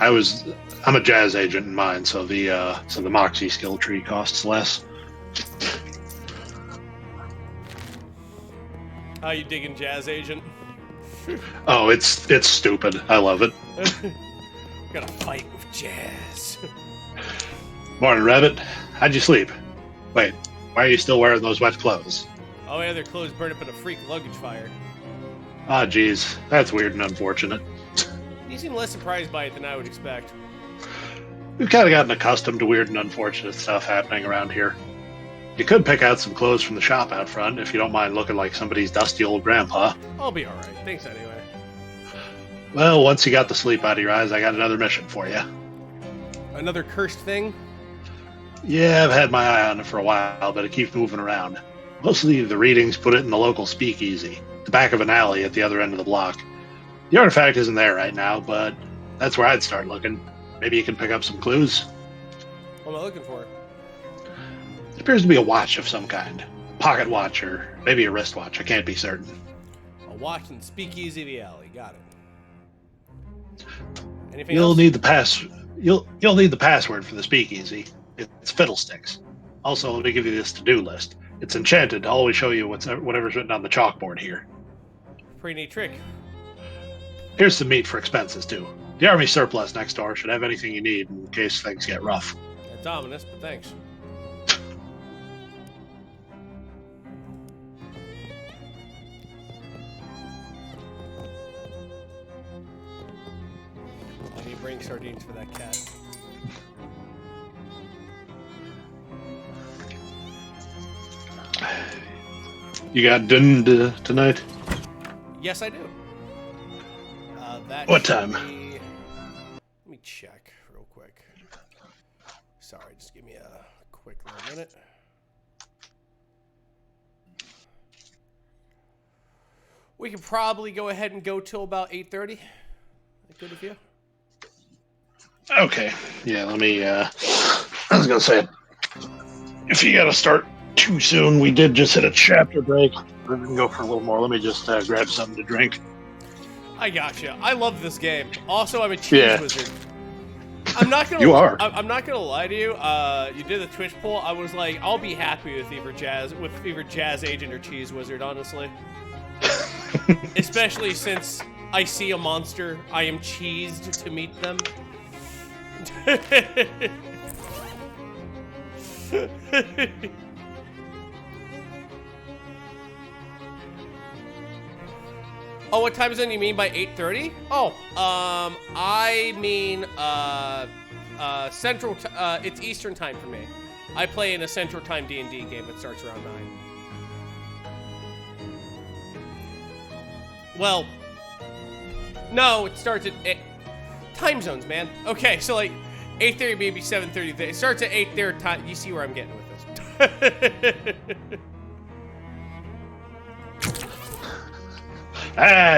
I'm a jazz agent in mine, so the moxie skill tree costs less. How you digging, Jazz Agent? Oh, it's stupid. I love it. Gonna fight with Jazz. Morning, Rabbit. How'd you sleep? Wait, why are you still wearing those wet clothes? Oh yeah, their clothes burned up in a freak luggage fire. Ah, geez, that's weird and unfortunate. You seem less surprised by it than I would expect. We've kind of gotten accustomed to weird and unfortunate stuff happening around here. You could pick out some clothes from the shop out front if you don't mind looking like somebody's dusty old grandpa. I'll be alright. Thanks anyway. Well, once you got the sleep out of your eyes, I got another mission for you. Another cursed thing? Yeah, I've had my eye on it for a while, but it keeps moving around. Mostly the readings put it in the local speakeasy, the back of an alley at the other end of the block. The artifact isn't there right now, but that's where I'd start looking. Maybe you can pick up some clues. What am I looking for? It appears to be a watch of some kind. Pocket watch, or maybe a wristwatch. I can't be certain. A watch and speakeasy the alley. Got it. Anything You'll else? need the pass. You'll need the password for the speakeasy. It's Fiddlesticks. Also, let me give you this to-do list. It's enchanted to always show you whatever's written on the chalkboard here. Pretty neat trick. Here's some meat for expenses, too. The army surplus next door should have anything you need in case things get rough. That's ominous, but thanks. I need to bring sardines for that cat. You got dinner tonight? Yes, I do. What time? Let me check real quick. Sorry, just give me a quick little minute. We could probably go ahead and go till about 8:30. That good with you? Okay. Yeah, let me, I was gonna say, if you gotta start too soon, we did just hit a chapter break. We can go for a little more. Let me just grab something to drink. I gotcha. I love this game. Also, I'm a cheese wizard. I'm not gonna. You are. I'm not gonna lie to you. You did the Twitch poll. I was like, I'll be happy with either jazz agent or cheese wizard, honestly. Especially since I see a monster, I am cheesed to meet them. Oh, what time zone you mean by 8:30? Oh, I mean, Central, it's Eastern time for me. I play in a Central Time D&D game that starts around 9. Well, no, it starts at 8. Time zones, man. Okay, so like 8:30, maybe 7:30. It starts at 8 their time. You see where I'm getting with this.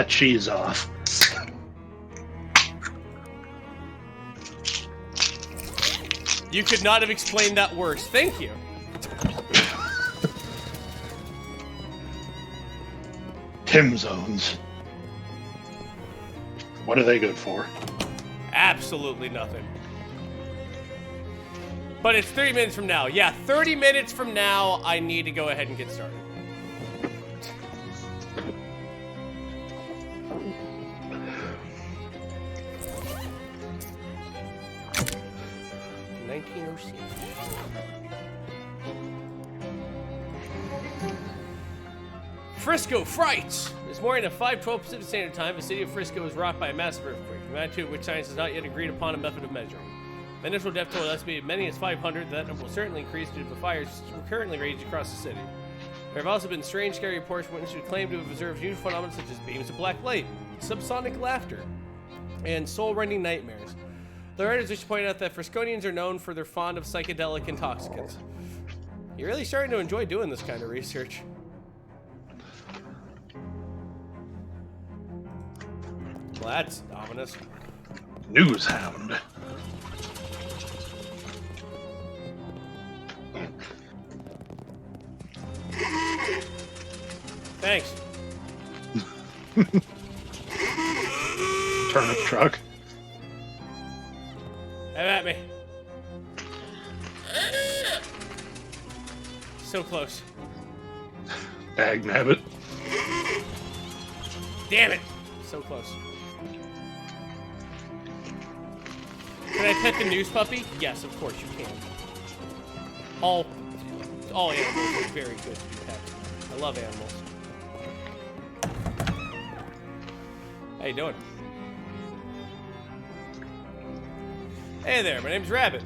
Cheese off. You could not have explained that worse. Thank you. Tim zones. What are they good for? Absolutely nothing. But it's 30 minutes from now. Yeah, 30 minutes from now, I need to go ahead and get started. Frisco frights! This morning at 5:12 Pacific Standard Time, the city of Frisco was rocked by a massive earthquake, the magnitude of which science has not yet agreed upon a method of measuring. The initial death toll estimated many as 500, that number will certainly increase due to the fires currently raging across the city. There have also been strange, scary reports from witnesses who claim to have observed huge phenomena such as beams of black light, subsonic laughter, and soul-rending nightmares. The writers wish to point out that Frisconians are known for their fond of psychedelic intoxicants. You're really starting to enjoy doing this kind of research. Well, that's ominous. News hound. Thanks. Turnip truck. Have at me. So close. Dag nabbit. Damn it. So close. Can I pet the news puppy? Yes, of course you can. All animals are very good to be pet. I love animals. How you doing? Hey there, my name's Rabbit.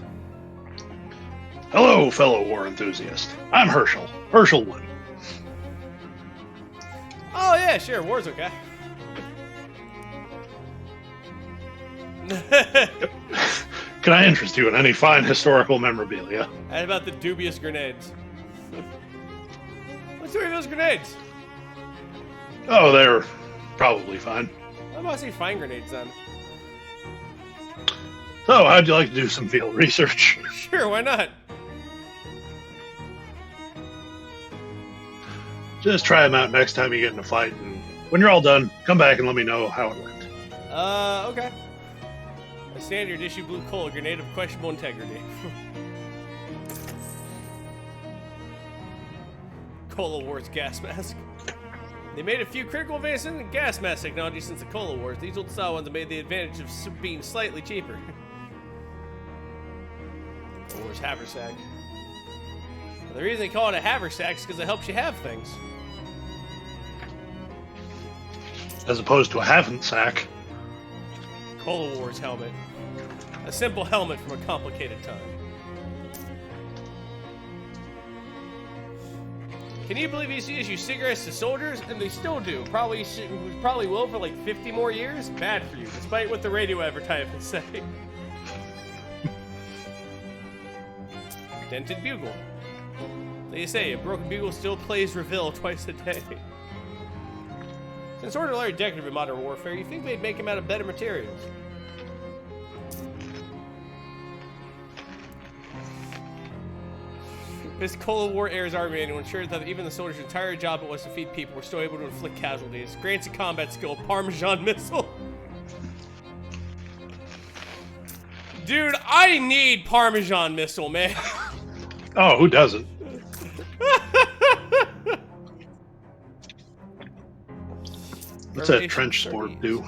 Hello, fellow war enthusiast. I'm Herschel. Herschel Wood. Oh yeah, sure, war's okay. Can I interest you in any fine historical memorabilia? And about the dubious grenades. What's the story of those grenades? Oh, they're probably fine. I must see fine grenades then. So, how'd you like to do some field research? Sure, why not? Just try them out next time you get in a fight, and when you're all done, come back and let me know how it went. Okay. A standard issue blue coal, grenade of questionable integrity. Cola Wars gas mask. They made a few critical advances in gas mask technology since the Cola Wars. These old style ones have made the advantage of being slightly cheaper. Cola Wars haversack. The reason they call it a haversack is because it helps you have things. As opposed to a haven't-sack. Cola Wars helmet. A simple helmet from a complicated time. Can you believe he used to issue cigarettes to soldiers? And they still do. Probably will for like 50 more years. Bad for you, despite what the radio advertisements say. Dented bugle. They say a broken bugle still plays reveal twice a day. Since swords are very decorative in modern warfare, you think they'd make them out of better materials. This Cold War era's army manual ensures that even the soldiers' entire job it was to feed people were still able to inflict casualties. Grants a combat skill, Parmesan missile. Dude, I need Parmesan missile, man. Oh, who doesn't? What's that trench sport do?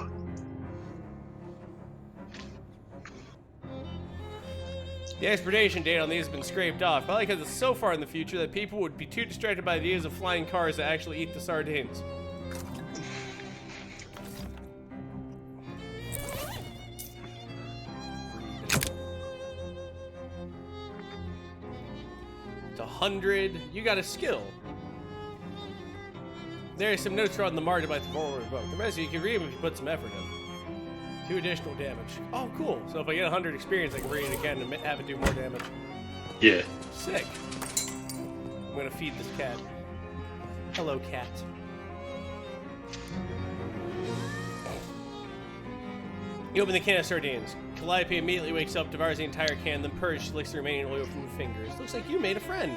The expiration date on these has been scraped off, probably because it's so far in the future that people would be too distracted by ideas of flying cars to actually eat the sardines. It's 100. You got a skill. There are some notes on the margin by the forward book. The rest of you can read them if you put some effort in. 2 additional damage. Oh, cool. So if I get 100 experience, I can read it again and have it do more damage. Yeah. Sick. I'm gonna feed this cat. Hello, cat. You open the can of sardines. Calliope immediately wakes up, devours the entire can, then purges, licks the remaining oil from her fingers. Looks like you made a friend.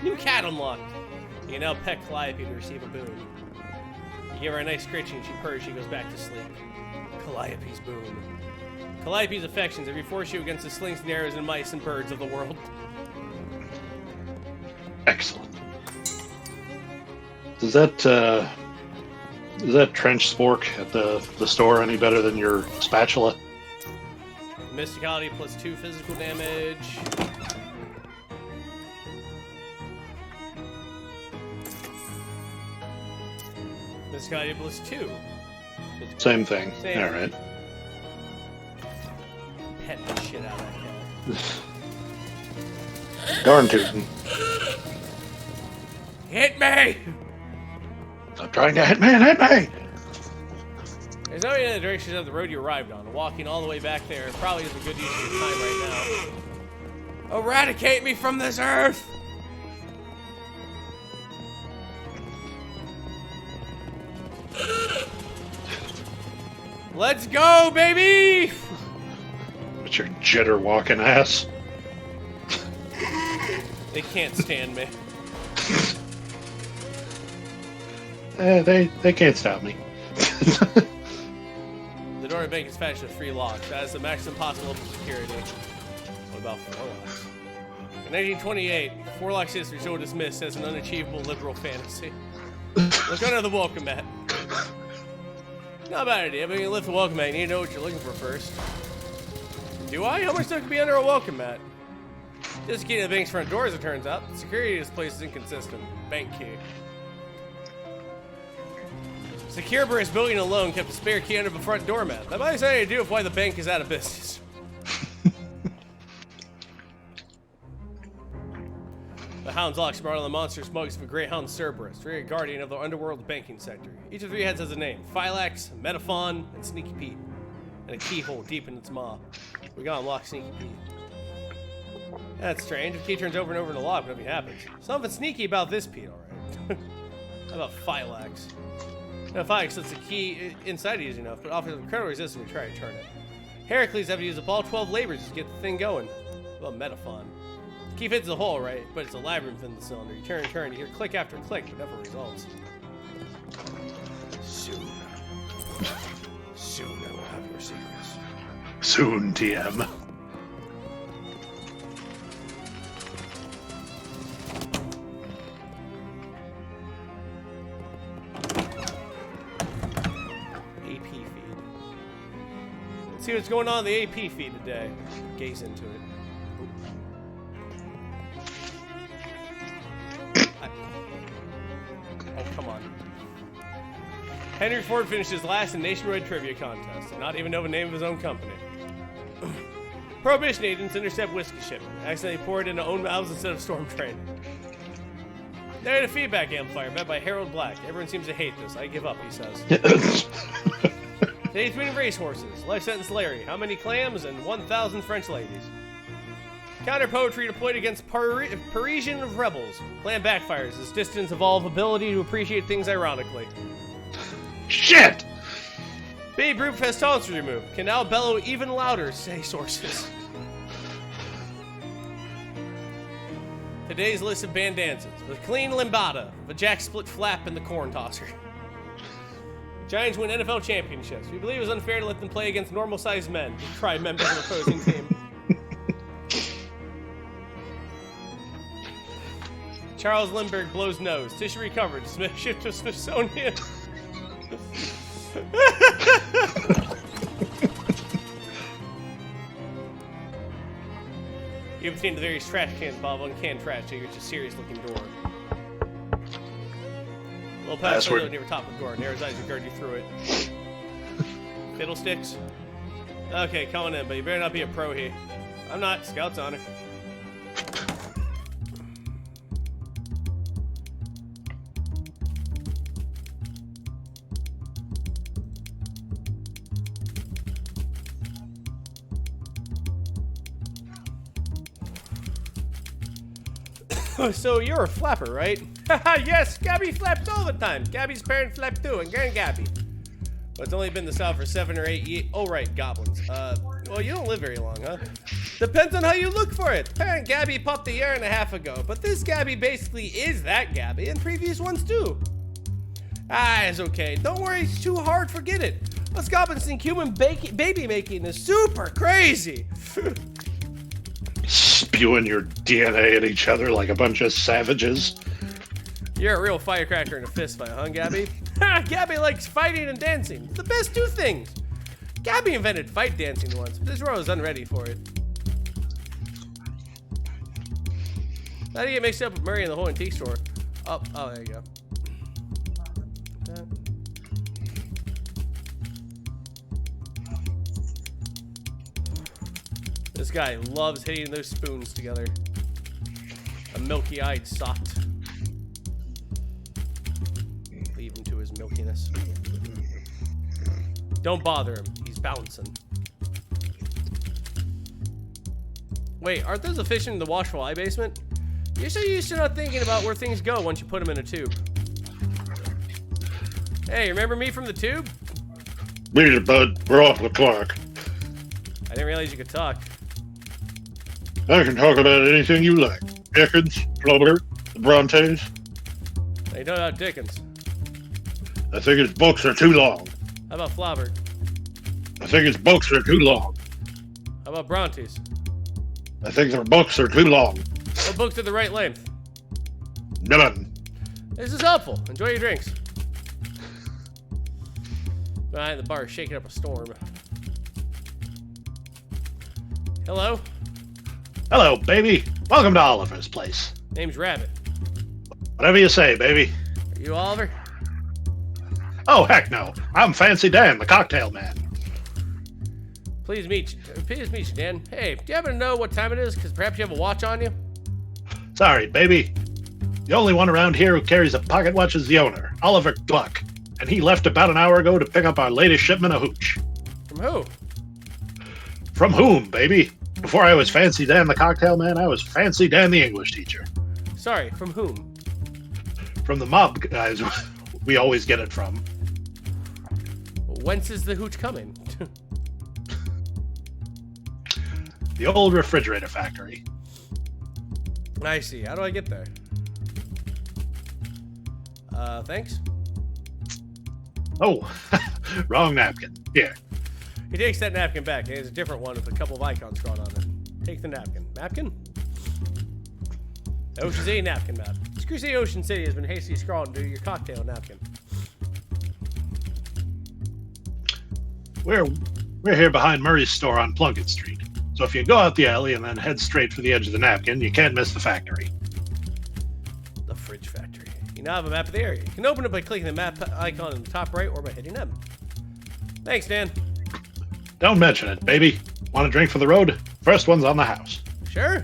New cat unlocked. You can now pet Calliope to receive a boon. You give her a nice scritching, she purrs, she goes back to sleep. Calliope's boon. Calliope's affections every force you against the slings and arrows and mice and birds of the world. Excellent. Does that trench spork at the store any better than your spatula? Mysticality plus 2 physical damage. Mysticality plus 2. Same thing. Same. All right. Pet the shit out of that cat. Darn tootin'. Hit me! Stop trying to hit me and hit me! There's no in the direction of the road you arrived on. Walking all the way back there probably isn't good use of your time right now. Eradicate me from this earth! Let's go, baby! With your jitter walking ass. They can't stand me. They can't stop me. The door to the bank is fashioned with 3 locks. That is the maximum possible level of security. What about 4 locks? In 1928, 4 locks history so dismissed as an unachievable liberal fantasy. Look under the welcome mat. Not a bad idea, but when you lift the welcome mat, you need to know what you're looking for first. Do I? How much stuff could be under a welcome mat? Just the key to the bank's front door, as it turns out. The security of this place is inconsistent. Bank key. Secure Burris building alone kept a spare key under the front doormat. That might have something to do with why the bank is out of business. The Hound's lock smart on the monster smugs of a Greyhound Cerberus, a guardian of the underworld banking sector. Each of 3 heads has a name: Phylax, Metaphon, and Sneaky Pete. And a keyhole deep in its maw. We gotta unlock Sneaky Pete. That's strange. The key turns over and over in the lock, but nothing happens. Something sneaky about this Pete, alright. How about Phylax? Now, Phylax lets the key inside easy enough, but offers incredible resistance when you try to turn it. Heracles have to use up all 12 labors to get the thing going. Well, Metaphon. The key fits the hole, right? But it's a labyrinth in the cylinder. You turn and turn, you hear click after click, but never results. Soon I will have your secrets. Soon, TM. See what's going on in the AP feed today. Gaze into it. Oh, come on. Henry Ford finished his last in nationwide trivia contest, and not even know the name of his own company. Prohibition agents intercept whiskey shipment. Accidentally poured into own mouths instead of storm train. They had a feedback amplifier met by Harold Black. Everyone seems to hate this. I give up, he says. Today's winning racehorses. Life sentence Larry. How many clams and 1,000 French ladies? Counter poetry deployed against Parisian rebels. Plan backfires as distance evolve ability to appreciate things ironically. Shit! Babe Ruth has tonsils removed. Can now bellow even louder, say sources. Today's list of band dances. With clean lambada, the jack split flap, and the corn tosser. Giants win NFL championships. We believe it was unfair to let them play against normal-sized men. Try members of the opposing team. Charles Lindbergh blows nose. Tissue recovered. Smith shipped to Smithsonian. You've seen the various trash cans, Bob, on canned trash, so you're just a serious-looking door. Little pass window near the top of the door. Narrow's eyes regard you through it. Fiddlesticks? Okay, coming in, but you better not be a pro here. I'm not. Scout's honor. So you're a flapper, right? Yes, Gabby flaps all the time. Gabby's parents flap too, and Grand Gabby. But it's only been in the South for 7 or 8 years. Oh, right, goblins. Well, you don't live very long, huh? Depends on how you look for it. Parent Gabby popped a year and a half ago, but this Gabby basically is that Gabby, and previous ones too. Ah, it's okay. Don't worry, it's too hard, forget it. Us goblins think human baby making is super crazy. Spewing your DNA at each other like a bunch of savages. You're a real firecracker in a fist fight, huh, Gabby? Gabby likes fighting and dancing. It's the best two things. Gabby invented fight dancing once, but this world is unready for it. How do you get mixed up with Murray in the whole antique store? Oh, there you go. This guy loves hitting those spoons together. A milky-eyed sot. Leave him to his milkiness. Don't bother him. He's bouncing. Wait, aren't those a fish in the washful eye basement? You're so used to not thinking about where things go once you put them in a tube. Hey, remember me from the tube? Beat it, bud. We're off the clock. I didn't realize you could talk. I can talk about anything you like. Dickens, Flaubert, the Brontes. I don't know about Dickens. I think his books are too long. How about Flaubert? I think his books are too long. How about Brontes? I think their books are too long. What books are the right length? None. This is helpful. Enjoy your drinks. Behind the bar, shaking up a storm. Hello? Hello, baby. Welcome to Oliver's place. Name's Rabbit. Whatever you say, baby. Are you Oliver? Oh, heck no. I'm Fancy Dan, the cocktail man. Please meet you, Dan. Hey, do you happen to know what time it is? Because perhaps you have a watch on you? Sorry, baby. The only one around here who carries a pocket watch is the owner, Oliver Gluck. And he left about an hour ago to pick up our latest shipment of hooch. From who? From whom, baby? Before I was Fancy Dan the cocktail man, I was Fancy Dan the English teacher. Sorry, from whom? From the mob guys we always get it from. Whence is the hooch coming? The old refrigerator factory. I see. How do I get there? Thanks. Oh, wrong napkin. Here. He takes that napkin back. There's a different one with a couple of icons drawn on it. Take the napkin. Napkin? The Ocean City napkin map. Screw City Ocean City has been hastily scrawled into your cocktail napkin. Where We're here behind Murray's store on Plunkett Street. So if you go out the alley and then head straight for the edge of the napkin, you can't miss the factory. The fridge factory. You now have a map of the area. You can open it by clicking the map icon in the top right or by hitting M. Thanks, Dan. Don't mention it, baby. Want a drink for the road? First one's on the house. Sure.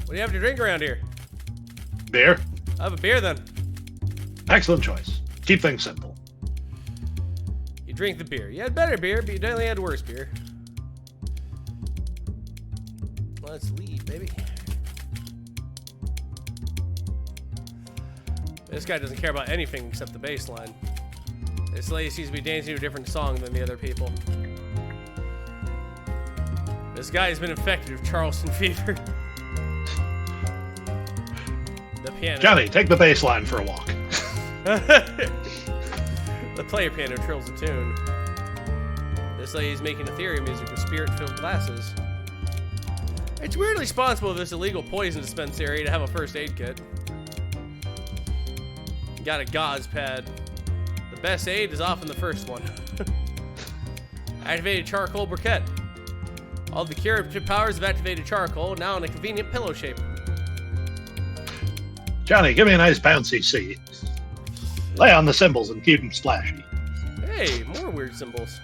What do you have to drink around here? Beer? I'll have a beer then. Excellent choice. Keep things simple. You drink the beer. You had better beer, but you definitely had worse beer. Let's leave, baby. This guy doesn't care about anything except the bass line. This lady seems to be dancing to a different song than the other people. This guy has been infected with Charleston fever. The piano. Johnny, take the bass line for a walk. The player piano trills a tune. This lady's making ethereal music with spirit-filled glasses. It's weirdly responsible of this illegal poison dispensary to have a first aid kit. Got a gauze pad. The best aid is often the first one. Activated charcoal briquette. All the curative powers of activated charcoal, now in a convenient pillow shape. Johnny, give me a nice bouncy C. Lay on the cymbals and keep them splashy. Hey, more weird symbols.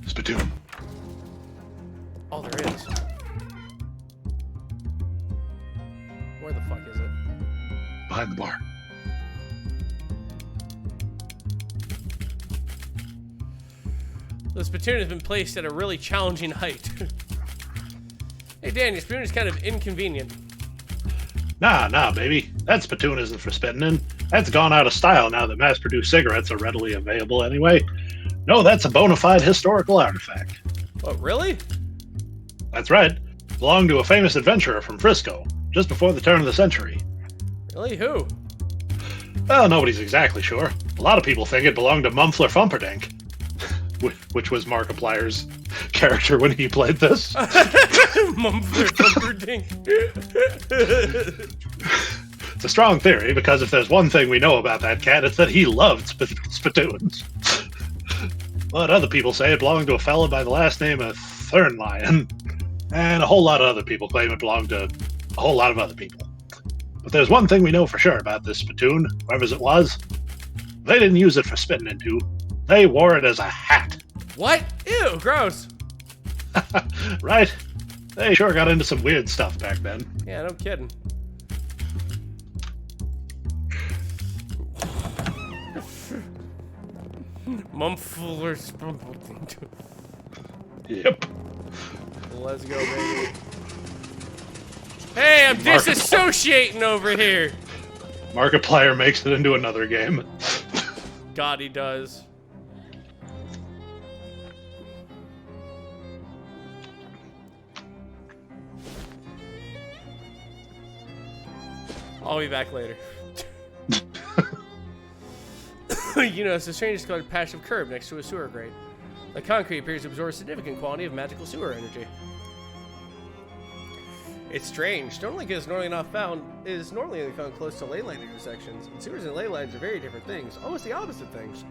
Spittoon. Oh, there is. Where the fuck is it? Behind the bar. The spittoon has been placed at a really challenging height. Hey, Dan, your spoon is kind of inconvenient. Nah, baby. That spittoon isn't for spitting in. That's gone out of style now that mass-produced cigarettes are readily available anyway. No, that's a bona fide historical artifact. What, really? That's right. Belonged to a famous adventurer from Frisco, just before the turn of the century. Really? Who? Well, nobody's exactly sure. A lot of people think it belonged to Mumfler Fumperdink, which was Markiplier's character when he played this. Mumfler Fumperdink. It's a strong theory, because if there's one thing we know about that cat, it's that he loved spittoons. But other people say it belonged to a fellow by the last name of Thurnlion, and a whole lot of other people claim it belonged to a whole lot of other people. But there's one thing we know for sure about this spittoon, whoever's it was. They didn't use it for spitting into. They wore it as a hat. What? Ew, gross. Right? They sure got into some weird stuff back then. Yeah, no kidding. Mumfler Fumperdink. Yep. Let's go, baby. Hey, I'm disassociating over here. Markiplier makes it into another game. God, he does. I'll be back later. You know, it's a strange colored patch of curb next to a sewer grate. The concrete appears to absorb a significant quantity of magical sewer energy. It's strange. Stone Lake is normally found close to ley line intersections, and sewers and ley lines are very different things, almost the opposite things.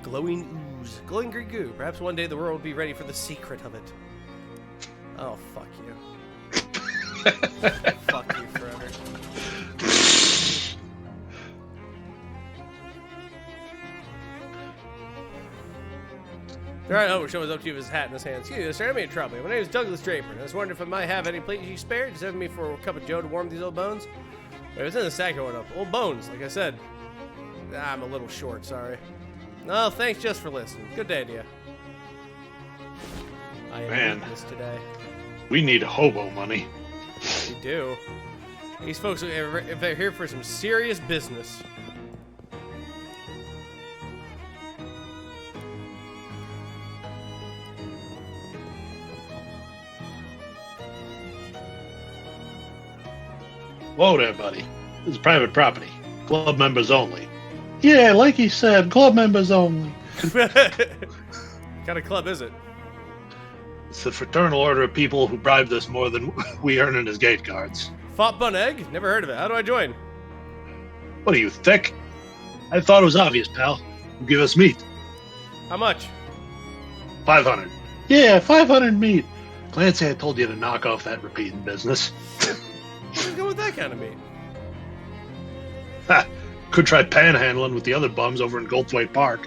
Glowing ooze, glowing green goo. Perhaps one day the world will be ready for the secret of it. Oh, fuck you. Fuck you forever. Alright, Homer shows up to you with his hat in his hand. Excuse me, sir, I made trouble. My name is Douglas Draper, and I was wondering if I might have any plates you spare. Just have me for a cup of joe to warm these old bones. Wait, what's in the sack going up? Old bones, like I said. I'm a little short, sorry. No, thanks just for listening. Good day to you. I am this today. We need hobo money. We do. These folks are here for some serious business. Whoa there, buddy. This is private property. Club members only. Yeah, like he said, club members only. What kind of club is it? It's the fraternal order of people who bribed us more than we earn in his gate cards. Fop Bun Egg? Never heard of it. How do I join? What are you, thick? I thought it was obvious, pal. You give us meat. How much? 500. Yeah, 500 meat. Clancy, I told you to knock off that repeating business. Let's go with that kind of meat. Ha! Could try panhandling with the other bums over in Goldthwaite Park.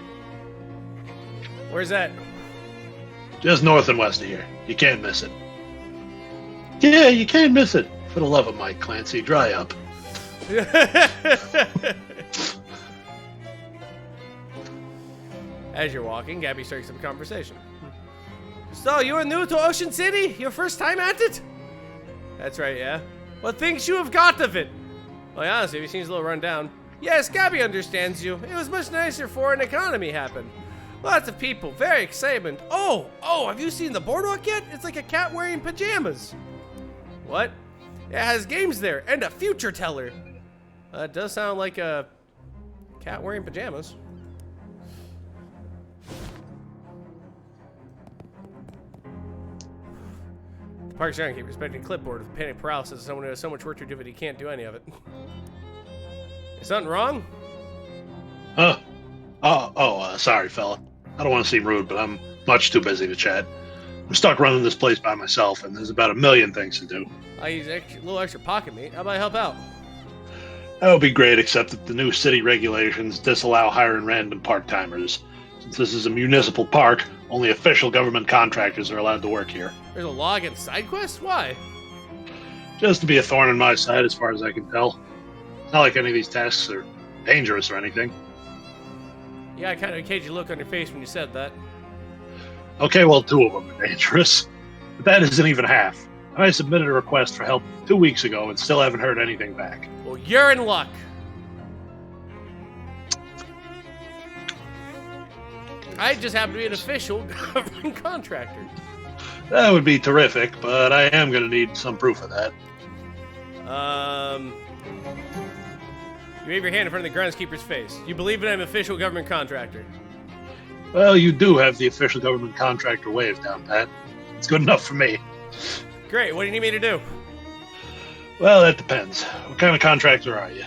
Where's that? Just north and west of here. You can't miss it. Yeah, you can't miss it. For the love of Mike, Clancy, dry up. As you're walking, Gabby strikes up a conversation. So, you are new to Ocean City? Your first time at it? That's right, yeah. What thinks you have got of it? Well, honestly, he seems a little run down. Yes, Gabby understands you. It was much nicer for an economy happened. Lots of people, very excitement. Oh, have you seen the boardwalk yet? It's like a cat wearing pajamas. What? It has games there and a future teller. It does sound like a cat wearing pajamas. The park's groundkeeper expecting clipboard with panic paralysis as someone who has so much work to do but he can't do any of it. Is something wrong? Sorry, fella. I don't want to seem rude, but I'm much too busy to chat. I'm stuck running this place by myself, and there's about a million things to do. I use a little extra pocket meat. How about I help out? That would be great, except that the new city regulations disallow hiring random part-timers. Since this is a municipal park, only official government contractors are allowed to work here. There's a law against side quests? Why? Just to be a thorn in my side, as far as I can tell. It's not like any of these tasks are dangerous or anything. Yeah, I kind of cagey look on your face when you said that. Okay, well, 2 of them are dangerous. But that isn't even half. I submitted a request for help 2 weeks ago and still haven't heard anything back. Well, you're in luck. I just happen to be an official government contractor. That would be terrific, but I am going to need some proof of that. You wave your hand in front of the groundskeeper's face. You believe that I'm an official government contractor? Well, you do have the official government contractor wave down, Pat. It's good enough for me. Great, what do you need me to do? Well, that depends. What kind of contractor are you?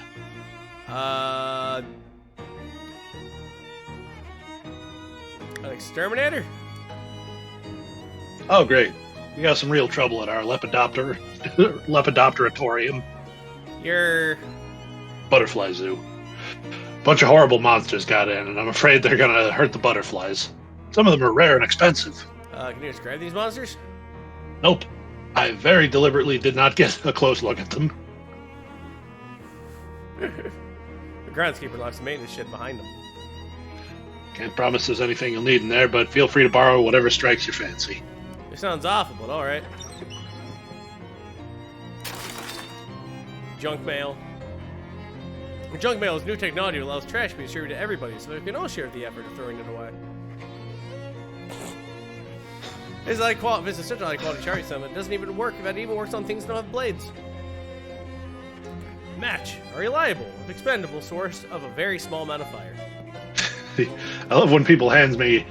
An exterminator? Oh, great. We got some real trouble at our Lepidopteratorium. You're... Butterfly zoo. Bunch of horrible monsters got in, and I'm afraid they're gonna hurt the butterflies. Some of them are rare and expensive. Can you describe these monsters? Nope. I very deliberately did not get a close look at them. The groundskeeper locks the maintenance shed behind him. Can't promise there's anything you'll need in there, but feel free to borrow whatever strikes your fancy. It sounds awful, but alright. Junk mail. Junk mail is new technology that allows trash to be distributed to everybody, so we can all share the effort of throwing it away. This is such a high quality charity summit. It doesn't even work if it even works on things that don't have blades. Match. A reliable, expendable source of a very small amount of fire. I love when people hand me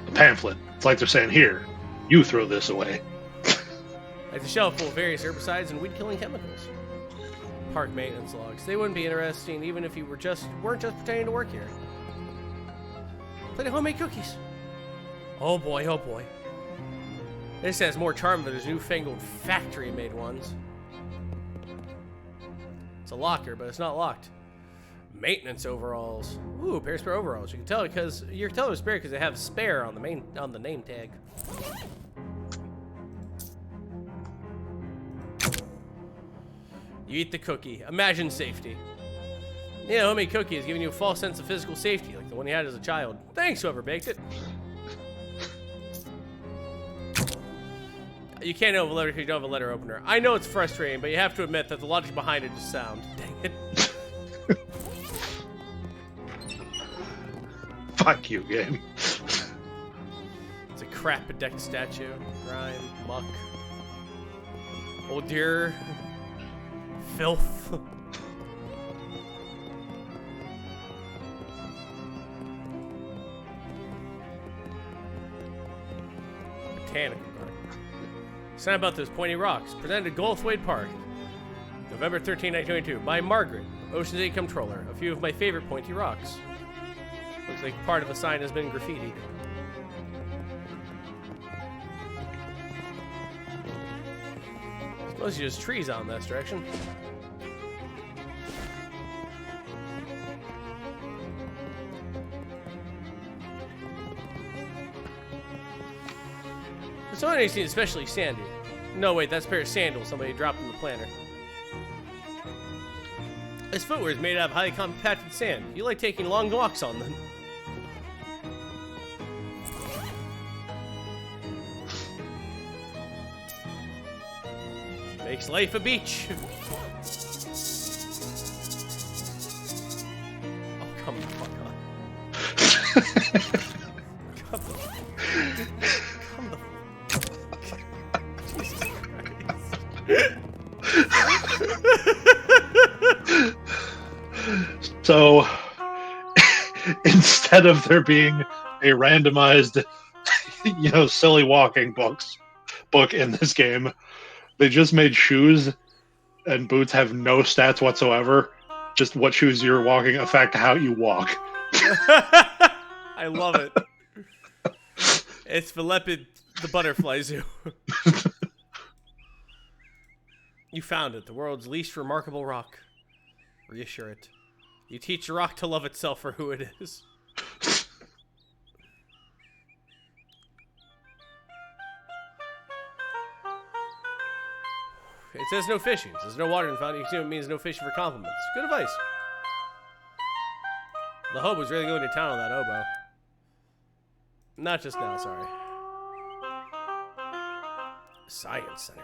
a pamphlet. It's like they're saying, here, you throw this away. It's a shelf full of various herbicides and weed-killing chemicals. Park maintenance logs. They wouldn't be interesting even if you weren't just pretending to work here. Play the homemade cookies. Oh boy, oh boy. This has more charm than his newfangled factory-made ones. It's a locker, but it's not locked. Maintenance overalls. Ooh, pair of spare overalls. You can tell because they're spare because they have spare on the name tag. You eat the cookie. Imagine safety. You know, homemade cookie is giving you a false sense of physical safety, like the one you had as a child. Thanks, whoever baked it. You can't open a letter because you don't have a letter opener. I know it's frustrating, but you have to admit that the logic behind it is sound. Dang it. Fuck you, game. It's a crap-bedecked statue. Grime, muck. Oh dear. Filth. Botanical garden. Sign about those pointy rocks. Presented at Goldthwaite Park. November 13, 1922. By Margaret, Ocean's 8 Comptroller. A few of my favorite pointy rocks. Looks like part of the sign has been graffiti. Suppose you just trees out in this direction. This one seems especially sandy. No, wait, that's a pair of sandals somebody dropped in the planter. This footwear is made out of highly compacted sand. You like taking long walks on them. Makes life a beach. Oh, come the fuck on. Come the Jesus Christ. So, instead of there being a randomized, silly walking book in this game, they just made shoes, and boots have no stats whatsoever. Just what shoes you're walking affect how you walk. I love it. It's Philippe the Butterfly Zoo. You found it, the world's least remarkable rock. Reassure it. You teach the rock to love itself for who it is. It says no fishing. It says no water in the fountain. You can assume it means no fishing for compliments. Good advice. The hobo's really going to town on that hobo. Not just now, sorry. Science Center.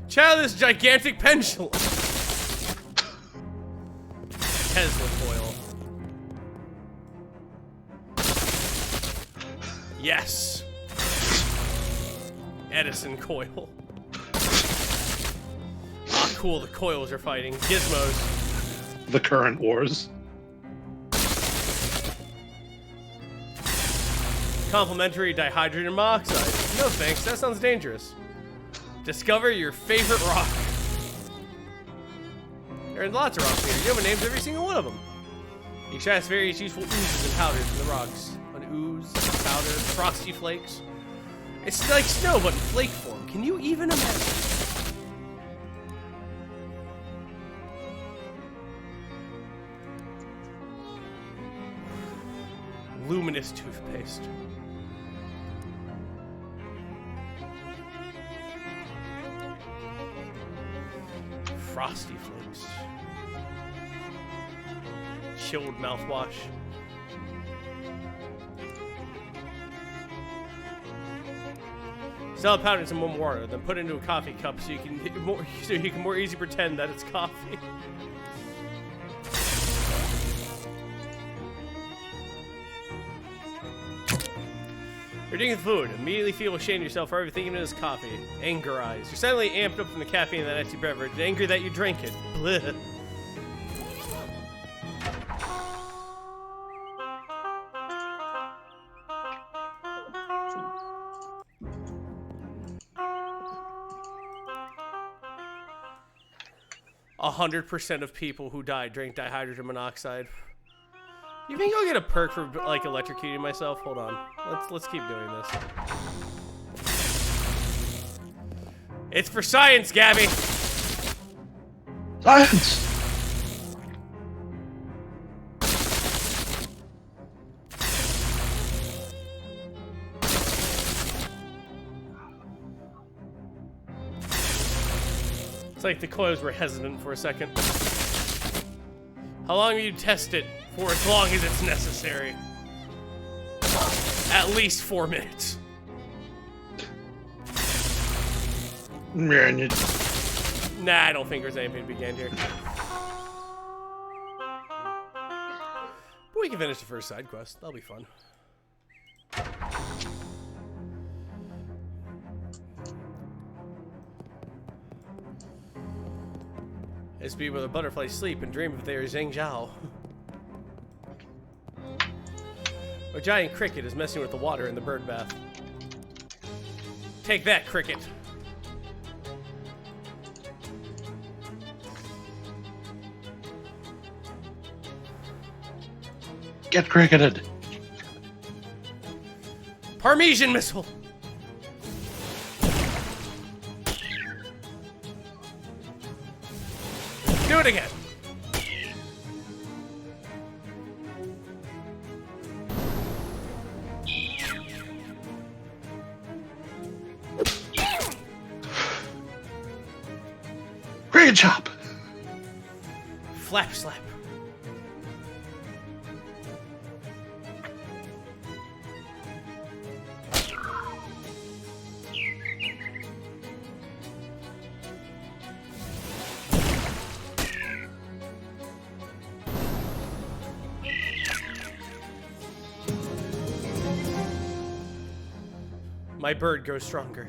Childish gigantic pendulum. Tesla coil. Yes. Edison coil. Ah, cool, the coils are fighting. Gizmos. The current wars. Complimentary dihydrogen monoxide. No thanks, that sounds dangerous. Discover your favorite rock. There are lots of rocks here. You have names every single one of them. You can try various useful oozes and powders from the rocks. An ooze, powder, frosty flakes. It's like snow, but in flake form. Can you even imagine? Luminous toothpaste. Frosty flakes. Chilled mouthwash. Sell powder in some warm water, then put it into a coffee cup so you can more easily pretend that it's coffee. You're drinking the food. Immediately feel ashamed of yourself for everything it is coffee. Anger eyes. You're suddenly amped up from the caffeine in that icy beverage. Angry that you drank it. Blech. A 100% of people who died drank dihydrogen monoxide. You think I'll get a perk for like electrocuting myself? Hold on. Let's keep doing this. It's for science, Gabby. Science. It's like the coils were hesitant for a second. How long will you test it? For as long as it's necessary. At least 4 minutes. Nah, I don't think there's anything to be gained here. But we can finish the first side quest. That'll be fun. It's be where the butterflies sleep and dream of their Zhang Zhao. A giant cricket is messing with the water in the bird bath. Take that, cricket. Get cricketed. Parmesan missile. Do it again. Cricket chop. Flap slap. My bird grows stronger.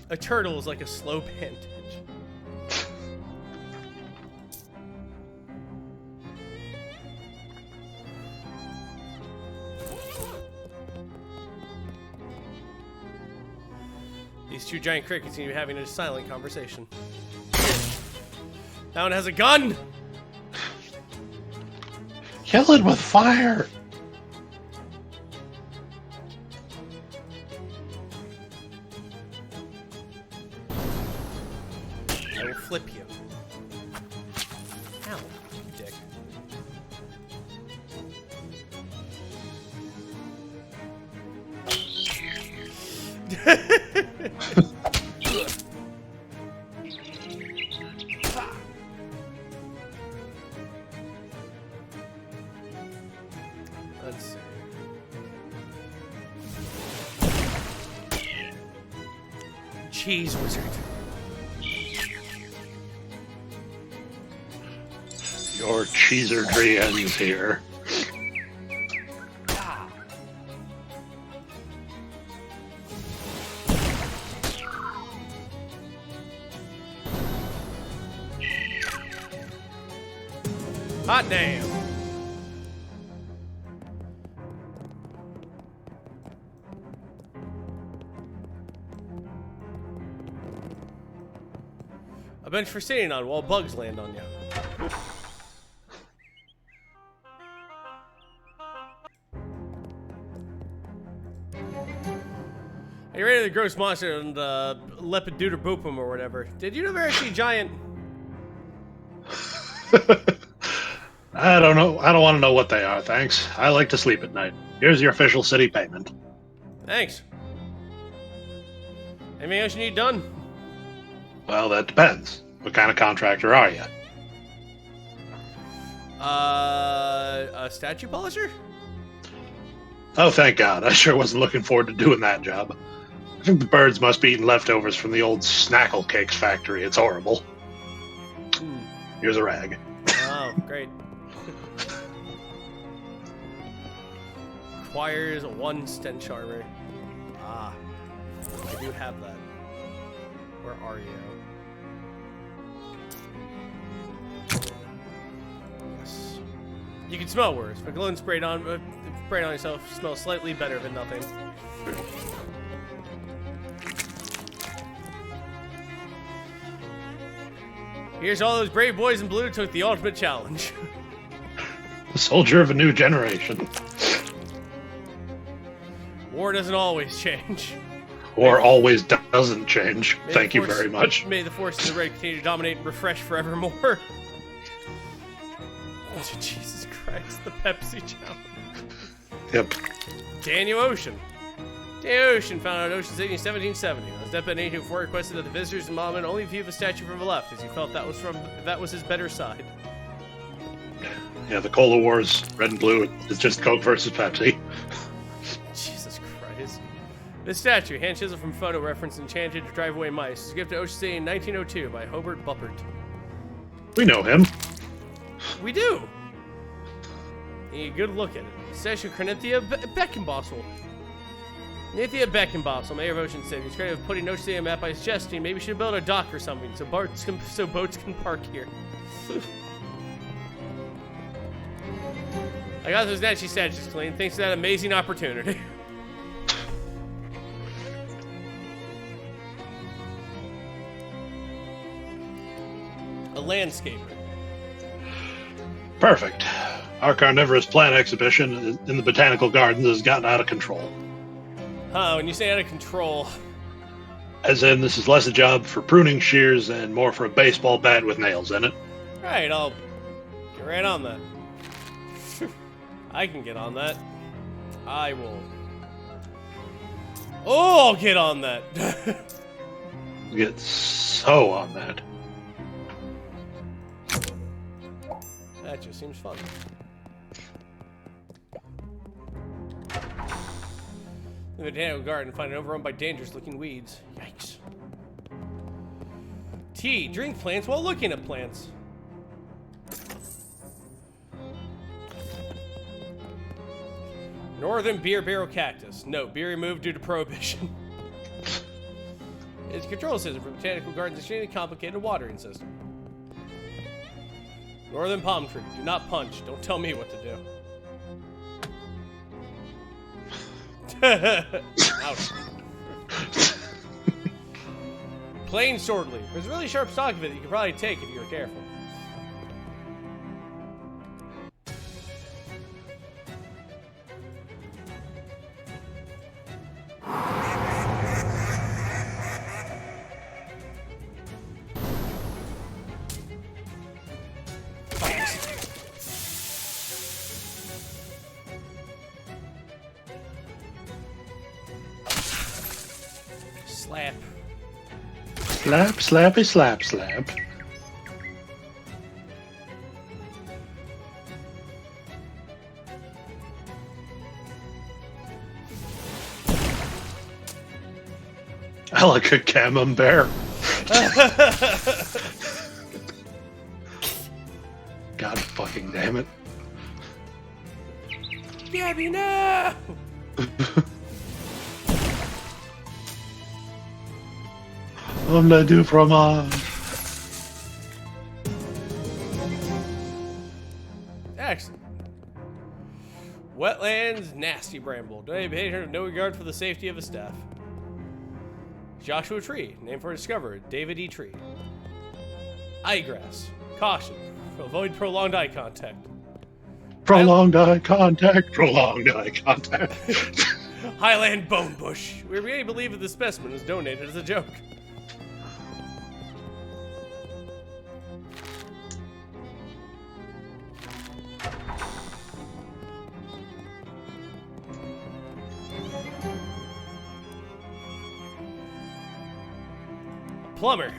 A turtle is like a slow bandage. These two giant crickets seem to be having a silent conversation. That one has a gun! Kill it with fire. I will flip you. Ow, you dick. Let's see. Cheese wizard. Your cheesergy ends here. Hot damn. A bench for sitting on while bugs land on you. Are you ready to the gross monster and Lepidooter Boopum or whatever? Did you ever see giant? I don't know. I don't want to know what they are, thanks. I like to sleep at night. Here's your official city payment. Thanks. Anything else you need done? Well, that depends. What kind of contractor are you? A statue polisher? Oh, thank God. I sure wasn't looking forward to doing that job. I think the birds must be eating leftovers from the old Snackle Cakes factory. It's horrible. Here's a rag. Oh, great. Requires 1 stench armor. Ah, I do have that. Where are you? Yes. You can smell worse, but cologne sprayed on yourself smells slightly better than nothing. Here's all those brave boys in blue who took the ultimate challenge. A soldier of a new generation. War doesn't always change. Or always doesn't change. Thank you very much. May the forces of the red continue to dominate and refresh forevermore. Oh, Jesus Christ, the Pepsi challenge. Yep. Daniel Ocean. Daniel Ocean found on Ocean City in 1770. On his deathbed in 1804, requested that the visitors and monument only view the statue from the left, as he felt that was his better side. Yeah, the Cola Wars, red and blue, it's just Coke versus Pepsi. Jesus Christ. This statue, hand chiseled from photo reference Enchanted Drive Away Mice, was a gift to Ocean City in 1902 by Hobart Buppert. We know him. We do! A good look at it. Statue of Cornithia Beckenbosel. Cornithia Beckenbosel, mayor of Ocean City, is credited with putting Ocean City on the map by suggesting maybe we should build a dock or something so boats can park here. I got those Natchy statues clean thanks to that amazing opportunity. A landscaper. Perfect. Our carnivorous plant exhibition in the botanical gardens has gotten out of control. Huh, when you say out of control... As in, this is less a job for pruning shears and more for a baseball bat with nails in it. Right, I'll get right on that. I can get on that. I will... Oh, I'll get on that. Get so on that. That just seems fun. In the botanical garden, find it overrun by dangerous-looking weeds. Yikes. Tea. Drink plants while looking at plants. Northern beer barrel cactus. No, beer removed due to prohibition. It's a control system for botanical gardens' extremely complicated watering system. Northern palm tree. Do not punch. Don't tell me what to do. Ouch. Plain sword leaf. There's a really sharp stalk of it that you could probably take if you were careful. Slap. Slap, slappy, slap, slap. I like a camembert. God fucking damn it. Gabby, no! Omelette du fromage. Excellent. Wetlands, nasty bramble. Don't behavior have no regard for the safety of the staff. Joshua Tree, named for a discoverer, David E. Tree. Eyegrass, caution, avoid prolonged eye contact. Prolonged eye contact. Prolonged eye contact. Highland bone bush. We really believe that the specimen was donated as a joke. Plumber.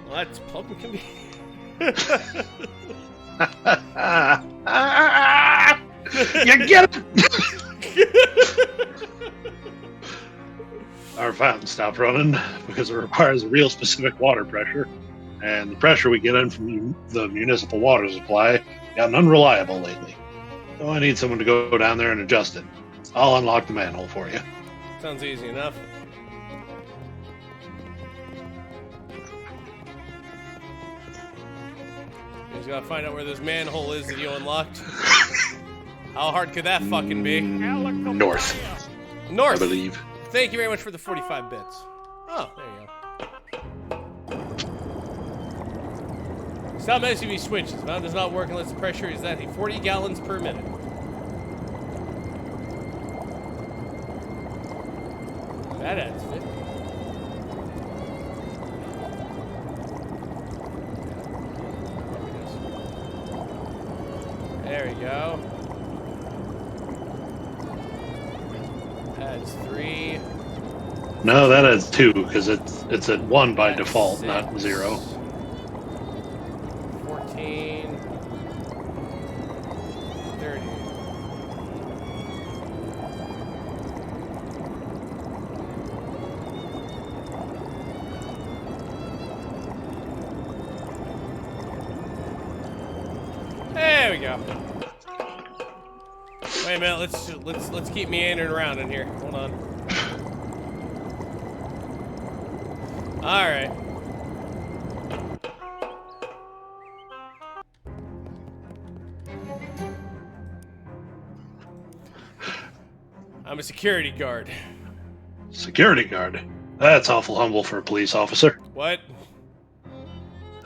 Well, that's plumber can be. You get it? Our fountain stopped running because it requires a real specific water pressure, and the pressure we get in from the municipal water supply gotten unreliable lately. So I need someone to go down there and adjust it. I'll unlock the manhole for you. Sounds easy enough. You just gotta find out where this manhole is that you unlocked. How hard could that fucking be? North, North! I believe. Thank you very much for the 45 bits. Oh, there you go. Stop messing with switches. Valve does not work unless the pressure is at 40 gallons per minute. That adds fit. There we go. Adds 3. No, that adds 2 because it's at 1 by That's default, 6. not 0. 14. 30. There we go. Wait a minute, let's keep meandering around in here. Hold on. All right. I'm a security guard. Security guard? That's awful humble for a police officer. What?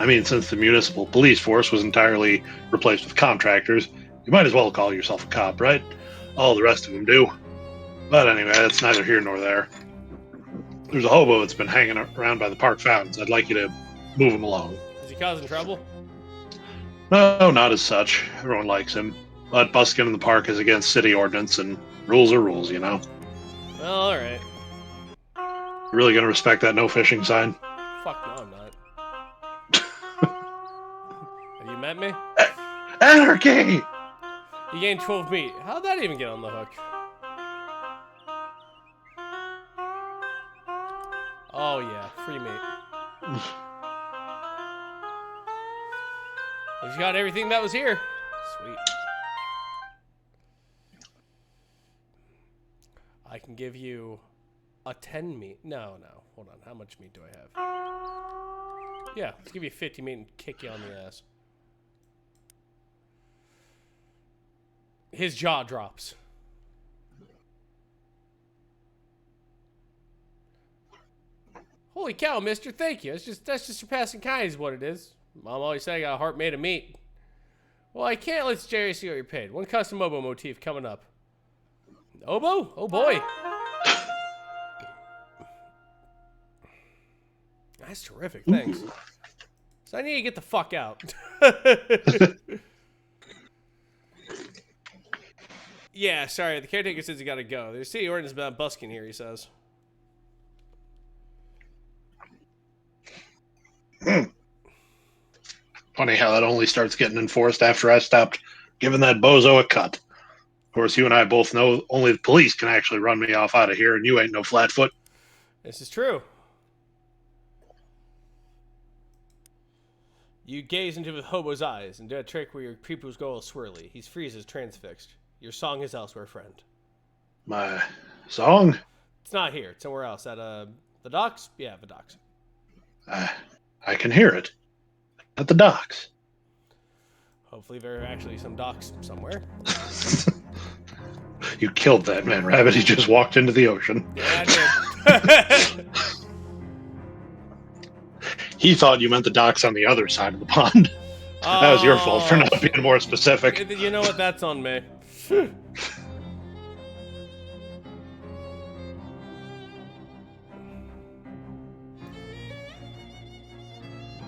I mean, since the municipal police force was entirely replaced with contractors, you might as well call yourself a cop, right? All the rest of them do. But anyway, that's neither here nor there. There's a hobo that's been hanging around by the park fountains. I'd like you to move him along. Is he causing trouble? No, not as such. Everyone likes him. But busking in the park is against city ordinance, and rules are rules, you know? Well, alright. Really gonna respect that no fishing sign? Fuck no, I'm not. Have you met me? Anarchy! You gained 12 meat. How'd that even get on the hook? Oh yeah, free meat. He's got everything that was here. Sweet. I can give you a 10 meat. No. Hold on. How much meat do I have? Yeah, let's give you 50 meat and kick you on the ass. His jaw drops. Holy cow, mister. Thank you. That's just surpassing kind is what it is. Mom always said I got a heart made of meat. Well, I can't let Jerry see what you're paid. One custom oboe motif coming up. Oboe? Oh boy. That's terrific. Thanks. So I need to get the fuck out. Yeah, sorry. The caretaker says you gotta go. There's city ordinance about busking here, he says. Funny how that only starts getting enforced after I stopped giving that bozo a cut. Of course, you and I both know only the police can actually run me off out of here, and you ain't no flatfoot. This is true. You gaze into the hobo's eyes and do a trick where your pupils go all swirly. He freezes, transfixed. Your song is elsewhere, friend. My song? It's not here. It's somewhere else. At the docks? Yeah, the docks. I can hear it. At the docks. Hopefully there are actually some docks somewhere. You killed that man, Rabbit. He just walked into the ocean. Yeah, I did. He thought you meant the docks on the other side of the pond. That was your fault for not being more specific. You know what? That's on me.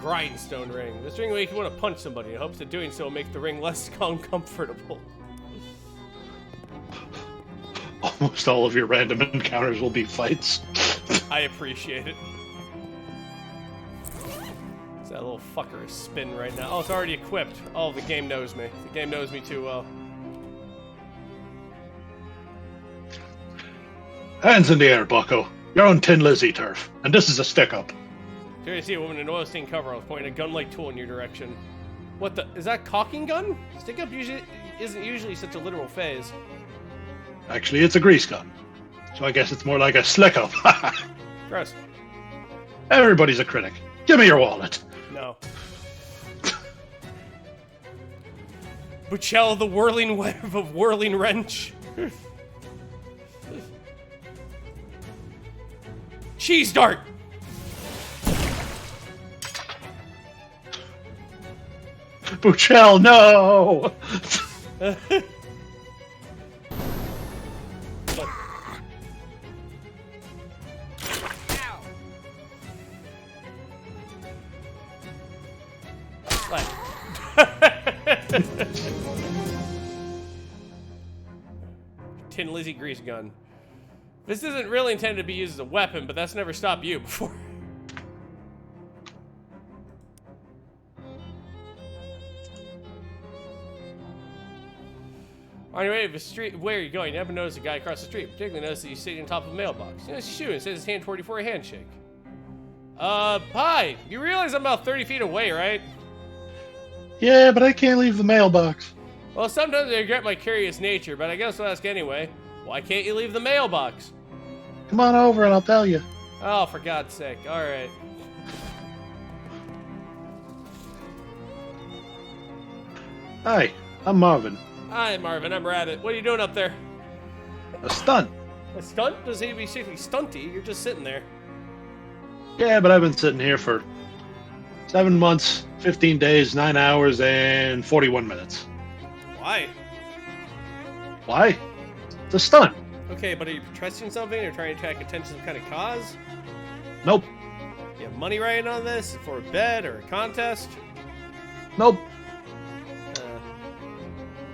Grindstone ring. This ring will make you want to punch somebody in hopes that doing so will make the ring less uncomfortable. Almost all of your random encounters will be fights. I appreciate it. That little fucker is spinning right now. Oh, it's already equipped. Oh, the game knows me. The game knows me too well. Hands in the air, bucko. You're on Tin Lizzie turf, and this is a stick-up. Here you see a woman in an oil stained coveralls pointing a gun-like tool in your direction. What the? Is that caulking gun? Stick-up isn't usually such a literal phase. Actually, it's a grease gun. So I guess it's more like a slick-up. Gross. Everybody's a critic. Give me your wallet. No. Buchel, the whirling web of whirling wrench. Cheese dart. Buchel, no! Tin Lizzie grease gun. This isn't really intended to be used as a weapon, but that's never stopped you before. On your way to the street, where are you going? You never notice a guy across the street. Particularly notice that he's sitting on top of a mailbox. You know, he's shooting. It says his hand toward you for a handshake. Hi. You realize I'm about 30 feet away, right? Yeah, but I can't leave the mailbox. Well, sometimes I regret my curious nature, but I guess I'll ask anyway. Why can't you leave the mailbox? Come on over and I'll tell you. Oh, for God's sake. All right. Hi, I'm Marvin. Hi, Marvin. I'm Rabbit. What are you doing up there? A stunt. A stunt doesn't even be particularly stunty. You're just sitting there. Yeah, but I've been sitting here for 7 months, 15 days, 9 hours, and 41 minutes. Why? Why? It's a stunt. Okay, but are you protesting something or trying to attract attention to some kind of cause? Nope. You have money riding on this for a bet or a contest? Nope. Uh,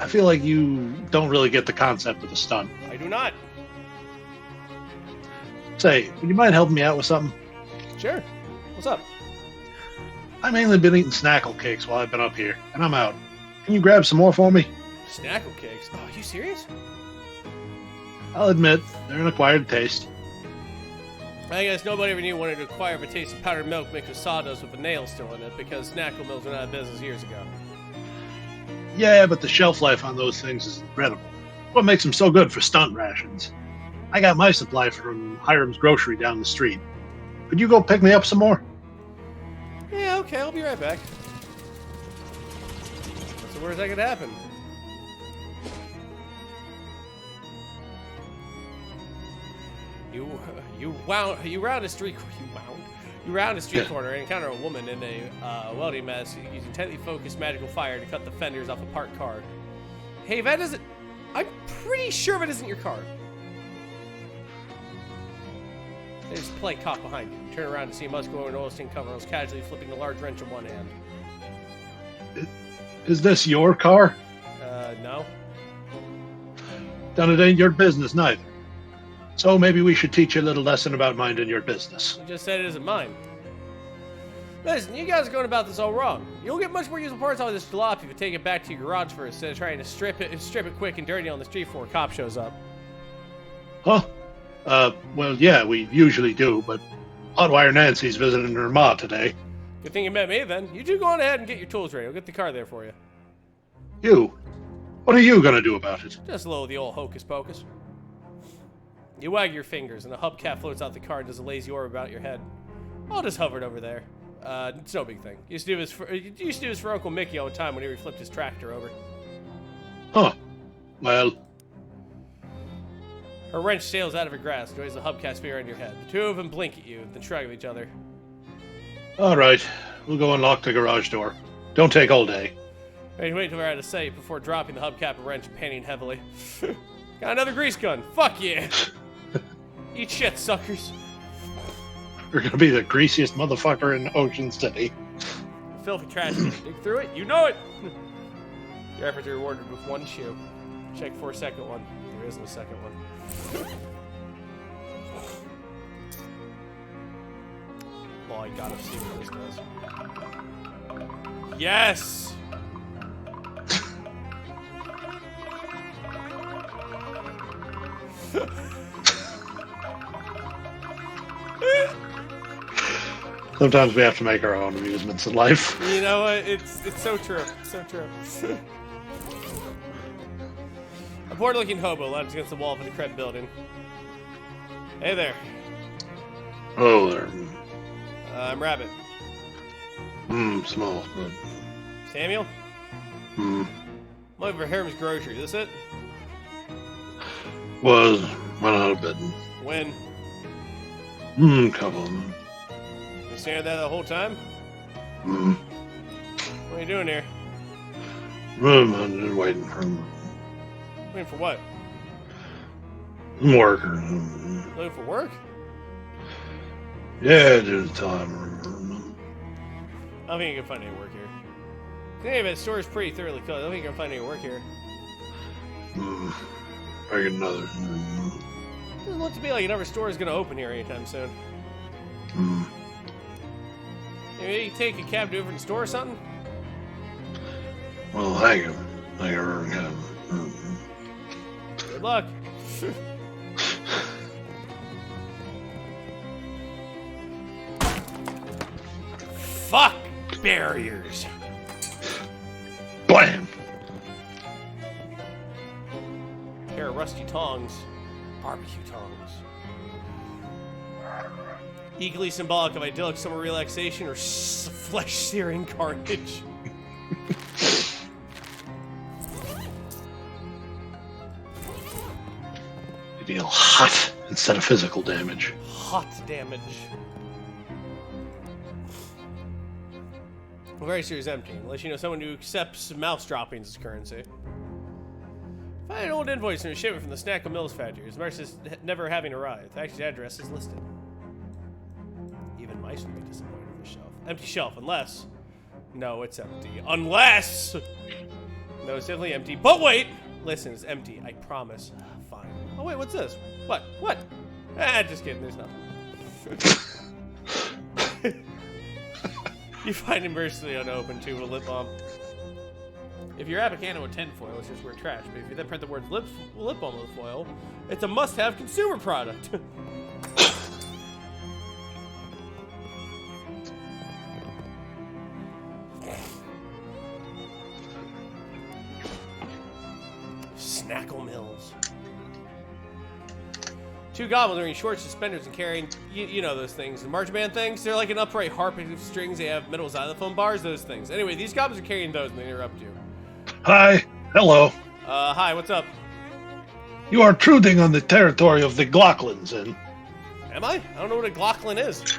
I feel like you don't really get the concept of a stunt. I do not. Say, would you mind helping me out with something? Sure. What's up? I mainly been eating snackle cakes while I've been up here, and I'm out. Can you grab some more for me? Snackle cakes? Oh, are you serious? I'll admit, they're an acquired taste. I guess nobody ever knew wanted to acquire a taste of powdered milk mixed with sawdust with a nail still in it because snackle mills went out of business years ago. Yeah, but the shelf life on those things is incredible. What makes them so good for stunt rations? I got my supply from Hiram's Grocery down the street. Could you go pick me up some more? Yeah, okay, I'll be right back. So where's that gonna happen? You round a street corner and encounter a woman in a welding mask using tightly focused magical fire to cut the fenders off a parked car. Hey, that isn't. I'm pretty sure that isn't your car. There's a polite cop behind you. You turn around and see a muscular and oilskin coveralls casually flipping a large wrench in one hand. Is this your car? No. Then it ain't your business neither. So maybe we should teach you a little lesson about minding your business. You just said it isn't mine. Listen, you guys are going about this all wrong. You'll get much more useful parts out of this jalopy if you take it back to your garage first instead of trying to strip it quick and dirty on the street before a cop shows up. Huh? Well, yeah, we usually do, but Hotwire Nancy's visiting her ma today. Good thing you met me then. You two go on ahead and get your tools ready. I'll get the car there for you. You? What are you gonna do about it? Just a little of the old hocus pocus. You wag your fingers and a hubcap floats out the car and does a lazy orb about your head. I'll just hover it over there. It's no big thing. Used to do this for Uncle Mickey all the time when he flipped his tractor over. Huh. Well, Her wrench sails out of her grasp, joins the hubcap sphere on your head. The two of them blink at you, then shrug at each other. all right. We'll go and lock the garage door. Don't take all day. Wait till we're out of sight before dropping the hubcap and wrench, panting heavily. Got another grease gun. Fuck yeah. Eat shit, suckers. You're gonna be the greasiest motherfucker in Ocean City. Filthy trash. Dig through it. You know it. Your efforts are rewarded with one shoe. Check for a second one. There isn't a second one. Well, I gotta see what this does. Yes! Sometimes we have to make our own amusements in life. You know what? It's so true. So true. A bored-looking hobo lounged against the wall of a decrepit building. Hey there. Oh, there. I'm Rabbit. Small. Samuel? Hmm. I'm looking for Hiram's Grocery. Is this it? Was went out of bed. When? Couple of them. You standing there the whole time? Hmm. What are you doing here? I'm just waiting for him. Waiting for what? Some work. Looking for work? Yeah, there's time. I don't think you can find any work here. Anyway, the store is pretty thoroughly closed. I don't think you can find any work here. I get another. Doesn't look to me like another store is going to open here anytime soon. Maybe you take a cab to a different store or something? Well, hang him. I already have. Good luck. Fuck barriers. Blam! Pair of rusty tongs. Barbecue tongs. Equally symbolic of idyllic summer relaxation or flesh-searing carnage. You feel hot. instead of physical damage. Hot damage. Very serious empty, unless you know someone who accepts mouse droppings as currency. Find an old invoice from a shipment from the Snackle Mills factory. His merch is never having arrived. The actual address is listed. Even mice would be disappointed with the shelf. Empty shelf, unless... No, it's empty. Unless... No, it's definitely empty. But wait! Listen, it's empty. I promise. Fine. Oh, wait, what's this? What? What? Ah, just kidding. There's nothing. You find it mercifully unopened tube of lip balm. If you wrap a candle with tinfoil, it's just weird trash. But if you then print the words lip balm with foil, it's a must-have consumer product. Snackle Mills. Two goblins wearing short suspenders and carrying, you know those things, the march band things. They're like an upright harp with strings. They have metal xylophone bars, those things. Anyway, these goblins are carrying those and they interrupt you. Hi. Hello. Hi, what's up? You are intruding on the territory of the Glocklins, and... Am I? I don't know what a Glocklin is.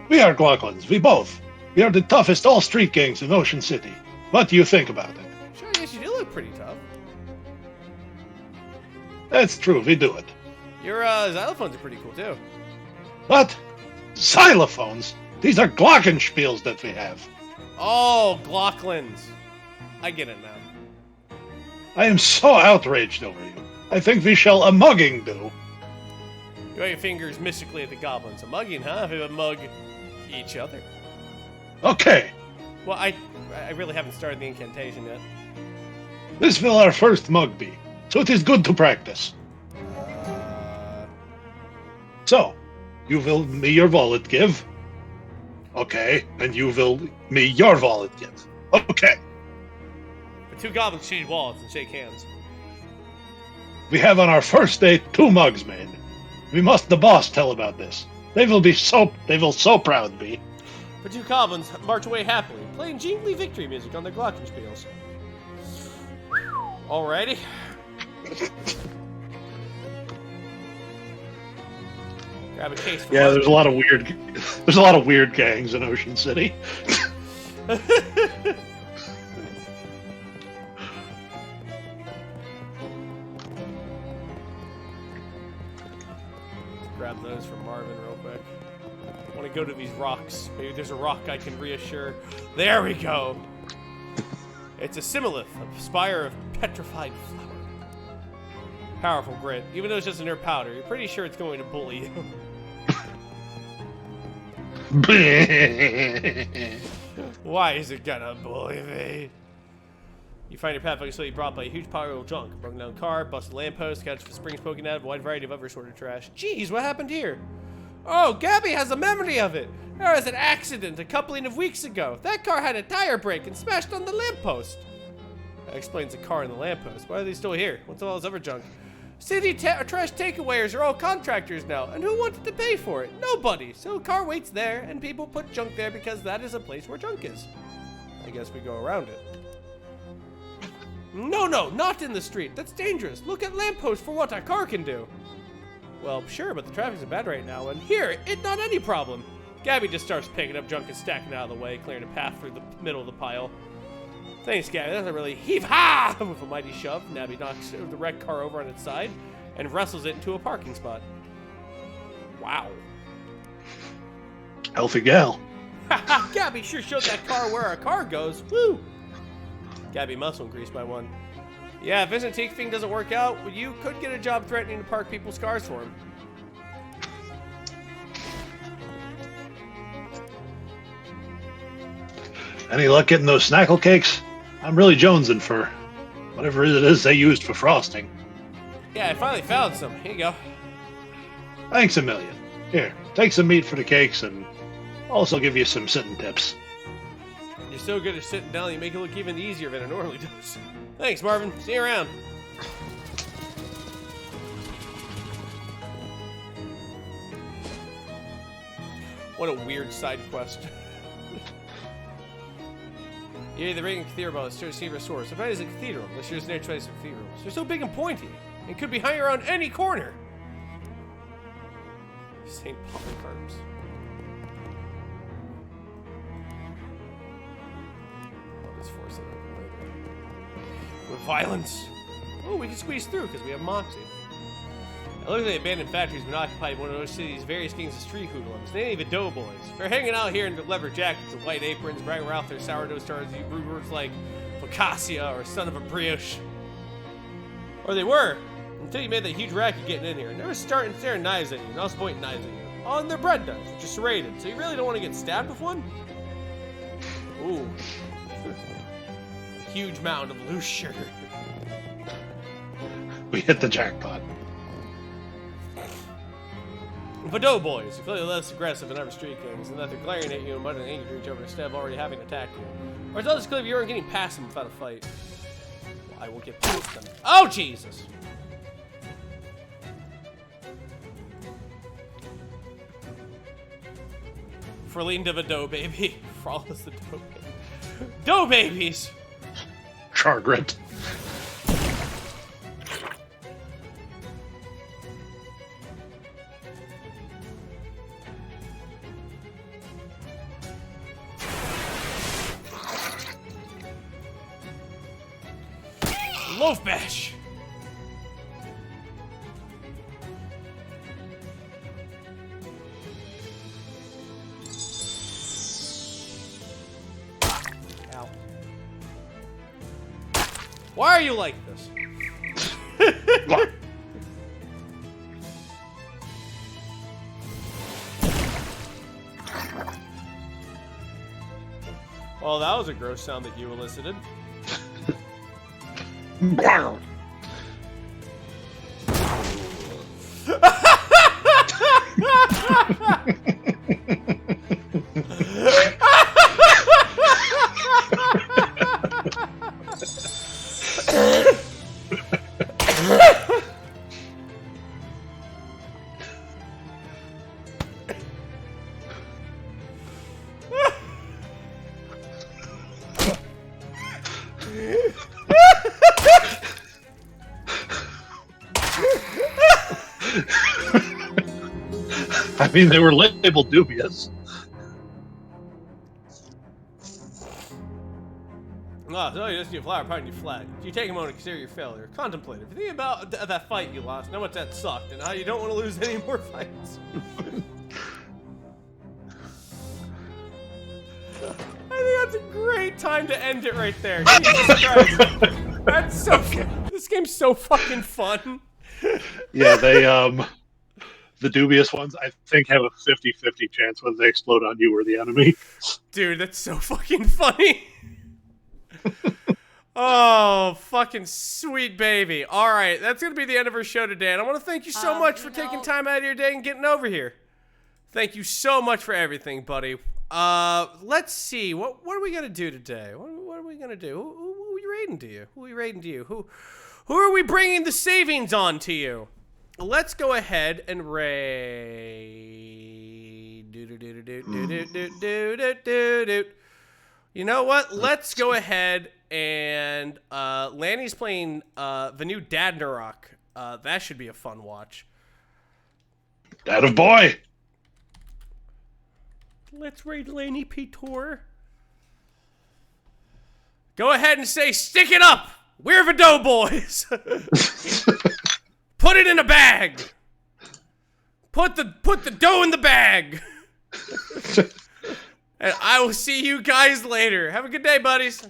We are Glocklins. We both. We are the toughest all street gangs in Ocean City. What do you think about it? Sure, I guess you do look pretty tough. That's true. We do it. Your xylophones are pretty cool too. What? Xylophones? These are glockenspiels that we have. Oh, Glocklins. I get it now. I am so outraged over you. I think we shall a mugging do. You wave your fingers mystically at the goblins. A mugging, huh? If we would mug each other. Okay. Well, I really haven't started the incantation yet. This will our first mug be, so it is good to practice. So, you will me your wallet give. Okay, and you will me your wallet give. Okay. The two goblins change wallets and shake hands. We have on our first date 2 mugs made. We must the boss tell about this. They will so proud be. The two goblins march away happily, playing jingly victory music on their glockenspiels. Alrighty. Grab a case. Yeah, there's a lot of weird gangs in Ocean City. Grab those from Marvin real quick. I want to go to these rocks. Maybe there's a rock I can reassure. There we go. It's a similith, a spire of petrified flower. Powerful grit. Even though it's just inert powder, you're pretty sure it's going to bully you. Why is it gonna bully me? You find your path slowly brought by a huge pile of junk. Broken down car, busted lamppost, couch with springs poking out of a wide variety of other sort of trash. Jeez, what happened here? Oh, Gabby has a memory of it. There was an accident a couple of weeks ago. That car had a tire break and smashed on the lamppost. That explains the car and the lamppost. Why are they still here? What's all this other junk? City trash takeawayers are all contractors now, and who wanted to pay for it? Nobody. So the car waits there, and people put junk there because that is a place where junk is. I guess we go around it. No, not in the street. That's dangerous. Look at lampposts for what a car can do. Well, sure, but the traffic's bad right now, and here, it's not any problem. Gabby just starts picking up junk and stacking it out of the way, clearing a path through the middle of the pile. Thanks, Gabby. That's a really heave-ha! With a mighty shove, Gabby knocks the wrecked car over on its side and wrestles it into a parking spot. Wow. Healthy gal. Haha, Gabby sure showed that car where a car goes. Woo! Gabby muscle increased by 1. Yeah, if his antique thing doesn't work out, well, you could get a job threatening to park people's cars for him. Any luck getting those snackle cakes? I'm really jonesing for whatever it is they used for frosting. Yeah, I finally found some. Here you go. Thanks a million. Here, take some meat for the cakes and also give you some sitting tips. You're so good at sitting down, you make it look even easier than it normally does. Thanks, Marvin. See you around. What a weird side quest. Yeah, the Reagan Cathedral is to receive a source. If that is a cathedral, let's use near choice of cathedrals. They're so big and pointy, and could be higher on any corner. St. Polycarp's. I'll just force it open later. With violence. Oh, we can squeeze through because we have Moxie. It looks like the abandoned factory's been occupied by one of those city's various gangs of street hoodlums. They ain't even doughboys. They're hanging out here in their leather jackets and white aprons, bragging around their sourdough stars, rude words like Focaccia or son of a brioche. Or they were, until you made that huge racket getting in here. And they were starting staring knives at you, and I was pointing knives at you. Oh, and they're bread knives, which are serrated, so you really don't want to get stabbed with one? Ooh. Huge mound of loose sugar. We hit the jackpot. For doughboys, you feel less aggressive than other street gangs, and that they're glaring at you and muttering anger to each other instead of already having attacked you. Or it's also clear you aren't getting past them without a fight. Well, I will get past them. Oh, Jesus! Frolene to the dough baby. Frolic the dough baby. Dough babies! Chargrit. Loaf bash! Ow. Why are you like this? Well, that was a gross sound that you elicited. I mean, they were labeled dubious. Oh, so you just need a flower pot and you flat. You take a moment to consider your failure. Contemplate it. Think about that fight you lost, know what that sucked, and how you don't want to lose any more fights. I think that's a great time to end it right there. Jesus Christ. That's so this game's so fucking fun. Yeah, they, the dubious ones, I think, have a 50-50 chance whether they explode on you or the enemy. Dude, that's so fucking funny. Oh, fucking sweet baby. All right, that's going to be the end of our show today. And I want to thank you so much for taking time out of your day and getting over here. Thank you so much for everything, buddy. Let's see. What are we going to do today? What are we going to do? Who are we raiding to you? Who are we raiding to you? Who are we bringing the savings on to you? Let's go ahead and raid. You know what? Let's go ahead and Lanny's playing the new Dadnarok. That should be a fun watch. That a boy. Let's raid Lanny P-Tor. Go ahead and say, stick it up. We're the doughboys. Put it in a bag. Put the dough in the bag. And I will see you guys later. Have a good day, buddies.